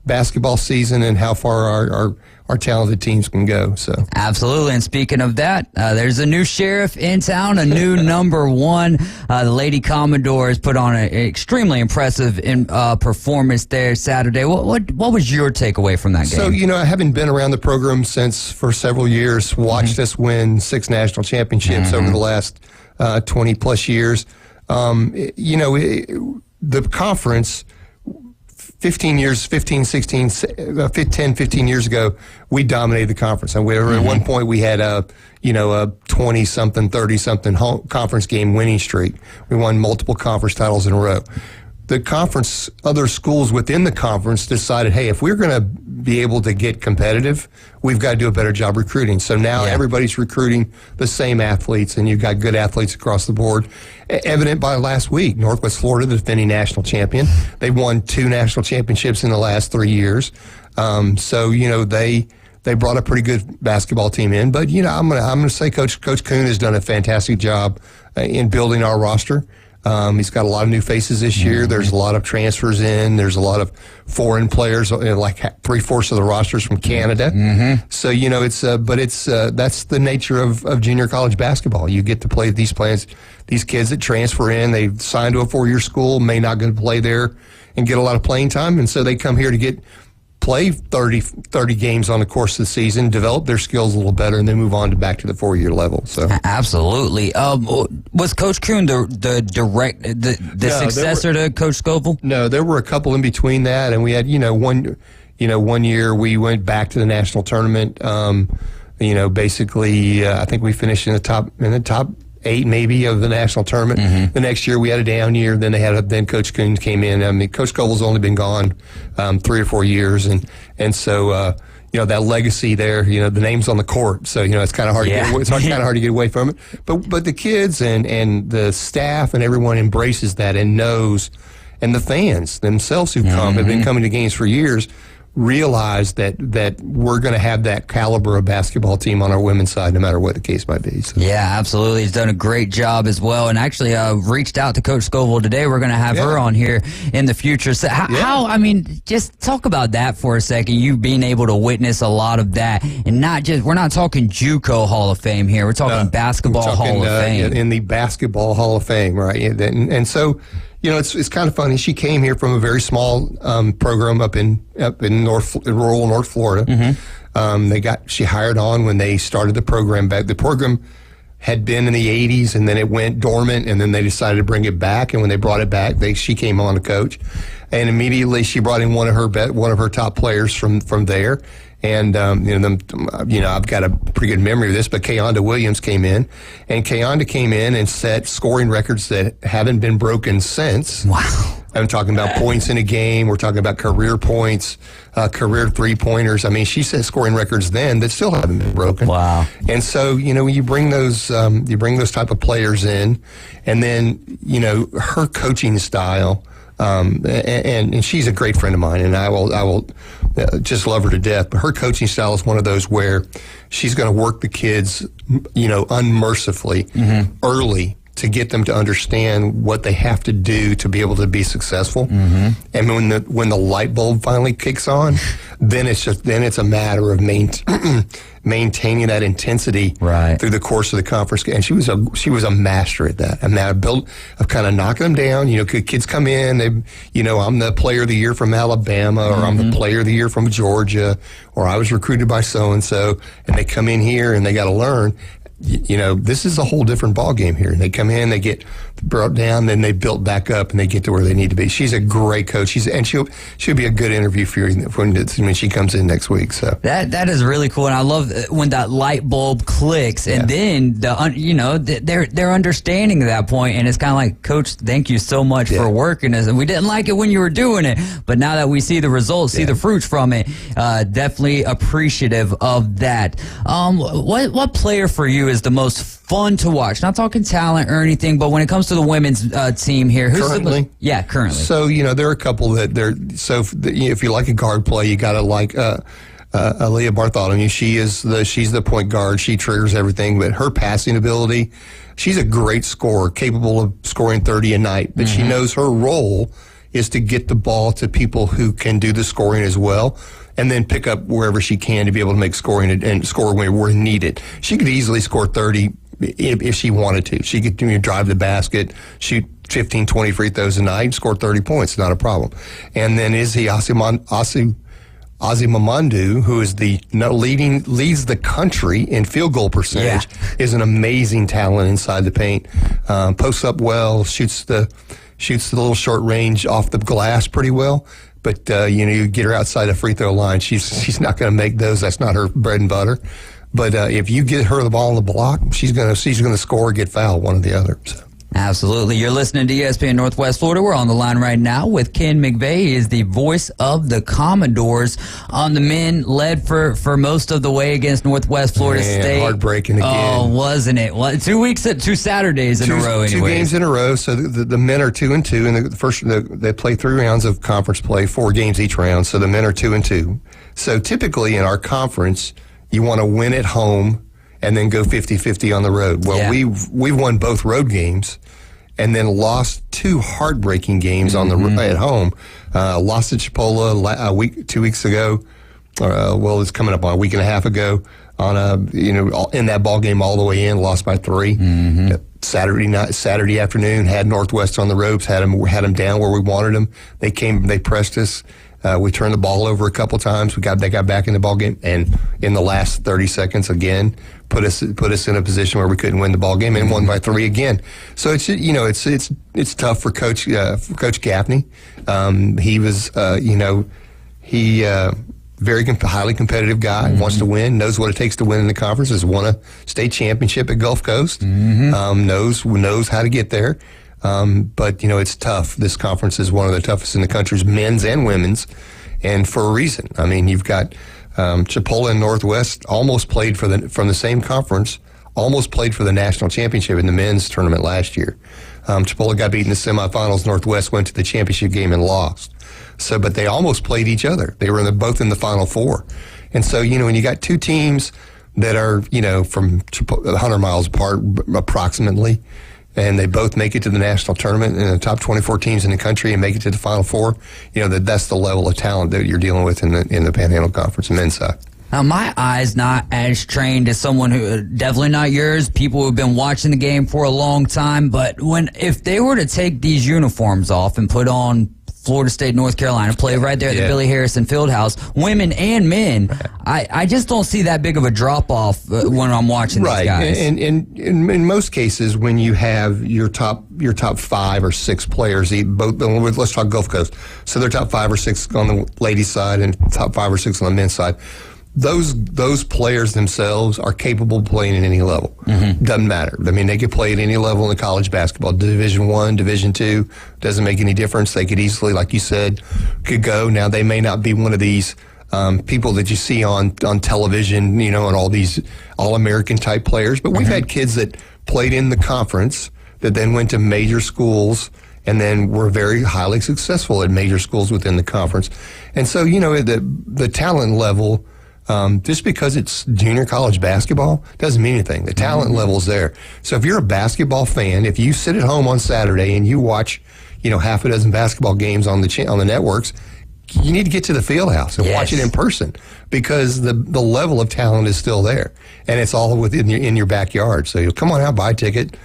basketball season and how far our talented teams can go. So absolutely. And speaking of that, there's a new sheriff in town, a new number one. The Lady Commodores put on an extremely impressive performance there Saturday. What was your takeaway from that game? So, I haven't been around the program for several years, watched us win 6 national championships over the last 20 plus years. The conference, 15 years ago, we dominated the conference. And at one point we had a 20-something, 30-something conference game winning streak. We won multiple conference titles in a row. The conference, other schools within the conference decided, hey, if we're going to be able to get competitive, we've got to do a better job recruiting. So now everybody's recruiting the same athletes, and you've got good athletes across the board. Evident by last week, Northwest Florida, the defending national champion. They've won 2 national championships in the last 3 years. So they brought a pretty good basketball team in. But I'm gonna say Coach Kuhn has done a fantastic job in building our roster. He's got a lot of new faces this year. There's a lot of transfers in. There's a lot of foreign players, like 3/4 of the rosters from Canada. So that's the nature of junior college basketball. You get to play these kids that transfer in. They signed to a 4-year school, may not going to play there and get a lot of playing time, and so they come here to play 30 games on the course of the season, develop their skills a little better, and then move on back to the 4-year level. So absolutely. Was Coach Kuhn the successor to Coach Scoville? No, there were a couple in between that, and we had one year we went back to the national tournament. Basically, I think we finished in the top 8 maybe of the national tournament. The next year we had a down year. Then Coach Kuhn came in. I mean, Coach Scoville's only been gone 3 or 4 years, and so that legacy there. The name's on the court, so it's kind of hard. It's kind of hard to get away from it. But the kids and the staff and everyone embraces that and knows, and the fans themselves who have been coming to games for years, realize that we're going to have that caliber of basketball team on our women's side, no matter what the case might be. So. Yeah, absolutely. He's done a great job as well, and actually reached out to Coach Scoville today. We're going to have her on here in the future. So just talk about that for a second. You being able to witness a lot of that, and we're not talking JUCO Hall of Fame here. We're talking basketball Hall of Fame. In the Basketball Hall of Fame, right? And so. It's kind of funny. She came here from a very small program up in rural North Florida. She hired on when they started the program back. The program had been in the 80s, and then it went dormant, and then they decided to bring it back. And when they brought it back, she came on to coach, and immediately she brought in one of her top players from there. And I've got a pretty good memory of this, but Kayonda Williams came in, and Kayonda came in and set scoring records that haven't been broken since. Wow. I'm talking about points in a game. We're talking about career points, career 3-pointers. I mean, she set scoring records then that still haven't been broken. Wow. And so, when you bring those type of players in, and then, her coaching style, and she's a great friend of mine, and I will just love her to death. But her coaching style is one of those where she's going to work the kids, unmercifully early to get them to understand what they have to do to be able to be successful. And when the light bulb finally kicks on, then it's a matter of maintaining that intensity through the course of the conference. And she was a master at that. And that of kind of knocking them down. Kids come in, I'm the player of the year from Alabama, or I'm the player of the year from Georgia, or I was recruited by so and so, and they come in here and they got to learn. this is a whole different ball game here. They come in, they get brought down, then they built back up, and they get to where they need to be. She's a great coach. She'll be a good interview for you when she comes in next week. So that is really cool, and I love when that light bulb clicks, and then they're understanding at that point, and it's kind of like, Coach, thank you so much for working us, and we didn't like it when you were doing it, but now that we see the results, see the fruits from it, definitely appreciative of that. What player for you is the most fun to watch? Not talking talent or anything, but when it comes to the women's team here, who's currently? Currently. So, there are a couple that if you like a guard play, you got to like Aaliyah Bartholomew. She's the point guard. She triggers everything, but her passing ability, she's a great scorer, capable of scoring 30 a night, but she knows her role is to get the ball to people who can do the scoring as well, and then pick up wherever she can to be able to make scoring and score where needed. She could easily score 30 if she wanted to. She could drive the basket, shoot 15, 20 free throws a night, score 30 points, not a problem. And then Izzy Azimamandu, who is leads the country in field goal percentage, is an amazing talent inside the paint. Posts up well, shoots the little short range off the glass pretty well. But you get her outside the free throw line, she's not going to make those. That's not her bread and butter. But if you get her the ball on the block, she's going to score or get fouled, one or the other. So. Absolutely. You're listening to ESPN Northwest Florida. We're on the line right now with Ken McVeigh. He is the voice of the Commodores. On the men, led for most of the way against Northwest Florida State. Heartbreaking again. Oh, wasn't it? 2 Saturdays in a row. Two games in a row. So the men are 2-2, and they play 3 rounds of conference play, 4 games each round. So the men are 2-2. So typically in our conference, you want to win at home and then go 50-50 on the road. Well, we've won both road games and then lost 2 heartbreaking games on the at home. Lost to Chipola 2 weeks ago. It's coming up on a week and a half ago. In that ball game all the way in, lost by 3. Saturday afternoon, had Northwest on the ropes, had them down where we wanted them. They pressed us. We turned the ball over a couple times. They got back in the ball game, and in the last 30 seconds again, put us in a position where we couldn't win the ball game, and won by 3 again. So it's tough for Coach Gaffney. He was very highly competitive guy, wants to win, knows what it takes to win in the conference. Has won a state championship at Gulf Coast. Knows how to get there. But it's tough. This conference is one of the toughest in the country's men's and women's, and for a reason. I mean, you've got Chipola and Northwest almost played from the same conference, almost played for the national championship in the men's tournament last year. Chipola got beat in the semifinals. Northwest went to the championship game and lost. So, but they almost played each other. They were both in the Final Four, and so when you got 2 teams that are from 100 miles apart approximately, and they both make it to the national tournament and the top 24 teams in the country and make it to the Final Four, that's the level of talent that you're dealing with in the Panhandle Conference men's side. Now, my eye's not as trained as someone who, definitely not yours, people who've been watching the game for a long time, but if they were to take these uniforms off and put on Florida State, North Carolina, play right there at the Billy Harrison Fieldhouse, women and men, I just don't see that big of a drop-off when I'm watching these guys. And in most cases, when you have your top 5 or 6 players, let's talk Gulf Coast, so they're top 5 or 6 on the ladies' side and top 5 or 6 on the men's side. Those players themselves are capable of playing at any level. Doesn't matter. I mean, they could play at any level in the college basketball. Division I, Division II, doesn't make any difference. They could easily, like you said, could go. Now, they may not be one of these people that you see on television, and all these All-American type players. But we've had kids that played in the conference that then went to major schools and then were very highly successful at major schools within the conference. And so, the talent level, just because it's junior college basketball doesn't mean anything. The talent level's there. So if you're a basketball fan, if you sit at home on Saturday and you watch, half a dozen basketball games on the networks, you need to get to the field house and watch it in person, because the level of talent is still there, and it's all within in your backyard. So you'll come on out, buy a ticket,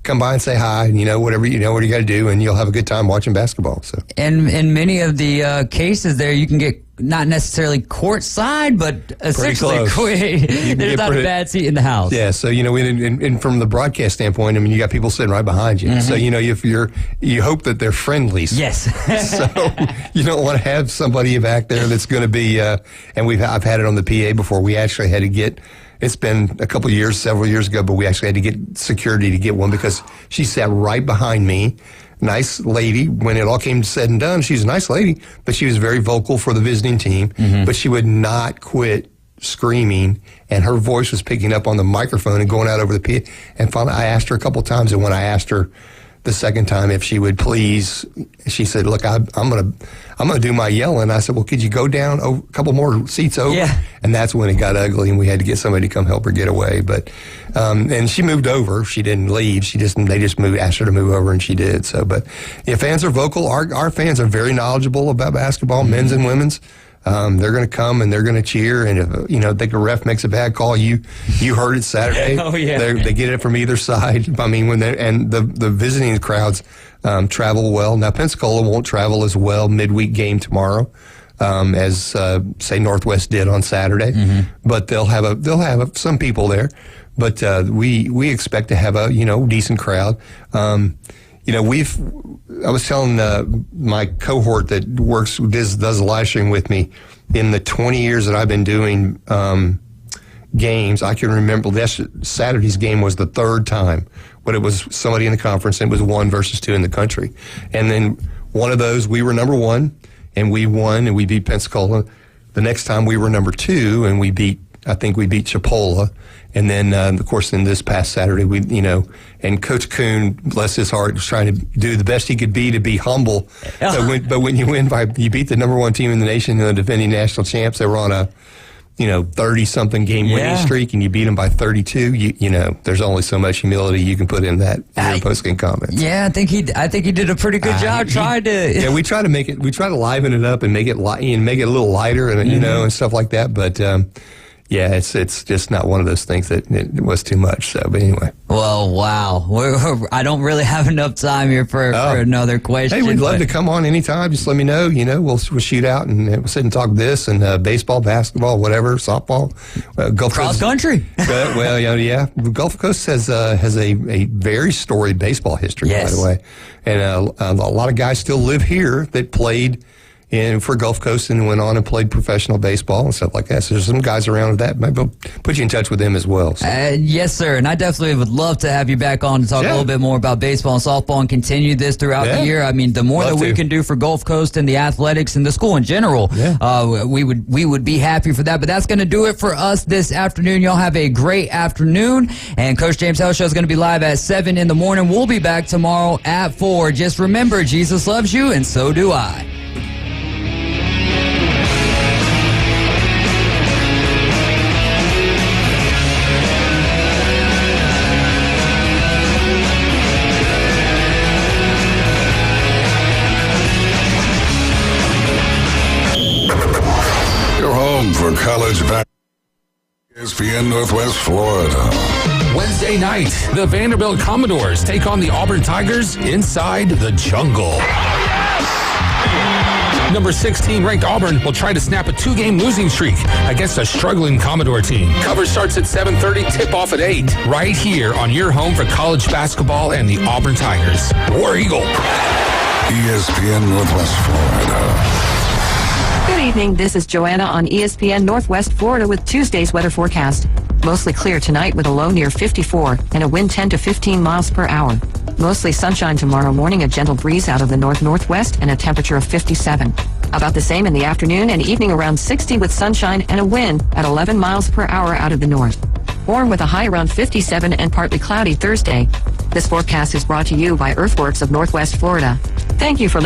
come by and say hi, and whatever what you got to do, and you'll have a good time watching basketball. So, and in many of the cases there, you can get not necessarily courtside, but essentially close. There's not a bad seat in the house. Yeah, so and from the broadcast standpoint, I mean, you got people sitting right behind you. So if you hope that they're friendlies. Yes. So you don't want to have somebody back there that's going to be. And I've had it on the PA before. We actually had to get. It's been a couple of years, several years ago, but we actually had to get security to get one because she sat right behind me. Nice lady. When it all came said and done, she's a nice lady, but she was very vocal for the visiting team. But she would not quit screaming, and her voice was picking up on the microphone and going out over the PA. And finally, I asked her a couple of times, and when I asked her the second time if she would please, she said, "Look, I'm gonna do my yelling." I said, "Well, could you go down a couple more seats over?" Yeah. And that's when it got ugly, and we had to get somebody to come help her get away. But and she moved over. She didn't leave. They just asked her to move over, and she did. So, but yeah, fans are vocal. Our fans are very knowledgeable about basketball, men's and women's. They're going to come and they're going to cheer. And if think a ref makes a bad call, you heard it Saturday. Oh yeah, they get it from either side. I mean, the visiting crowds travel well. Now Pensacola won't travel as well midweek game tomorrow as say Northwest did on Saturday, but they'll have some people there. But we expect to have a decent crowd. I was telling my cohort that does a live stream with me, in the 20 years that I've been doing games, I can remember Saturday's game was the third time, but it was somebody in the conference, and it was 1 versus 2 in the country. And then one of those, we were number 1, and we won, and we beat Pensacola. The next time we were number 2, and I think we beat Chipola. And then, of course, in this past Saturday, and Coach Kuhn, bless his heart, was trying to do the best he could be to be humble. But when you you beat the number 1 team in the nation, the defending national champs, they were on a 30-something game winning streak, and you beat them by 32. There's only so much humility you can put in that post-game comments. Yeah, I think he did a pretty good job trying to. Yeah, we try to liven it up and make it make it a little lighter, and and stuff like that. But yeah, it's just not one of those things that it was too much. So, but anyway. Well, wow. I don't really have enough time here for another question. Hey, we'd love to come on anytime. Just let me know. We'll shoot out and we'll sit and talk this and baseball, basketball, whatever, softball, Gulf cross Coast. Country. Well, yeah. Gulf Coast has a very storied baseball history, by the way, and a lot of guys still live here that played for Gulf Coast and went on and played professional baseball and stuff like that. So there's some guys around with that. Maybe I'll put you in touch with them as well. So. Yes, sir. And I definitely would love to have you back on to talk a little bit more about baseball and softball and continue this throughout the year. I mean, the more we can do for Gulf Coast and the athletics and the school in general, we would be happy for that. But that's going to do it for us this afternoon. Y'all have a great afternoon. And Coach James Hell Show is going to be live at 7 in the morning. We'll be back tomorrow at 4. Just remember, Jesus loves you, and so do I. For college back, ESPN Northwest Florida. Wednesday night, the Vanderbilt Commodores take on the Auburn Tigers inside the jungle. Number 16 ranked Auburn will try to snap a 2-game losing streak against a struggling Commodore team. Coverage starts at 7:30, tip off at 8, right here on your home for college basketball and the Auburn Tigers. War Eagle. ESPN Northwest Florida. Good evening. This is Joanna on ESPN Northwest Florida with Tuesday's weather forecast. Mostly clear tonight with a low near 54 and a wind 10 to 15 miles per hour. Mostly sunshine tomorrow morning, a gentle breeze out of the north-northwest and a temperature of 57. About the same in the afternoon and evening, around 60 with sunshine and a wind at 11 miles per hour out of the north. Warm with a high around 57 and partly cloudy Thursday. This forecast is brought to you by Earthworks of Northwest Florida. Thank you for listening.